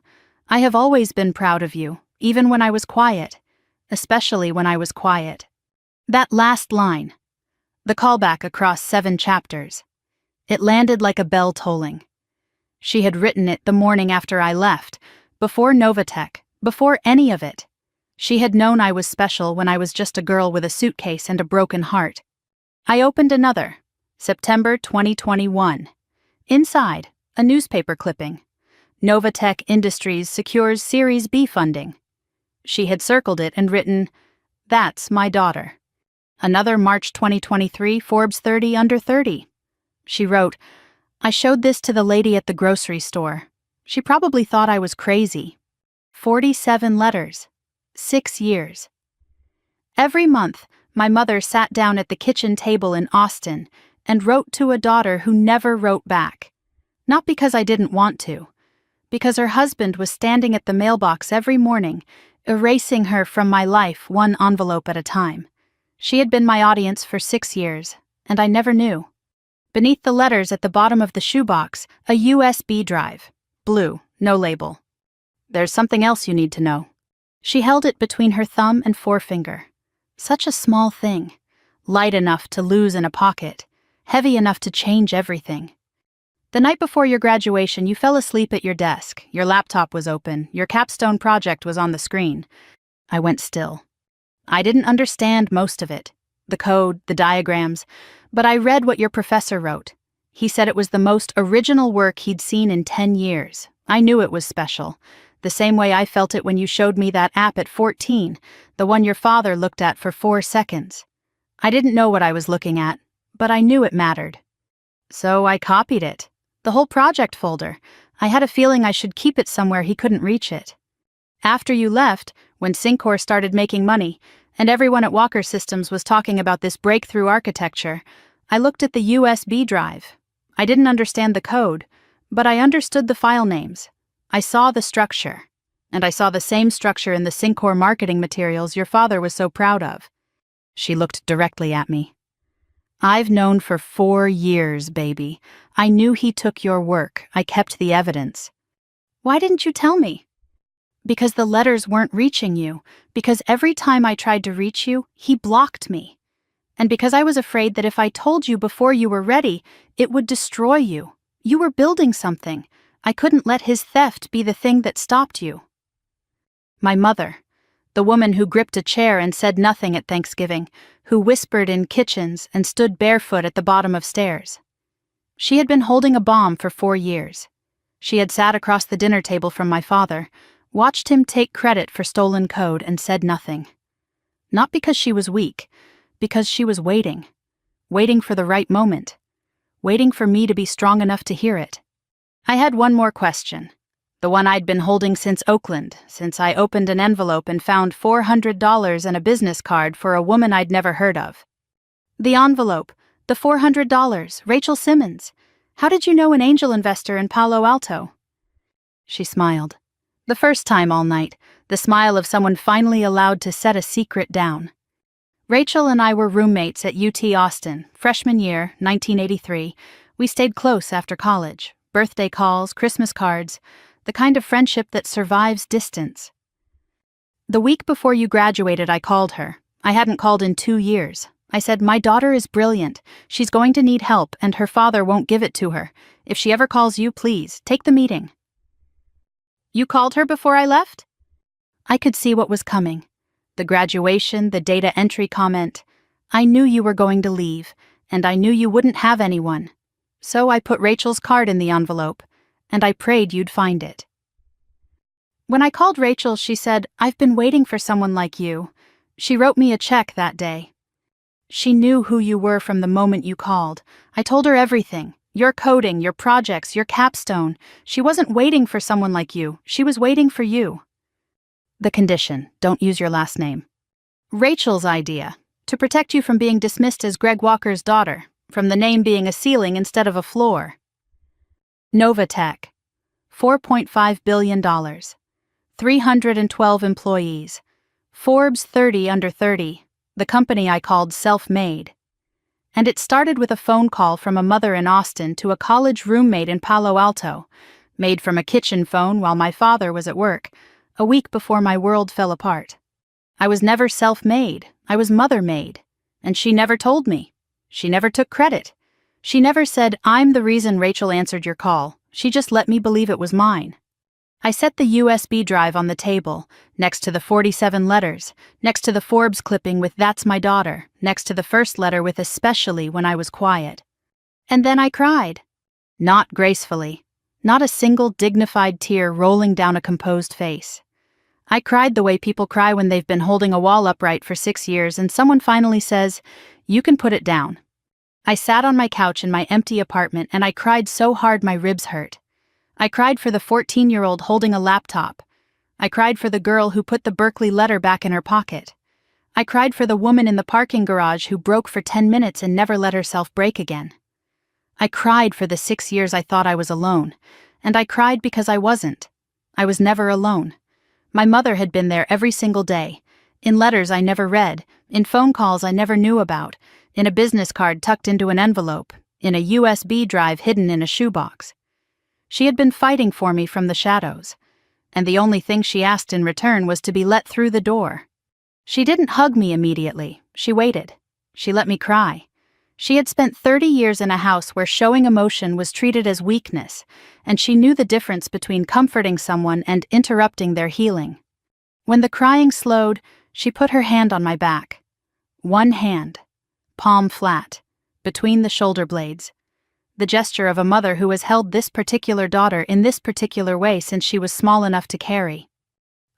I have always been proud of you, even when I was quiet. Especially when I was quiet. That last line, the callback across 7 chapters, it landed like a bell tolling. She had written it the morning after I left, before Novatech, before any of it. She had known I was special when I was just a girl with a suitcase and a broken heart. I opened another, September 2021. Inside, a newspaper clipping. Novatech Industries secures Series B funding. She had circled it and written, "That's my daughter." Another March 2023 Forbes 30 Under 30. She wrote, "I showed this to the lady at the grocery store. She probably thought I was crazy." 47 letters. 6 years. Every month, my mother sat down at the kitchen table in Austin and wrote to a daughter who never wrote back. Not because I didn't want to. Because her husband was standing at the mailbox every morning, erasing her from my life one envelope at a time. She had been my audience for 6 years, and I never knew. Beneath the letters at the bottom of the shoebox, a USB drive. Blue, no label. "There's something else you need to know." She held it between her thumb and forefinger. Such a small thing. Light enough to lose in a pocket. Heavy enough to change everything. The night before your graduation, you fell asleep at your desk. Your laptop was open. Your capstone project was on the screen. I went still. I didn't understand most of it. The code, the diagrams. But I read what your professor wrote. He said it was the most original work he'd seen in 10 years. I knew it was special. The same way I felt it when you showed me that app at 14, the one your father looked at for 4 seconds. I didn't know what I was looking at, but I knew it mattered. So I copied it. The whole project folder. I had a feeling I should keep it somewhere he couldn't reach it. After you left, when Syncor started making money, and everyone at Walker Systems was talking about this breakthrough architecture, I looked at the USB drive. I didn't understand the code, but I understood the file names. I saw the structure. And I saw the same structure in the Syncor marketing materials your father was so proud of. She looked directly at me. "I've known for 4 years, baby. I knew he took your work. I kept the evidence." "Why didn't you tell me?" "Because the letters weren't reaching you. Because every time I tried to reach you, he blocked me. And because I was afraid that if I told you before you were ready, it would destroy you. You were building something. I couldn't let his theft be the thing that stopped you." My mother, the woman who gripped a chair and said nothing at Thanksgiving, who whispered in kitchens and stood barefoot at the bottom of stairs. She had been holding a bomb for 4 years. She had sat across the dinner table from my father, watched him take credit for stolen code, and said nothing. Not because she was weak, because she was waiting. Waiting for the right moment. Waiting for me to be strong enough to hear it. I had one more question. The one I'd been holding since Oakland, since I opened an envelope and found $400 and a business card for a woman I'd never heard of. The envelope, the $400, Rachel Simmons. How did you know an angel investor in Palo Alto? She smiled. The first time all night, the smile of someone finally allowed to set a secret down. Rachel and I were roommates at UT Austin, freshman year, 1983. We stayed close after college. Birthday calls, Christmas cards, the kind of friendship that survives distance. The week before you graduated, I called her. I hadn't called in 2 years. I said, "My daughter is brilliant. She's going to need help, and her father won't give it to her. If she ever calls you, please, take the meeting." You called her before I left? I could see what was coming. The graduation, the data entry comment. I knew you were going to leave, and I knew you wouldn't have anyone. So I put Rachel's card in the envelope, and I prayed you'd find it. When I called Rachel, she said, "I've been waiting for someone like you." She wrote me a check that day. She knew who you were from the moment you called. I told her everything. Your coding, your projects, your capstone. She wasn't waiting for someone like you. She was waiting for you. The condition, don't use your last name. Rachel's idea, to protect you from being dismissed as Greg Walker's daughter, from the name being a ceiling instead of a floor. Novatech, $4.5 billion, 312 employees, Forbes 30 under 30, the company I called self-made. And it started with a phone call from a mother in Austin to a college roommate in Palo Alto, made from a kitchen phone while my father was at work, a week before my world fell apart. I was never self-made, I was mother-made, and she never told me. She never took credit. She never said, "I'm the reason Rachel answered your call." She just let me believe it was mine. I set the USB drive on the table, next to the 47 letters, next to the Forbes clipping with "That's my daughter," next to the first letter with "especially when I was quiet." And then I cried. Not gracefully. Not a single dignified tear rolling down a composed face. I cried the way people cry when they've been holding a wall upright for 6 years and someone finally says, "You can put it down." I sat on my couch in my empty apartment and I cried so hard my ribs hurt. I cried for the 14-year-old holding a laptop. I cried for the girl who put the Berkeley letter back in her pocket. I cried for the woman in the parking garage who broke for 10 minutes and never let herself break again. I cried for the 6 years I thought I was alone, and I cried because I wasn't. I was never alone. My mother had been there every single day, in letters I never read, in phone calls I never knew about, in a business card tucked into an envelope, in a USB drive hidden in a shoebox. She had been fighting for me from the shadows, and the only thing she asked in return was to be let through the door. She didn't hug me immediately. She waited. She let me cry. She had spent 30 years in a house where showing emotion was treated as weakness, and she knew the difference between comforting someone and interrupting their healing. When the crying slowed, she put her hand on my back. One hand, palm flat, between the shoulder blades. The gesture of a mother who has held this particular daughter in this particular way since she was small enough to carry.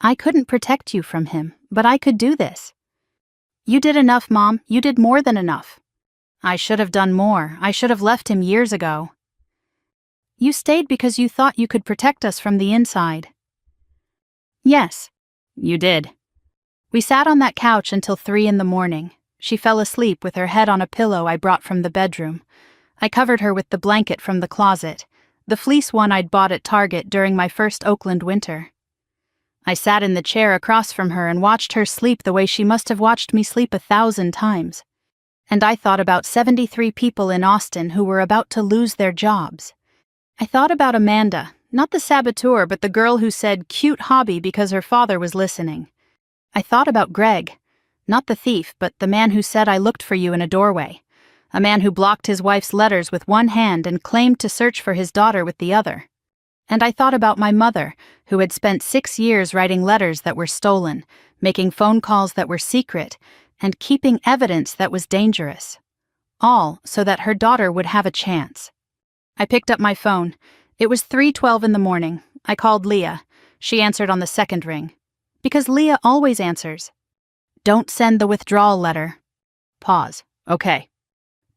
I couldn't protect you from him, but I could do this. You did enough, Mom. You did more than enough. I should have done more. I should have left him years ago. You stayed because you thought you could protect us from the inside. Yes, you did. We sat on that couch until 3 in the morning. She fell asleep with her head on a pillow I brought from the bedroom. I covered her with the blanket from the closet, the fleece one I'd bought at Target during my first Oakland winter. I sat in the chair across from her and watched her sleep the way she must have watched me sleep 1,000 times. And I thought about 73 people in Austin who were about to lose their jobs. I thought about Amanda, not the saboteur but the girl who said "cute hobby" because her father was listening. I thought about Greg, not the thief but the man who said "I looked for you in a doorway." A man who blocked his wife's letters with one hand and claimed to search for his daughter with the other. And I thought about my mother, who had spent 6 years writing letters that were stolen, making phone calls that were secret, and keeping evidence that was dangerous. All so that her daughter would have a chance. I picked up my phone. It was 3:12 in the morning. I called Leah. She answered on the second ring. Because Leah always answers. Don't send the withdrawal letter. Pause. Okay.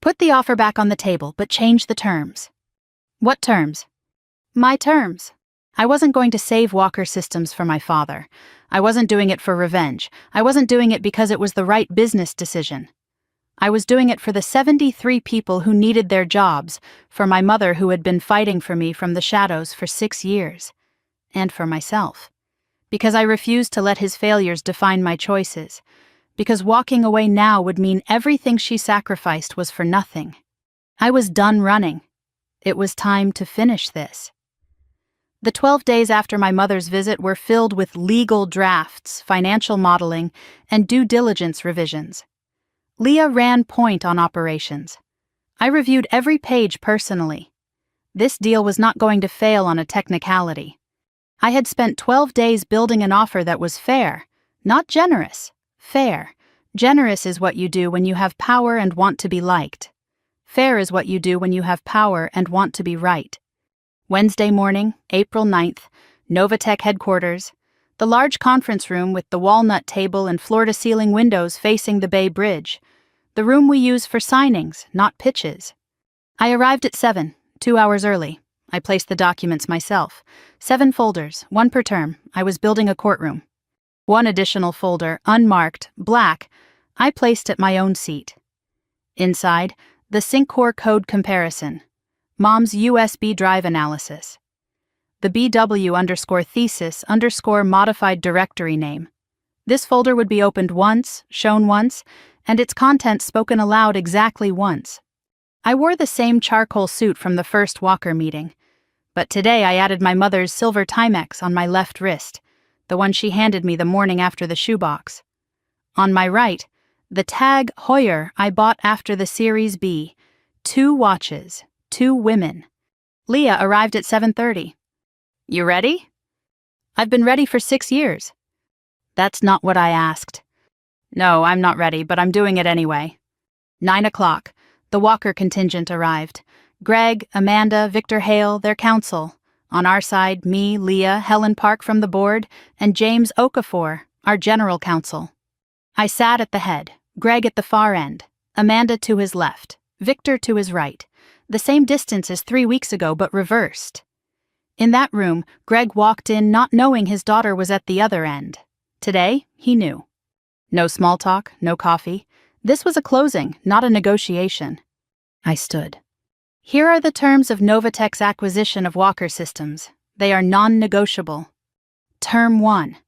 Put the offer back on the table, but change the terms. What terms? My terms. I wasn't going to save Walker Systems for my father. I wasn't doing it for revenge. I wasn't doing it because it was the right business decision. I was doing it for the 73 people who needed their jobs, for my mother who had been fighting for me from the shadows for 6 years, and for myself. Because I refused to let his failures define my choices. Because walking away now would mean everything she sacrificed was for nothing. I was done running. It was time to finish this. The 12 days after my mother's visit were filled with legal drafts, financial modeling, and due diligence revisions. Leah ran point on operations. I reviewed every page personally. This deal was not going to fail on a technicality. I had spent 12 days building an offer that was fair, not generous. Fair. Generous is what you do when you have power and want to be liked. Fair is what you do when you have power and want to be right. Wednesday morning, April 9th, Novatech headquarters. The large conference room with the walnut table and floor-to-ceiling windows facing the Bay Bridge. The room we use for signings, not pitches. I arrived at 7, 2 hours early. I placed the documents myself. 7 folders, 1 per term. I was building a courtroom. 1 additional folder, unmarked, black, I placed at my own seat. Inside, the SyncCore code comparison. Mom's USB drive analysis. The BW_thesis_modified directory name. This folder would be opened once, shown once, and its contents spoken aloud exactly once. I wore the same charcoal suit from the first Walker meeting, but today I added my mother's silver Timex on my left wrist, the one she handed me the morning after the shoebox. On my right, the TAG Heuer I bought after the Series B. 2 watches, 2 women. Leah arrived at 7:30. You ready? I've been ready for 6 years. That's not what I asked. No, I'm not ready, but I'm doing it anyway. 9 o'clock. The Walker contingent arrived. Greg, Amanda, Victor Hale, their counsel. On our side, me, Leah, Helen Park from the board, and James Okafor, our general counsel. I sat at the head, Greg at the far end, Amanda to his left, Victor to his right, the same distance as 3 weeks ago but reversed. In that room, Greg walked in not knowing his daughter was at the other end. Today, he knew. No small talk, no coffee. This was a closing, not a negotiation. I stood. Here are the terms of Novatech's acquisition of Walker Systems. They are non-negotiable. Term 1.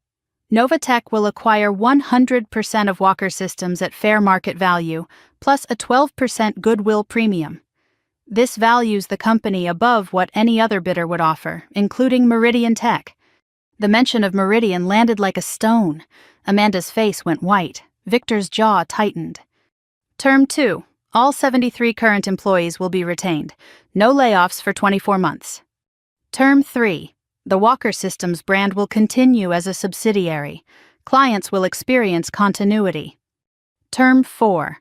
Novatech will acquire 100% of Walker Systems at fair market value, plus a 12% goodwill premium. This values the company above what any other bidder would offer, including Meridian Tech. The mention of Meridian landed like a stone. Amanda's face went white. Victor's jaw tightened. Term 2. All 73 current employees will be retained. No layoffs for 24 months. Term 3. The Walker Systems brand will continue as a subsidiary. Clients will experience continuity. Term 4.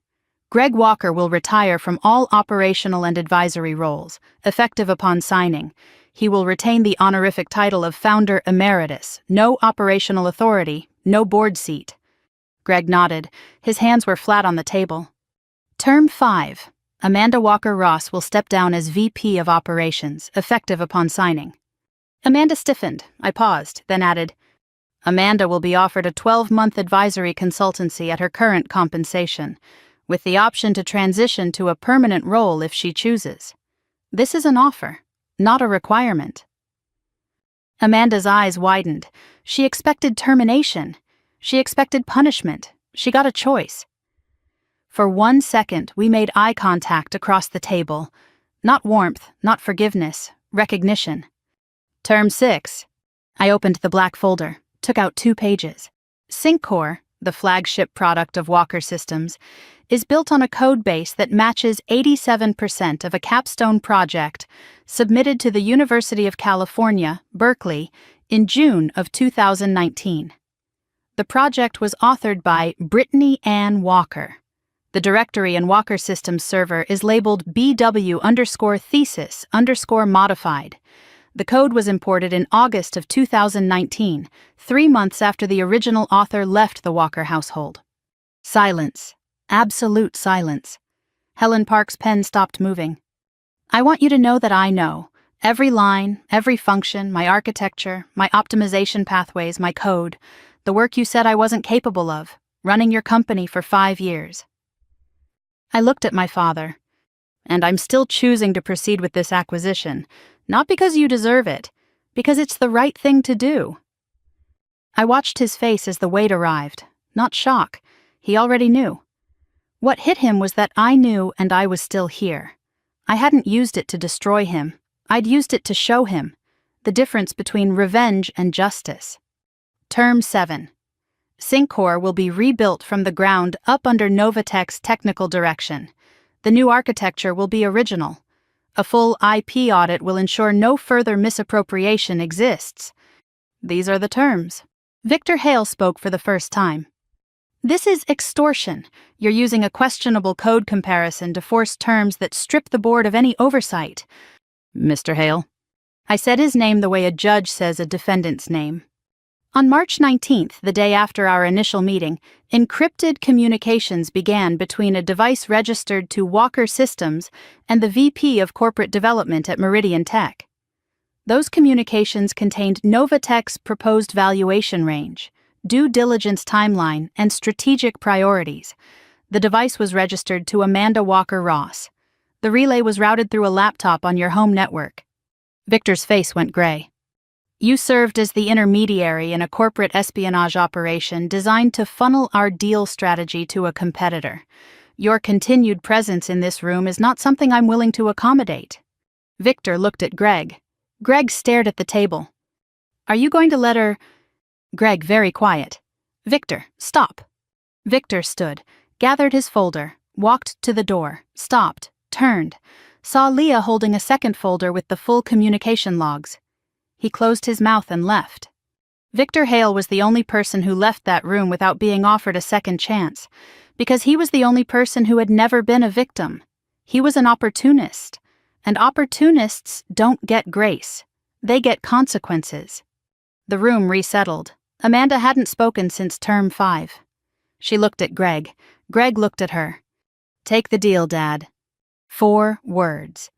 Greg Walker will retire from all operational and advisory roles, effective upon signing. He will retain the honorific title of Founder Emeritus, no operational authority, no board seat. Greg nodded. His hands were flat on the table. Term 5. Amanda Walker Ross will step down as VP of Operations, effective upon signing. Amanda stiffened. I paused, then added, Amanda will be offered a 12-month advisory consultancy at her current compensation, with the option to transition to a permanent role if she chooses. This is an offer, not a requirement. Amanda's eyes widened. She expected termination. She expected punishment. She got a choice. For 1 second, we made eye contact across the table. Not warmth, not forgiveness, recognition. Term 6. I opened the black folder, took out 2 pages. SyncCore, the flagship product of Walker Systems, is built on a code base that matches 87% of a capstone project submitted to the University of California, Berkeley, in June of 2019. The project was authored by Brittany Ann Walker. The directory in Walker Systems server is labeled BW_thesis_modified. The code was imported in August of 2019, 3 months after the original author left the Walker household. Silence. Absolute silence. Helen Park's pen stopped moving. I want you to know that I know. Every line, every function, my architecture, my optimization pathways, my code, the work you said I wasn't capable of, running your company for 5 years. I looked at my father. And I'm still choosing to proceed with this acquisition, not because you deserve it, because it's the right thing to do. I watched his face as the weight arrived. Not shock. He already knew. What hit him was that I knew and I was still here. I hadn't used it to destroy him. I'd used it to show him the difference between revenge and justice. Term 7. Syncor will be rebuilt from the ground up under Novatech's technical direction. The new architecture will be original. A full IP audit will ensure no further misappropriation exists. These are the terms. Victor Hale spoke for the first time. This is extortion. You're using a questionable code comparison to force terms that strip the board of any oversight. Mr. Hale. I said his name the way a judge says a defendant's name. On March 19th, the day after our initial meeting, encrypted communications began between a device registered to Walker Systems and the VP of Corporate Development at Meridian Tech. Those communications contained Novatech's proposed valuation range, due diligence timeline, and strategic priorities. The device was registered to Amanda Walker Ross. The relay was routed through a laptop on your home network. Victor's face went gray. You served as the intermediary in a corporate espionage operation designed to funnel our deal strategy to a competitor. Your continued presence in this room is not something I'm willing to accommodate. Victor looked at Greg. Greg stared at the table. Are you going to let her... Greg, very quiet. Victor, stop. Victor stood, gathered his folder, walked to the door, stopped, turned, saw Leah holding a second folder with the full communication logs. He closed his mouth and left. Victor Hale was the only person who left that room without being offered a second chance, because he was the only person who had never been a victim. He was an opportunist, and opportunists don't get grace. They get consequences. The room resettled. Amanda hadn't spoken since term 5. She looked at Greg. Greg looked at her. Take the deal, Dad. 4 words.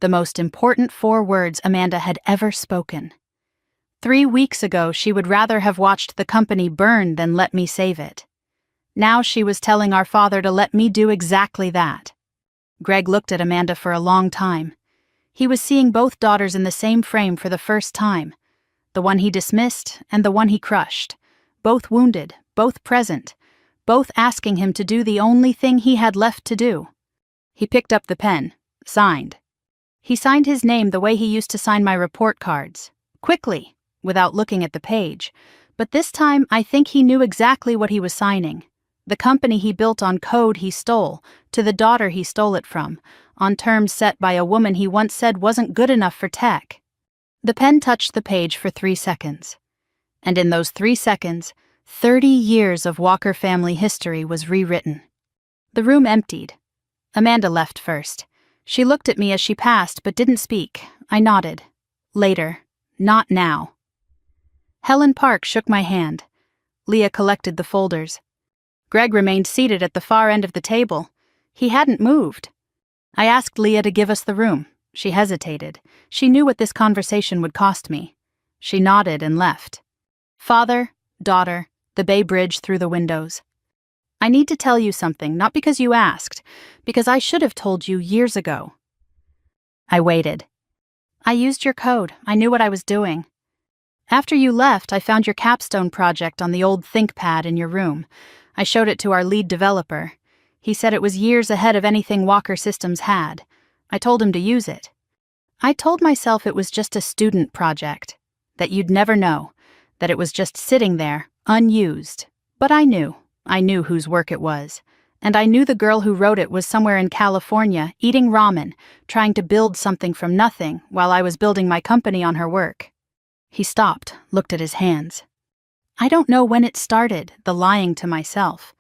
The most important 4 words Amanda had ever spoken. 3 weeks ago, she would rather have watched the company burn than let me save it. Now she was telling our father to let me do exactly that. Greg looked at Amanda for a long time. He was seeing both daughters in the same frame for the first time. The one he dismissed and the one he crushed. Both wounded, both present, both asking him to do the only thing he had left to do. He picked up the pen, signed. He signed his name the way he used to sign my report cards, quickly, without looking at the page. But this time, I think he knew exactly what he was signing. The company he built on code he stole, to the daughter he stole it from, on terms set by a woman he once said wasn't good enough for tech. The pen touched the page for 3 seconds. And in those 3 seconds, 30 years of Walker family history was rewritten. The room emptied. Amanda left first. She looked at me as she passed but didn't speak. I nodded. Later. Not now. Helen Park shook my hand. Leah collected the folders. Greg remained seated at the far end of the table. He hadn't moved. I asked Leah to give us the room. She hesitated. She knew what this conversation would cost me. She nodded and left. Father, daughter, the Bay Bridge through the windows. I need to tell you something, not because you asked, because I should have told you years ago. I waited. I used your code. I knew what I was doing. After you left, I found your capstone project on the old ThinkPad in your room. I showed it to our lead developer. He said it was years ahead of anything Walker Systems had. I told him to use it. I told myself it was just a student project, that you'd never know, that it was just sitting there, unused. But I knew whose work it was. And I knew the girl who wrote it was somewhere in California, eating ramen, trying to build something from nothing while I was building my company on her work. He stopped, looked at his hands. I don't know when it started, the lying to myself.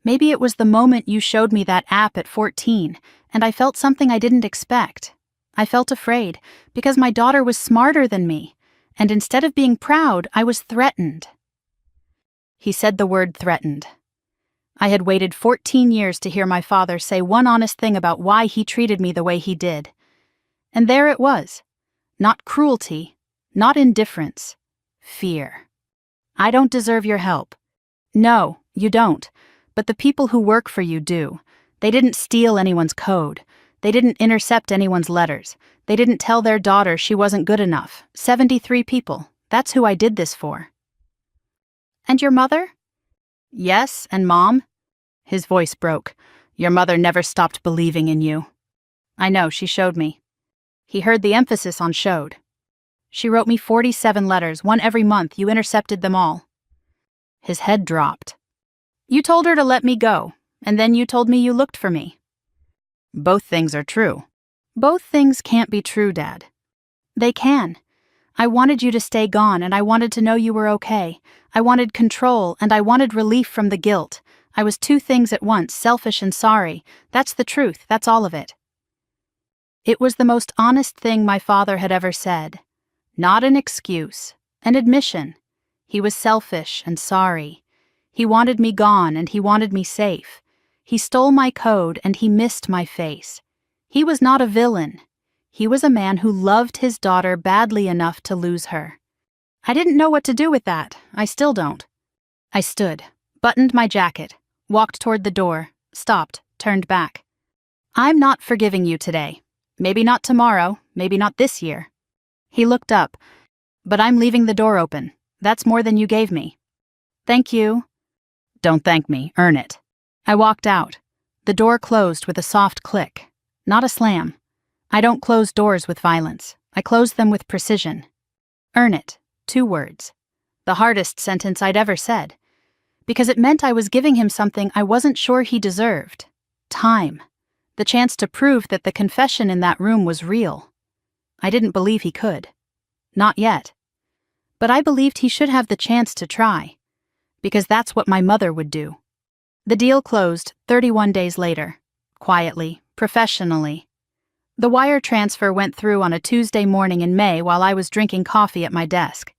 Maybe it was the moment you showed me that app at 14, and I felt something I didn't expect. I felt afraid, because my daughter was smarter than me, and instead of being proud, I was threatened. He said the word threatened. I had waited 14 years to hear my father say one honest thing about why he treated me the way he did. And there it was. Not cruelty, not indifference, fear. I don't deserve your help. No, you don't. But the people who work for you do. They didn't steal anyone's code. They didn't intercept anyone's letters. They didn't tell their daughter she wasn't good enough. 73 people. That's who I did this for. And your mother? Yes, and Mom? His voice broke. Your mother never stopped believing in you. I know, she showed me. He heard the emphasis on showed. She wrote me 47 letters, one every month. You intercepted them all. His head dropped. You told her to let me go, and then you told me you looked for me. Both things are true. Both things can't be true, Dad. They can. I wanted you to stay gone, and I wanted to know you were okay. I wanted control, and I wanted relief from the guilt. I was two things at once, selfish and sorry. That's the truth, that's all of it. It was the most honest thing my father had ever said. Not an excuse, an admission. He was selfish and sorry. He wanted me gone, and he wanted me safe. He stole my code, and he missed my face. He was not a villain. He was a man who loved his daughter badly enough to lose her. I didn't know what to do with that. I still don't. I stood, buttoned my jacket, walked toward the door, stopped, turned back. I'm not forgiving you today. Maybe not tomorrow, maybe not this year. He looked up. But I'm leaving the door open. That's more than you gave me. Thank you. Don't thank me, earn it. I walked out. The door closed with a soft click, not a slam. I don't close doors with violence. I close them with precision. Earn it. 2 words. The hardest sentence I'd ever said. Because it meant I was giving him something I wasn't sure he deserved. Time. The chance to prove that the confession in that room was real. I didn't believe he could. Not yet. But I believed he should have the chance to try. Because that's what my mother would do. The deal closed 31 days later. Quietly, professionally. The wire transfer went through on a Tuesday morning in May while I was drinking coffee at my desk.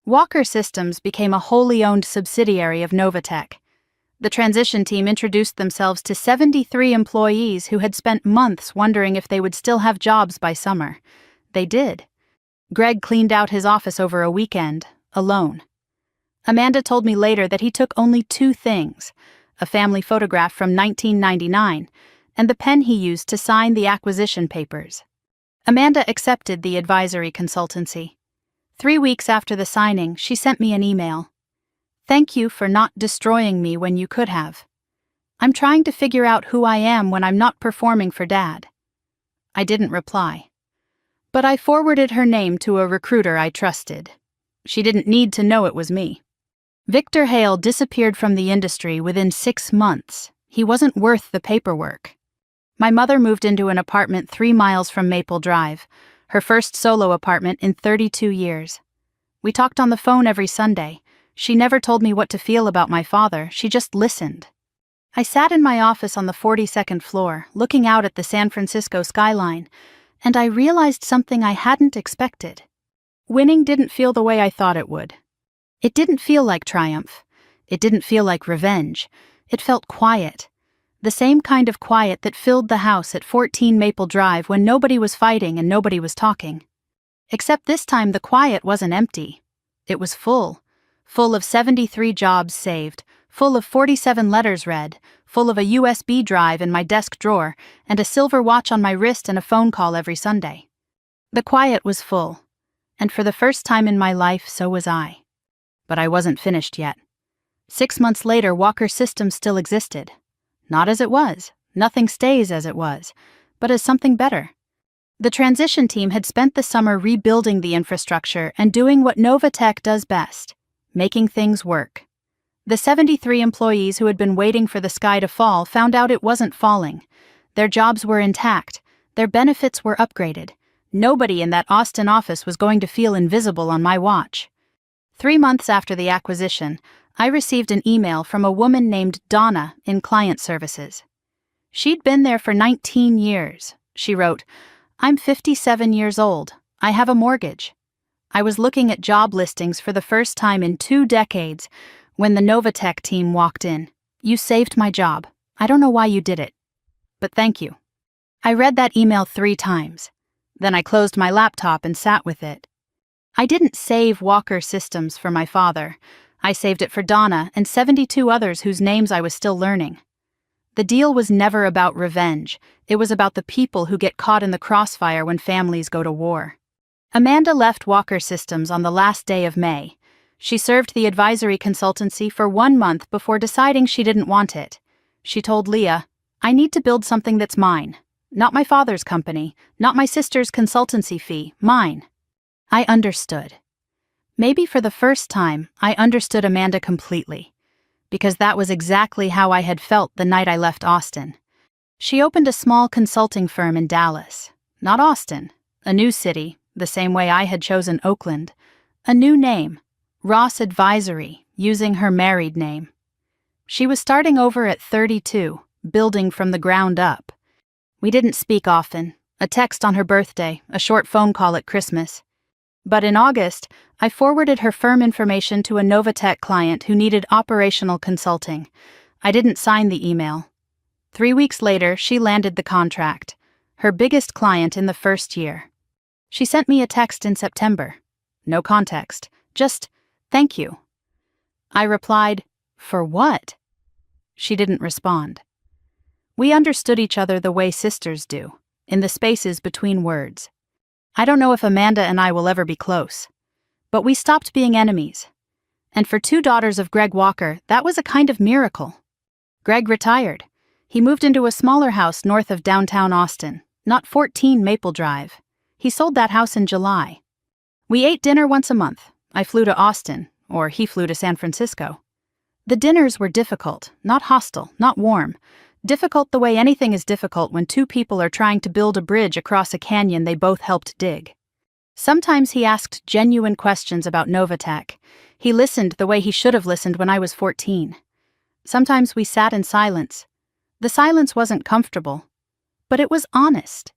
Walker Systems became a wholly owned subsidiary of Novatech. The transition team introduced themselves to 73 employees who had spent months wondering if they would still have jobs by summer. They did. Greg cleaned out his office over a weekend, alone. Amanda told me later that he took only 2 things, a family photograph from 1999, and the pen he used to sign the acquisition papers. Amanda accepted the advisory consultancy. 3 weeks after the signing, she sent me an email. Thank you for not destroying me when you could have. I'm trying to figure out who I am when I'm not performing for Dad. I didn't reply. But I forwarded her name to a recruiter I trusted. She didn't need to know it was me. Victor Hale disappeared from the industry within 6 months. He wasn't worth the paperwork. My mother moved into an apartment 3 miles from Maple Drive, her first solo apartment in 32 years. We talked on the phone every Sunday. She never told me what to feel about my father, she just listened. I sat in my office on the 42nd floor, looking out at the San Francisco skyline, and I realized something I hadn't expected. Winning didn't feel the way I thought it would. It didn't feel like triumph. It didn't feel like revenge. It felt quiet. The same kind of quiet that filled the house at 14 Maple Drive when nobody was fighting and nobody was talking. Except this time the quiet wasn't empty. It was full. Full of 73 jobs saved, full of 47 letters read, full of a USB drive in my desk drawer, and a silver watch on my wrist and a phone call every Sunday. The quiet was full, and for the first time in my life, so was I. But I wasn't finished yet. 6 months later, Walker Systems still existed. Not as it was, nothing stays as it was, but as something better. The transition team had spent the summer rebuilding the infrastructure and doing what Novatech does best, making things work. The 73 employees who had been waiting for the sky to fall found out it wasn't falling. Their jobs were intact, their benefits were upgraded. Nobody in that Austin office was going to feel invisible on my watch. 3 months after the acquisition, I received an email from a woman named Donna in client services. She'd been there for 19 years. She wrote, I'm 57 years old. I have a mortgage. I was looking at job listings for the first time in 2 decades when the Novatech team walked in. You saved my job. I don't know why you did it. But thank you. I read that email 3 times. Then I closed my laptop and sat with it. I didn't save Walker Systems for my father. I saved it for Donna and 72 others whose names I was still learning. The deal was never about revenge. It was about the people who get caught in the crossfire when families go to war. Amanda left Walker Systems on the last day of May. She served the advisory consultancy for 1 month before deciding she didn't want it. She told Leah, "I need to build something that's mine. Not my father's company, not my sister's consultancy fee, mine." I understood. Maybe for the first time, I understood Amanda completely, because that was exactly how I had felt the night I left Austin. She opened a small consulting firm in Dallas, not Austin, a new city, the same way I had chosen Oakland, a new name, Ross Advisory, using her married name. She was starting over at 32, building from the ground up. We didn't speak often, a text on her birthday, a short phone call at Christmas. But in August, I forwarded her firm information to a Novatech client who needed operational consulting. I didn't sign the email. 3 weeks later, she landed the contract, her biggest client in the first year. She sent me a text in September. No context, just, "Thank you." I replied, "For what?" She didn't respond. We understood each other the way sisters do, in the spaces between words. I don't know if Amanda and I will ever be close, but we stopped being enemies. And for 2 daughters of Greg Walker, that was a kind of miracle. Greg retired. He moved into a smaller house north of downtown Austin, not 14 Maple Drive. He sold that house in July. We ate dinner once a month. I flew to Austin, or he flew to San Francisco. The dinners were difficult, not hostile, not warm. Difficult the way anything is difficult when 2 people are trying to build a bridge across a canyon they both helped dig. Sometimes he asked genuine questions about Novatech. He listened the way he should have listened when I was 14. Sometimes we sat in silence. The silence wasn't comfortable, but it was honest.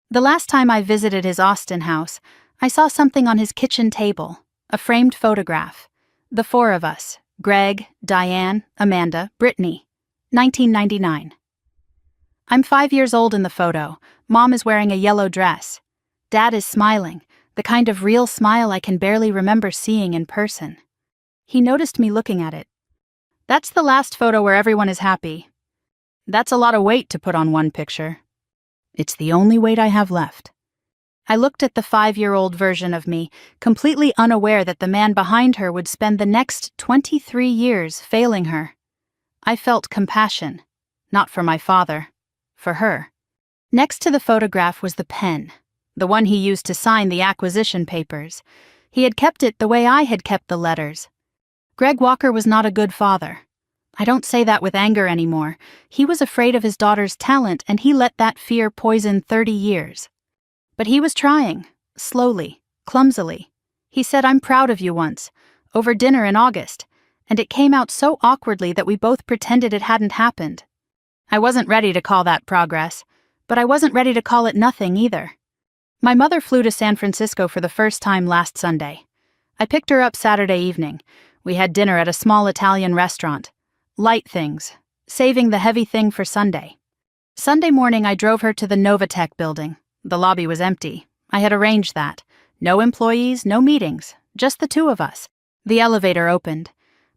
The last time I visited his Austin house, I saw something on his kitchen table, a framed photograph. The 4 of us, Greg, Diane, Amanda, Brittany. 1999. I'm 5 years old in the photo. Mom is wearing a yellow dress. Dad is smiling, the kind of real smile I can barely remember seeing in person. He noticed me looking at it. "That's the last photo where everyone is happy. That's a lot of weight to put on one picture." "It's the only weight I have left." I looked at the 5-year-old version of me, completely unaware that the man behind her would spend the next 23 years failing her. I felt compassion, not for my father, for her. Next to the photograph was the pen, the one he used to sign the acquisition papers. He had kept it the way I had kept the letters. Greg Walker was not a good father. I don't say that with anger anymore. He was afraid of his daughter's talent, and he let that fear poison 30 years. But he was trying, slowly, clumsily. He said, "I'm proud of you" once, over dinner in August, and it came out so awkwardly that we both pretended it hadn't happened. I wasn't ready to call that progress, but I wasn't ready to call it nothing either. My mother flew to San Francisco for the first time last Sunday. I picked her up Saturday evening. We had dinner at a small Italian restaurant. Light things, saving the heavy thing for Sunday. Sunday morning I drove her to the Novatech building. The lobby was empty. I had arranged that. No employees, no meetings, just the 2 of us. The elevator opened.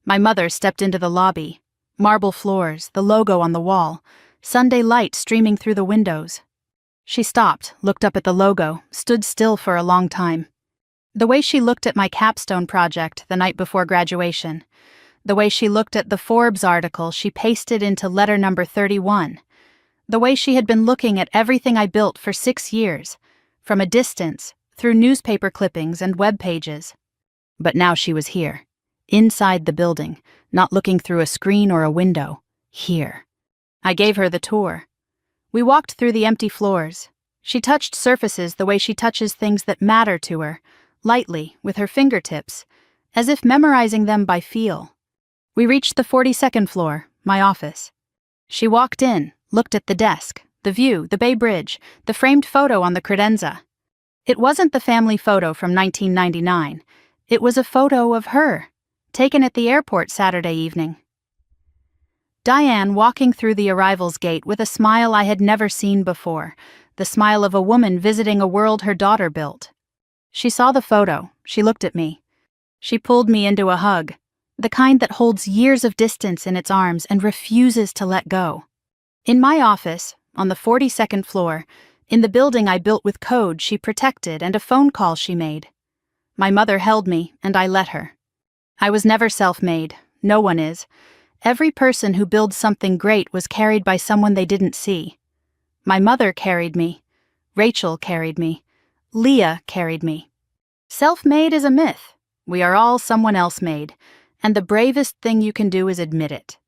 My mother stepped into the lobby. Marble floors, the logo on the wall, Sunday light streaming through the windows. She stopped, looked up at the logo, stood still for a long time. The way she looked at my capstone project the night before graduation. The way she looked at the Forbes article she pasted into letter number 31. The way she had been looking at everything I built for 6 years, from a distance, through newspaper clippings and web pages. But now she was here. Inside the building, not looking through a screen or a window, here. I gave her the tour. We walked through the empty floors. She touched surfaces the way she touches things that matter to her, lightly, with her fingertips, as if memorizing them by feel. We reached the 42nd floor, my office. She walked in, looked at the desk, the view, the Bay Bridge, the framed photo on the credenza. It wasn't the family photo from 1999. It was a photo of her, taken at the airport Saturday evening. Diane walking through the arrivals gate with a smile I had never seen before, the smile of a woman visiting a world her daughter built. She saw the photo, she looked at me. She pulled me into a hug, the kind that holds years of distance in its arms and refuses to let go. In my office, on the 42nd floor, in the building I built with code she protected and a phone call she made. My mother held me, and I let her. I was never self-made. No one is. Every person who builds something great was carried by someone they didn't see. My mother carried me. Rachel carried me. Leah carried me. Self-made is a myth. We are all someone else made, and the bravest thing you can do is admit it.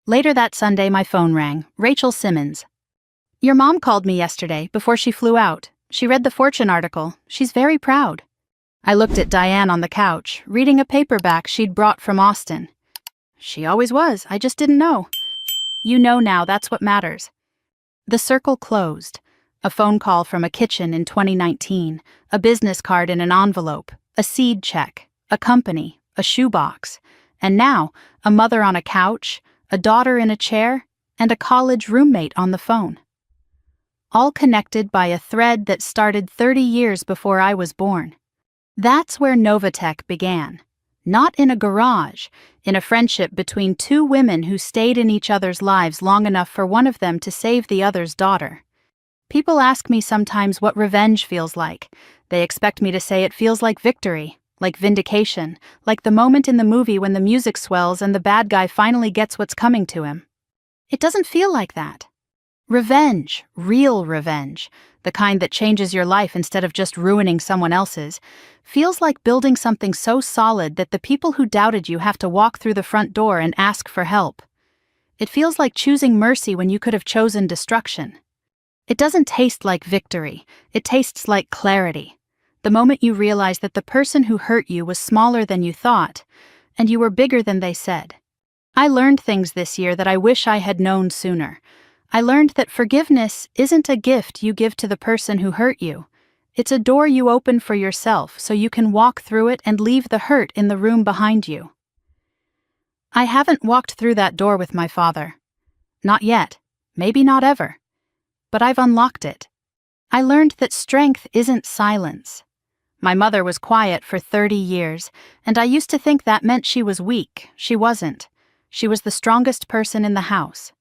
Later that Sunday, my phone rang. Rachel Simmons. Your mom called me yesterday, before she flew out. She read the Fortune article. She's very proud. I looked at Diane on the couch, reading a paperback she'd brought from Austin. She always was, I just didn't know. You know now, that's what matters. The circle closed. A phone call from a kitchen in 2019, a business card in an envelope, a seed check, a company, a shoebox, and now a mother on a couch, a daughter in a chair, and a college roommate on the phone. All connected by a thread that started 30 years before I was born. That's where Novatech began. Not in a garage, in a friendship between two women who stayed in each other's lives long enough for one of them to save the other's daughter. People ask me sometimes what revenge feels like. They expect me to say it feels like victory, like vindication, like the moment in the movie when the music swells and the bad guy finally gets what's coming to him. It doesn't feel like that. Revenge, real revenge, the kind that changes your life instead of just ruining someone else's, feels like building something so solid that the people who doubted you have to walk through the front door and ask for help. It feels like choosing mercy when you could have chosen destruction. It doesn't taste like victory, it tastes like clarity. The moment you realize that the person who hurt you was smaller than you thought, and you were bigger than they said. I learned things this year that I wish I had known sooner. I learned that forgiveness isn't a gift you give to the person who hurt you. It's a door you open for yourself so you can walk through it and leave the hurt in the room behind you. I haven't walked through that door with my father. Not yet. Maybe not ever. But I've unlocked it. I learned that strength isn't silence. My mother was quiet for 30 years, and I used to think that meant she was weak. She wasn't. She was the strongest person in the house.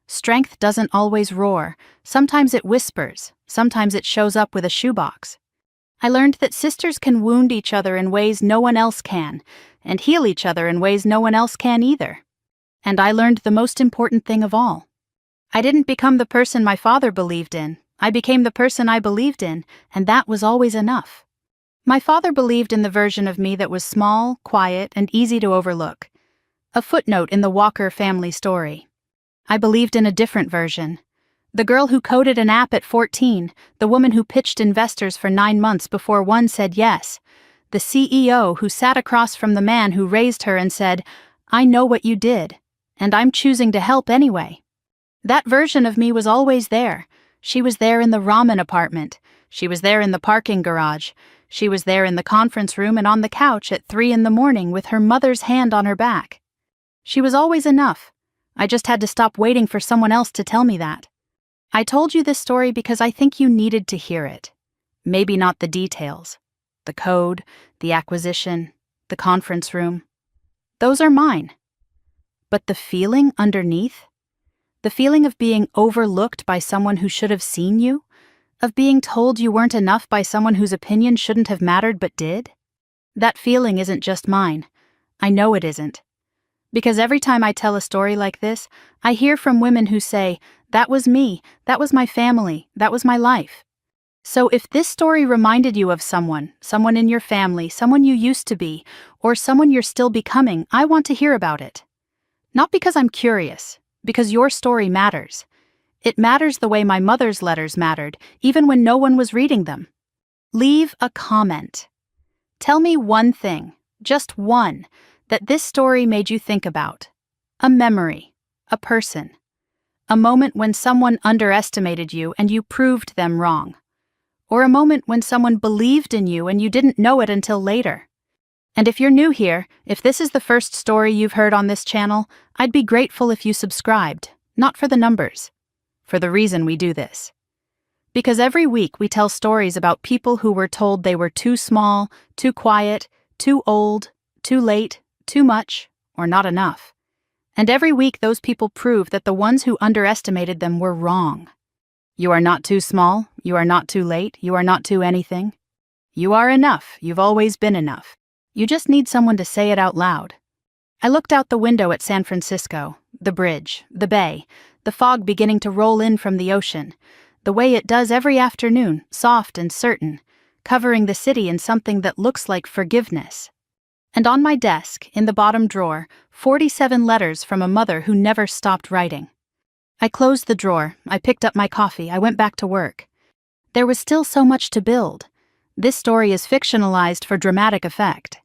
Strength doesn't always roar. Sometimes it whispers. Sometimes it shows up with a shoebox. I learned that sisters can wound each other in ways no one else can, and heal each other in ways no one else can either. And I learned the most important thing of all. I didn't become the person my father believed in. I became the person I believed in, and that was always enough. My father believed in the version of me that was small, quiet, and easy to overlook. A footnote in the Walker family story. I believed in a different version. The girl who coded an app at 14, the woman who pitched investors for 9 months before one said yes, the CEO who sat across from the man who raised her and said, "I know what you did, and I'm choosing to help anyway." That version of me was always there. She was there in the ramen apartment. She was there in the parking garage. She was there in the conference room and on the couch at 3 a.m. with her mother's hand on her back. She was always enough. I just had to stop waiting for someone else to tell me that. I told you this story because I think you needed to hear it. Maybe not the details. The code, the acquisition, the conference room. Those are mine. But the feeling underneath? The feeling of being overlooked by someone who should have seen you? Of being told you weren't enough by someone whose opinion shouldn't have mattered but did? That feeling isn't just mine. I know it isn't. Because every time I tell a story like this, I hear from women who say, "That was me, that was my family, that was my life." So if this story reminded you of someone in your family, someone you used to be, or someone you're still becoming, I want to hear about it. Not because I'm curious, because your story matters. It matters the way my mother's letters mattered, even when no one was reading them. Leave a comment. Tell me one thing, just one, that this story made you think about. A memory, a person, a moment when someone underestimated you and you proved them wrong, or a moment when someone believed in you and you didn't know it until later. And if you're new here, if this is the first story you've heard on this channel, I'd be grateful if you subscribed, not for the numbers, for the reason we do this. Because every week we tell stories about people who were told they were too small, too quiet, too old, too late, too much, or not enough. And every week those people prove that the ones who underestimated them were wrong. You are not too small, you are not too late, you are not too anything. You are enough, you've always been enough. You just need someone to say it out loud. I looked out the window at San Francisco, the bridge, the bay, the fog beginning to roll in from the ocean, the way it does every afternoon, soft and certain, covering the city in something that looks like forgiveness. And on my desk, in the bottom drawer, 47 letters from a mother who never stopped writing. I closed the drawer, I picked up my coffee, I went back to work. There was still so much to build. This story is fictionalized for dramatic effect.